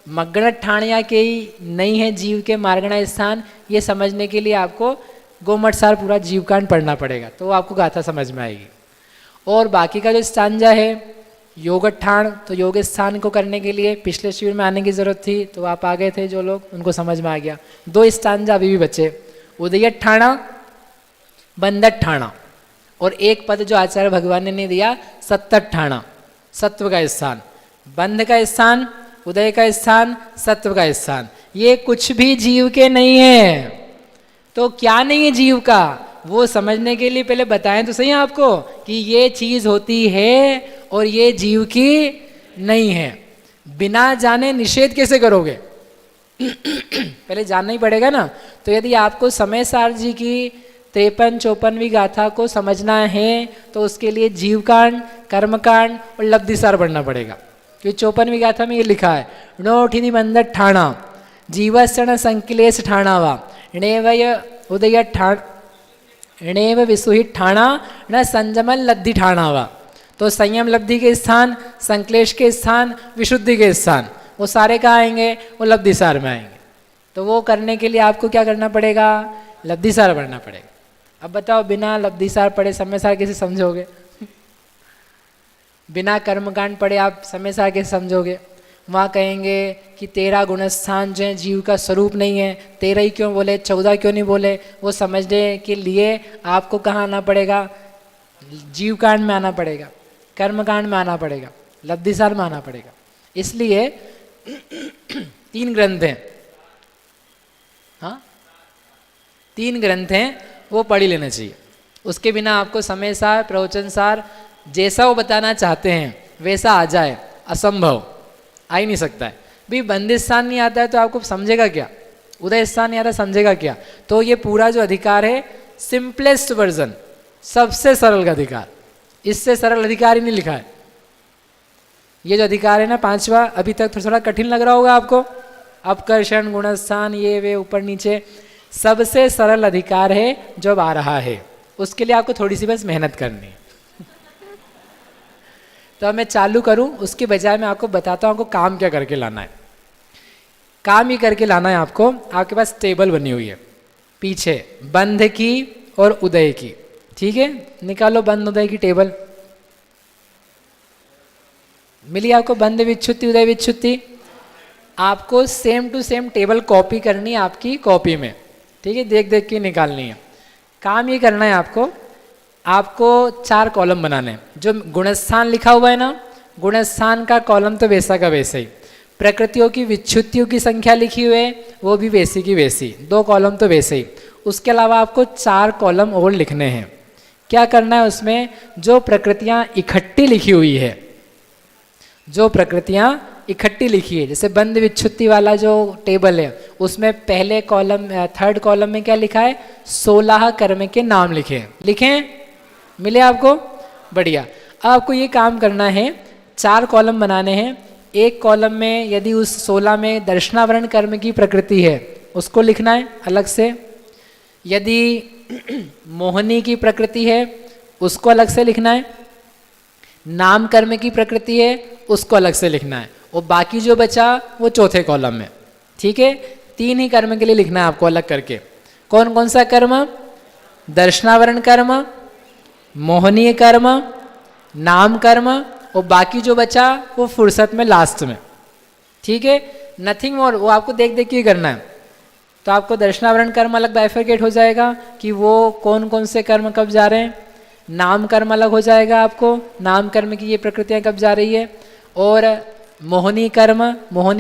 मग्गणट ठाणया केई नहीं है जीव के मार्गणा स्थान, ये समझने के लिए आपको गोमट सार पूरा जीवकांड पढ़ना पड़ेगा, तो आपको गाथा समझ में आएगी। और बाकी का जो स्थांजा है योगठान, तो योग स्थान को करने के लिए पिछले शिविर में आने की जरूरत थी, तो आप आ गए थे जो लोग, उनको समझ में आ गया। 2 स्थांजा अभी भी बचे, उदयट ठाणा, बंदट ठाणा, और एक पद जो आचार्य भगवान ने नहीं दिया, सत्तट ठाणा, सत्व का स्थान। बंध का स्थान, उदय का स्थान, सत्व का स्थान, ये कुछ भी जीव के नहीं है। तो क्या नहीं है जीव का, वो समझने के लिए पहले बताएं तो सही आपको कि ये चीज होती है और ये जीव की नहीं है। बिना जाने निषेध कैसे करोगे? पहले जानना ही पड़ेगा ना। तो यदि आपको समय सार जी की 53-54वीं गाथा को समझना है तो उसके लिए जीवकांड, कर्मकांड और लब्धिसार पढ़ना पड़ेगा। क्योंकि 54वीं गाथा में ये लिखा है, नोठिनि बंदट ठाणा जीवसण संकलेश ठाणा वा णेवय उदय ठाण णेव विसुहित ठाणा न संयमन लब्धि ठाणा वा। तो संयम लब्धि के स्थान, संकलेश के स्थान, विशुद्धि के स्थान, वो सारे कहाँ आएंगे? वो लब्धिसार में आएंगे। तो वो करने के लिए आपको क्या करना पड़ेगा? लब्धिसार पढ़ना पड़ेगा। अब बताओ, बिना लब्धिसार पढ़े समय सार कैसे समझोगे? बिना कर्मकांड पढ़े आप समय सार कैसे समझोगे? वहाँ कहेंगे कि 13 गुणस्थान जो है जीव का स्वरूप नहीं है, 13 ही क्यों बोले, 14 क्यों नहीं बोले? वो समझने के लिए आपको कहाँ आना पड़ेगा? जीव कांड में आना पड़ेगा, कर्मकांड में आना पड़ेगा, लब्धिसार में आना पड़ेगा। इसलिए 3 ग्रंथ हैं, हाँ 3 ग्रंथ हैं, वो पढ़ ही लेना चाहिए। उसके बिना आपको समय सार, प्रवचन सार जैसा वो बताना चाहते हैं वैसा आ जाए, असंभव, आ ही नहीं सकता है। भी बंदी स्थान नहीं आता है तो आपको समझेगा क्या? उदय स्थान नहीं आता समझेगा क्या? तो ये पूरा जो अधिकार है सिंपलेस्ट वर्जन, सबसे सरल का अधिकार, इससे सरल अधिकार ही नहीं लिखा है। ये जो अधिकार है ना 5वां, अभी तक थोड़ा कठिन लग रहा होगा आपको, अपकर्षण, गुणस्थान, ये वे ऊपर नीचे, सबसे सरल अधिकार है जो अब आ रहा है, उसके लिए आपको थोड़ी सी बस मेहनत करनी है। तो अब मैं चालू करूं उसके बजाय मैं आपको बताता हूं आपको काम क्या करके लाना है। काम ही करके लाना है आपको। आपके पास टेबल बनी हुई है पीछे, बंध की और उदय की, ठीक है? निकालो बंध उदय की टेबल। मिली आपको बंध विच्छुत्ति उदय विच्छुत्ति? आपको same to same table copy करनी है आपकी कॉपी में, ठीक है? देख देख के निकालनी है। काम ये करना है आपको 4 कॉलम बनाने हैं। जो गुणस्थान लिखा हुआ है ना, गुणस्थान का कॉलम तो वैसा का वैसा ही, प्रकृतियों की विच्छुत्तियों की संख्या लिखी हुई है वो भी वैसी की वैसी, 2 कॉलम तो वैसे ही। उसके अलावा आपको 4 कॉलम और लिखने हैं। क्या करना है उसमें? जो प्रकृतियां इकट्ठी लिखी हुई है, जो प्रकृतियां इकट्ठी लिखी है, जैसे बंध विच्छुत्ति वाला जो टेबल है उसमें पहले कॉलम, 3rd कॉलम में क्या लिखा है? 16 कर्म के नाम लिखे लिखें। मिले आपको? बढ़िया। अब आपको ये काम करना है, 4 कॉलम बनाने हैं। एक कॉलम में यदि उस 16 में दर्शनावरण कर्म की प्रकृति है उसको लिखना है अलग से। यदि मोहनी की प्रकृति है उसको अलग से लिखना है। नाम कर्म की प्रकृति है उसको अलग से लिखना है। और बाकी जो बचा वो 4थे कॉलम में, ठीक है? 3 ही कर्म के लिए लिखना है आपको अलग करके। कौन कौन सा कर्म? दर्शनावरण कर्म, मोहनीय कर्म, नाम कर्म, और बाकी जो बचा वो फुर्सत में लास्ट में, ठीक है? Nothing more. वो आपको देख देख के करना है। तो आपको दर्शनावरण कर्म अलग बाइफरकेट हो जाएगा कि वो कौन कौन से कर्म कब जा रहे हैं। नाम कर्म अलग हो जाएगा आपको, नाम कर्म की ये प्रकृतियां कब जा रही है। और मोहनी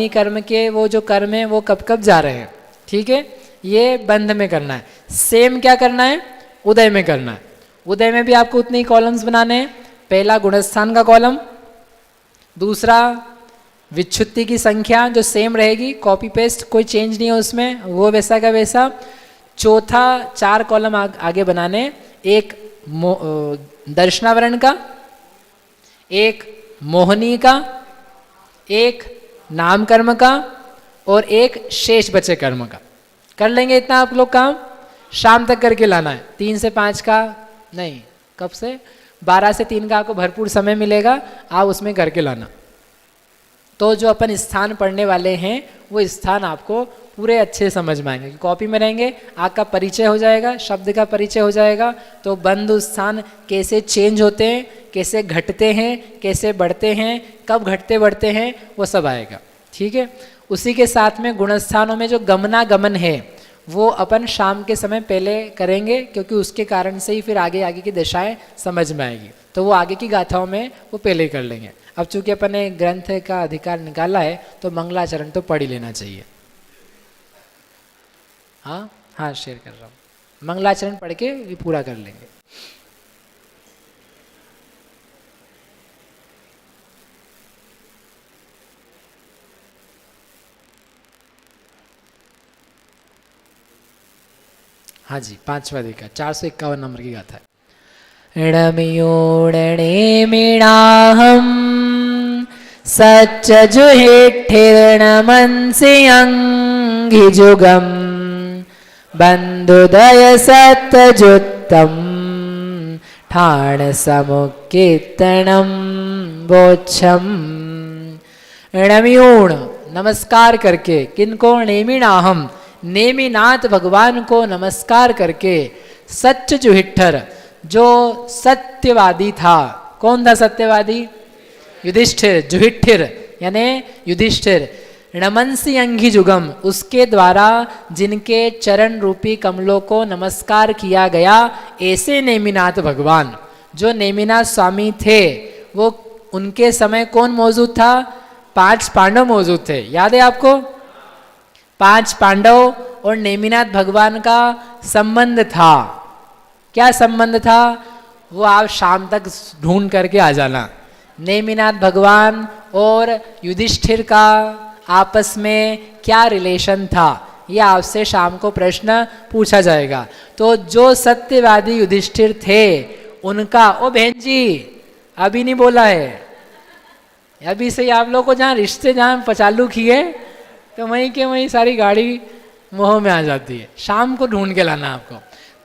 कर्म के वो जो कर्म है वो कब कब जा रहे हैं, ठीक है? ये बंध में करना है। सेम क्या करना है? उदय में करना है। उदय में भी आपको उतने ही कॉलम्स बनाने हैं। पहला गुणस्थान का कॉलम, दूसरा विच्छुत्ति की संख्या जो सेम रहेगी, कॉपी पेस्ट, कोई चेंज नहीं है उसमें, वो वैसा का वैसा। चौथा 4 कॉलम आगे बनाने, एक दर्शनावरण का, एक मोहनी का, एक नाम कर्म का, और एक शेष बचे कर्म का। कर लेंगे इतना आप लोग काम? शाम तक करके लाना है। 3 से 5 का नहीं, कब से? 12 से 3 का आपको भरपूर समय मिलेगा, आप उसमें करके लाना। तो जो अपन स्थान पढ़ने वाले हैं वो स्थान आपको पूरे अच्छे समझ में आएंगे। कॉपी में रहेंगे, आपका परिचय हो जाएगा, शब्द का परिचय हो जाएगा। तो बंध स्थान कैसे चेंज होते हैं, कैसे घटते हैं, कैसे बढ़ते हैं, कब घटते बढ़ते हैं, वो सब आएगा, ठीक है? उसी के साथ में गुणस्थानों में जो गमनागमन है वो अपन शाम के समय पहले करेंगे, क्योंकि उसके कारण से ही फिर आगे आगे की दशाएं समझ में आएगी। तो वो आगे की गाथाओं में वो पहले ही कर लेंगे। अब चूंकि अपन ने ग्रंथ का अधिकार निकाला है तो मंगलाचरण तो पढ़ ही लेना चाहिए। हाँ शेयर कर रहा हूँ। मंगलाचरण पढ़ के ये पूरा कर लेंगे। हाँ जी, 5वां अधिकार, 451 नंबर की गाथा है। णमियोडणे मीणाहम सच्च जुहिठिर्णमंसि अंगिजुगम बंधुदय सत्तजुत्तम ठाण समुक्कीर्तनम बोच्छम। णमियोण नमस्कार करके, किनको? नेमिणाहम, नेमिनाथ भगवान को नमस्कार करके, सच्च जुहिठर, जो सत्यवादी था। कौन था सत्यवादी? युधिष्ठिर, जुहिठिर यानी युधिष्ठिर। नमंसी अंगी जुगम, उसके द्वारा जिनके चरण रूपी कमलों को नमस्कार किया गया, ऐसे नेमिनाथ भगवान। जो नेमिनाथ स्वामी थे वो उनके समय कौन मौजूद था? 5 पांडव मौजूद थे, याद है आपको? 5 पांडव और नेमिनाथ भगवान का संबंध था। क्या संबंध था? वो आप शाम तक ढूंढ करके आ जाना। नेमिनाथ भगवान और युधिष्ठिर का आपस में क्या रिलेशन था, ये आपसे शाम को प्रश्न पूछा जाएगा। तो जो सत्यवादी युधिष्ठिर थे उनका, ओ बहन जी अभी नहीं बोला है, अभी से आप लोग को जहाँ रिश्ते जहाँ चालू किए तो वहीं के वहीं सारी गाड़ी मोह में आ जाती है। शाम को ढूंढ के लाना आपको।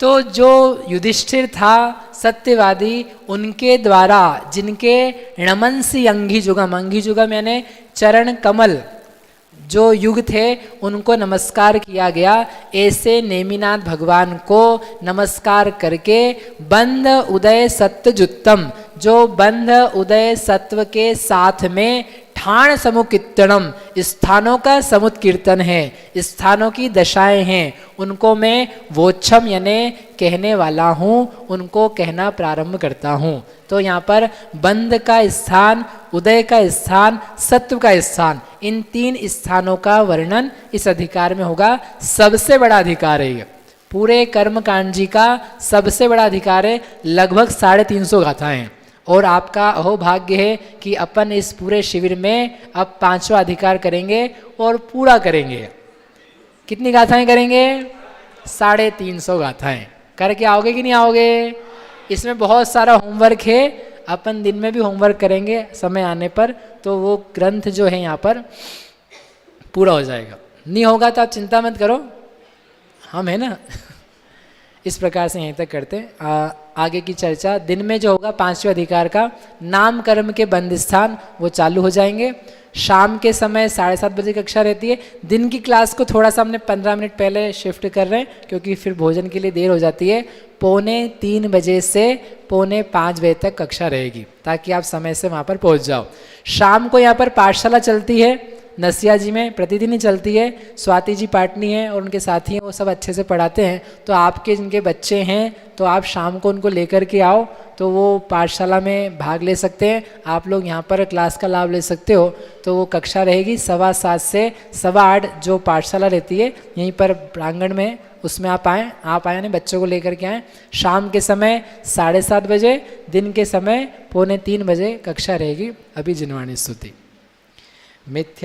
तो जो युधिष्ठिर था सत्यवादी, उनके द्वारा जिनके नमनसी अंघिजुगम, अंघिजुगम यानी चरण कमल जो युग थे, उनको नमस्कार किया गया। ऐसे नेमिनाथ भगवान को नमस्कार करके बंध उदय सत्यजुत्तम, जो बंध उदय सत्व के साथ में ठाण समुकीर्तनम, स्थानों का समुत्कीर्तन है, स्थानों की दशाएं हैं, उनको मैं वोच्छम यानी कहने वाला हूँ, उनको कहना प्रारंभ करता हूँ। तो यहाँ पर बंध का स्थान, उदय का स्थान, सत्व का स्थान, इन 3 स्थानों का वर्णन इस अधिकार में होगा। सबसे बड़ा अधिकार है ये, पूरे कर्म कांड जी का सबसे बड़ा अधिकार है। लगभग 350 गाथाएं हैं और आपका अहोभाग्य है कि अपन इस पूरे शिविर में अब 5वां अधिकार करेंगे और पूरा करेंगे। कितनी गाथाएं करेंगे? 350 गाथाएं करके आओगे कि नहीं आओगे? इसमें बहुत सारा होमवर्क है, अपन दिन में भी होमवर्क करेंगे समय आने पर, तो वो ग्रंथ जो है यहाँ पर पूरा हो जाएगा। नहीं होगा तो आप चिंता मत करो, हम है ना। इस प्रकार से यहीं तक करते हैं। आगे की चर्चा दिन में जो होगा 5वें अधिकार का नाम कर्म के बंद स्थान, वो चालू हो जाएंगे। शाम के समय 7:30 बजे कक्षा रहती है। दिन की क्लास को थोड़ा सा हमने 15 मिनट पहले शिफ्ट कर रहे हैं, क्योंकि फिर भोजन के लिए देर हो जाती है। 4:45 बजे से 4:45 बजे तक कक्षा रहेगी, ताकि आप समय से वहाँ पर पहुँच जाओ। शाम को यहाँ पर पाठशाला चलती है नसिया जी में, प्रतिदिन ही चलती है। स्वाति जी पाटनी है और उनके साथी हैं, वो सब अच्छे से पढ़ाते हैं। तो आपके जिनके बच्चे हैं तो आप शाम को उनको लेकर के आओ, तो वो पाठशाला में भाग ले सकते हैं। आप लोग यहाँ पर क्लास का लाभ ले सकते हो। तो वो कक्षा रहेगी 7:15 से 8:15, जो पाठशाला रहती है यहीं पर प्रांगण में, उसमें आप आएँ यानी बच्चों को लेकर के आएँ। शाम के समय 7:30 बजे, दिन के समय 2:45 बजे कक्षा रहेगी। अभी जिनवाणी स्तुति। मिथ्या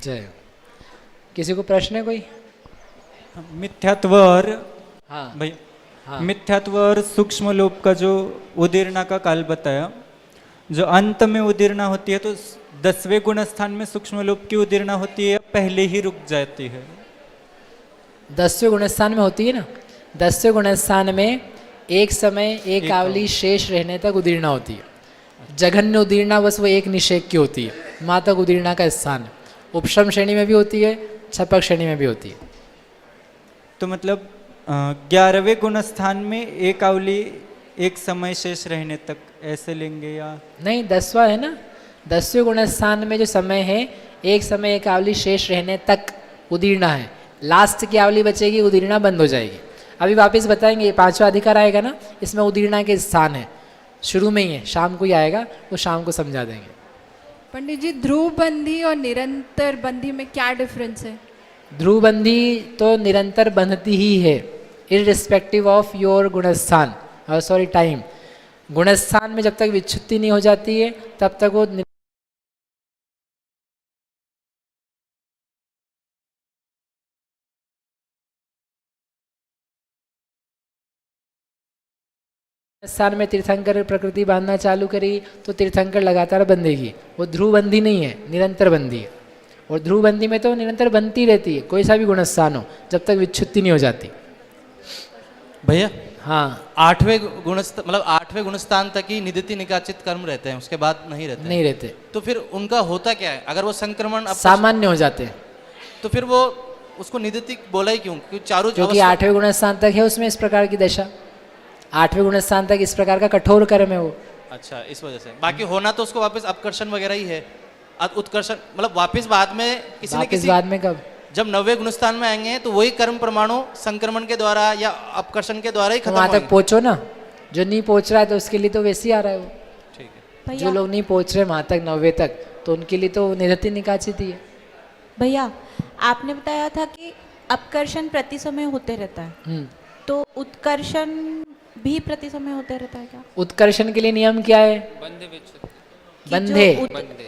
जय। किसी को प्रश्न है कोई? मिथ्यात्व और हाँ भैया, हाँ। मिथ्यात्व और सूक्ष्म लोप का जो उदीर्णा का काल बताया, जो अंत में उदीर्णा होती है, तो 10वें गुण स्थान में सूक्ष्म लोप की उदीर्णा होती है या पहले ही रुक जाती है? 10वें गुण स्थान में होती है ना। 10वें गुण स्थान में एक समय एक आवली शेष रहने तक उदीर्णा होती है। जघन्य उदीर्णा बस वो एक निषेक की होती है, माँ तक उदीर्णा का स्थान है। उपशम श्रेणी में भी होती है, छपक श्रेणी में भी होती है। तो मतलब 11वें गुण स्थान में एक आवली एक समय शेष रहने तक ऐसे लेंगे या नहीं? 10वां है ना। 10वें गुण स्थान में जो समय है, एक समय एक आवली शेष रहने तक उदीर्णा है। लास्ट की आवली बचेगी, उदीर्णा बंद हो जाएगी। अभी वापस बताएंगे, 5वां अधिकार आएगा ना, इसमें उदीर्णा के स्थान है, शुरू में ही है, शाम को ही आएगा, वो शाम को समझा देंगे। पंडित जी, ध्रुव बंधी और निरंतर बंधी में क्या डिफरेंस है? ध्रुव बंधी तो निरंतर बंधती ही है, इररिस्पेक्टिव ऑफ योर गुणस्थान, सॉरी टाइम। गुणस्थान में जब तक विच्छुत्ति नहीं हो जाती है तब तक वो स्थान में तीर्थंकर प्रकृति बांधना चालू करी तो तीर्थंकर लगातार बंधेगी, वो ध्रुव बंधी नहीं है, निरंतर बंधी है। और ध्रुव बंधी में तो निरंतर बनती रहती है, कोई सा भी गुणस्थान हो, जब तक विच्छुत्ति नहीं हो जाती। भैया हाँ, 8वें गुणस्थान तक ही निदिति निकाचित कर्म रहते हैं, उसके बाद नहीं रहते नहीं रहते। तो फिर उनका होता क्या है? अगर वो संक्रमण सामान्य हो जाते हैं तो फिर वो उसको निदिति बोला ही क्यों? क्योंकि चारों क्योंकि 8वें गुणस्थान तक है उसमें इस प्रकार की दशा, 8वें गुणस्थान तक इस प्रकार का कठोर कर्म है वो। अच्छा, इस वजह से। बाकी होना तो उसको वापस अपकर्षण वगैरह ही है, उत्कर्षण मतलब वापस बाद में किसी न किसी, बाद में कब? जब 9वें गुणस्थान में आएंगे तो वही कर्म परमाणु संक्रमण के द्वारा या अपकर्षण के द्वारा ही खत्म वहां तक पहुंचो ना, जो नहीं पहुंच रहा है तो उसके लिए तो वैसे ही आ रहा है वो। ठीक है। जो लोग नहीं पहुंच रहे वहां तक 9वें तक, तो उनके लिए तो निरति निकाचित ही है। भैया आपने बताया था कि अपकर्षण प्रति समय होते रहता है, तो उत्कर्षण भी प्रति समय होते रहता है क्या? उत्कर्षण के लिए नियम क्या है? बंधे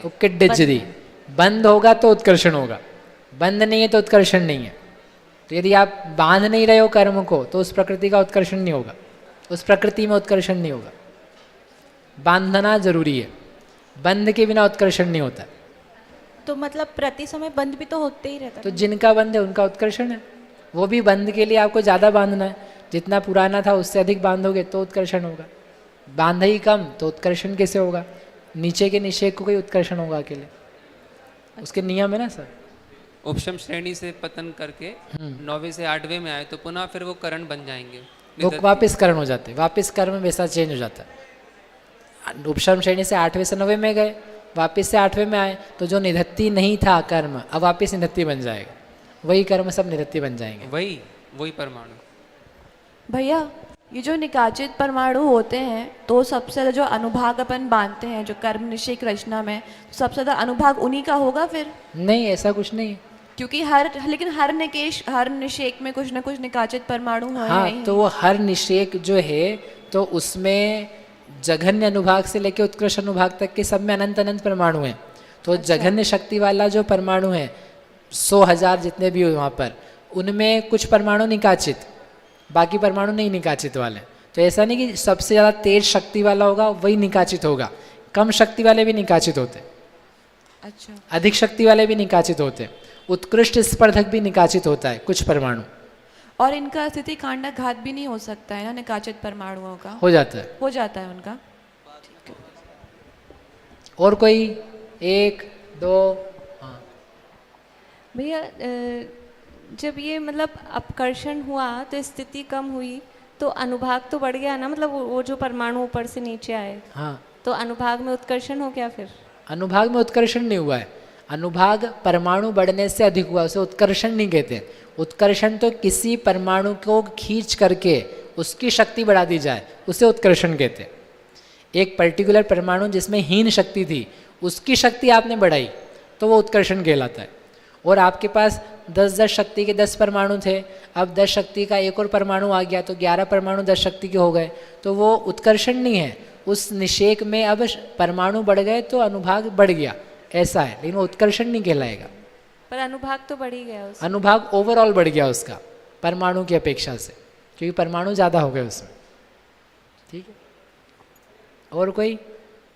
उक्किड्डिज्जति, बंद होगा तो उत्कर्षण होगा, बंद नहीं है तो उत्कर्षण नहीं है। तो यदि आप बांध नहीं रहे हो कर्म को तो उस प्रकृति का उत्कर्षण नहीं होगा, उस प्रकृति में उत्कर्षण नहीं होगा। बांधना जरूरी है, बंध के बिना उत्कर्षण नहीं होता। तो मतलब प्रति समय बंद भी तो होते ही रहता है। तो जिनका बंध है उनका उत्कर्षण है। वो भी बंध के लिए आपको ज़्यादा बांधना है, जितना पुराना था उससे अधिक बांधोगे तो उत्कर्षण होगा। बांधा ही कम तो उत्कर्षण कैसे होगा? नीचे के निषेध को कोई उत्कर्षण होगा अकेले, उसके नियम है ना सर। उपशम श्रेणी से पतन करके 9वें से 8वें में आए तो पुनः फिर वो करण बन जाएंगे, वो वापस करण हो जाते, वापस कर्म वैसा चेंज हो जाता है। उपशम श्रेणी से 8वें से 9वें में गए, वापस से 8वें में आए तो जो निधत्ति नहीं था कर्म अब वापस निधत्ति बन जाएगा, वही कर्म सब निधत्ति बन जाएंगे, वही परमाणु। भैया ये जो निकाचित परमाणु होते हैं तो सबसे ज़्यादा जो अनुभाग अपन बांधते हैं जो कर्म निषेक रचना में, सबसे ज़्यादा अनुभाग उन्हीं का होगा फिर? नहीं, ऐसा कुछ नहीं है, क्योंकि लेकिन हर निषेक में कुछ ना कुछ निकाचित परमाणु है। हाँ, तो वो हर निषेक जो है तो उसमें जघन्य अनुभाग से लेकर उत्कृष्ट अनुभाग तक के सब में अनंत अनंत परमाणु हैं। तो जघन्य शक्ति वाला जो परमाणु है 100,000 जितने भी हो वहाँ पर, उनमें कुछ परमाणु निकाचित, बाकी परमाणु नहीं निकाचित वाले। तो ऐसा नहीं कि सबसे ज़्यादा तेज शक्ति वाला होगा वही निकाचित होगा, कम शक्ति वाले भी निकाचित होते, अच्छा, अधिक शक्ति वाले भी निकाचित होते, उत्कृष्ट स्पर्धक भी निकाचित होता है कुछ परमाणु। और इनका स्थिति कांडक घात भी नहीं हो सकता है ना निकाचित परमाणुओं का? हो जाता है, हो जाता है उनका। और कोई 1 2? हाँ भैया जब ये मतलब अपकर्षण हुआ तो स्थिति कम हुई तो अनुभाग तो बढ़ गया ना, मतलब वो जो परमाणु ऊपर से नीचे आए, हाँ, तो अनुभाग में उत्कर्षण हो गया फिर? अनुभाग में उत्कर्षण नहीं हुआ है, अनुभाग परमाणु बढ़ने से अधिक हुआ, उसे उत्कर्षण नहीं कहते। उत्कर्षण तो किसी परमाणु को खींच करके उसकी शक्ति बढ़ा दी जाए उसे उत्कर्षण कहते हैं। एक पर्टिकुलर परमाणु जिसमें हीन शक्ति थी उसकी शक्ति आपने बढ़ाई तो वो उत्कर्षण कहलाता है। और आपके पास 10-10 शक्ति के 10 परमाणु थे, अब 10 शक्ति का एक और परमाणु आ गया तो 11 परमाणु 10 शक्ति के हो गए, तो वो उत्कर्षण नहीं है। उस निषेक में अब परमाणु बढ़ गए तो अनुभाग बढ़ गया, ऐसा है, लेकिन वो उत्कर्षण नहीं कहलाएगा। पर अनुभाग तो बढ़ ही गया उसमें। अनुभाग ओवरऑल बढ़ गया उसका परमाणु की अपेक्षा से, क्योंकि परमाणु ज़्यादा हो गए उसमें। ठीक है, और कोई?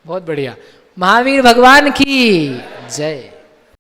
बहुत बढ़िया। महावीर भगवान की जय।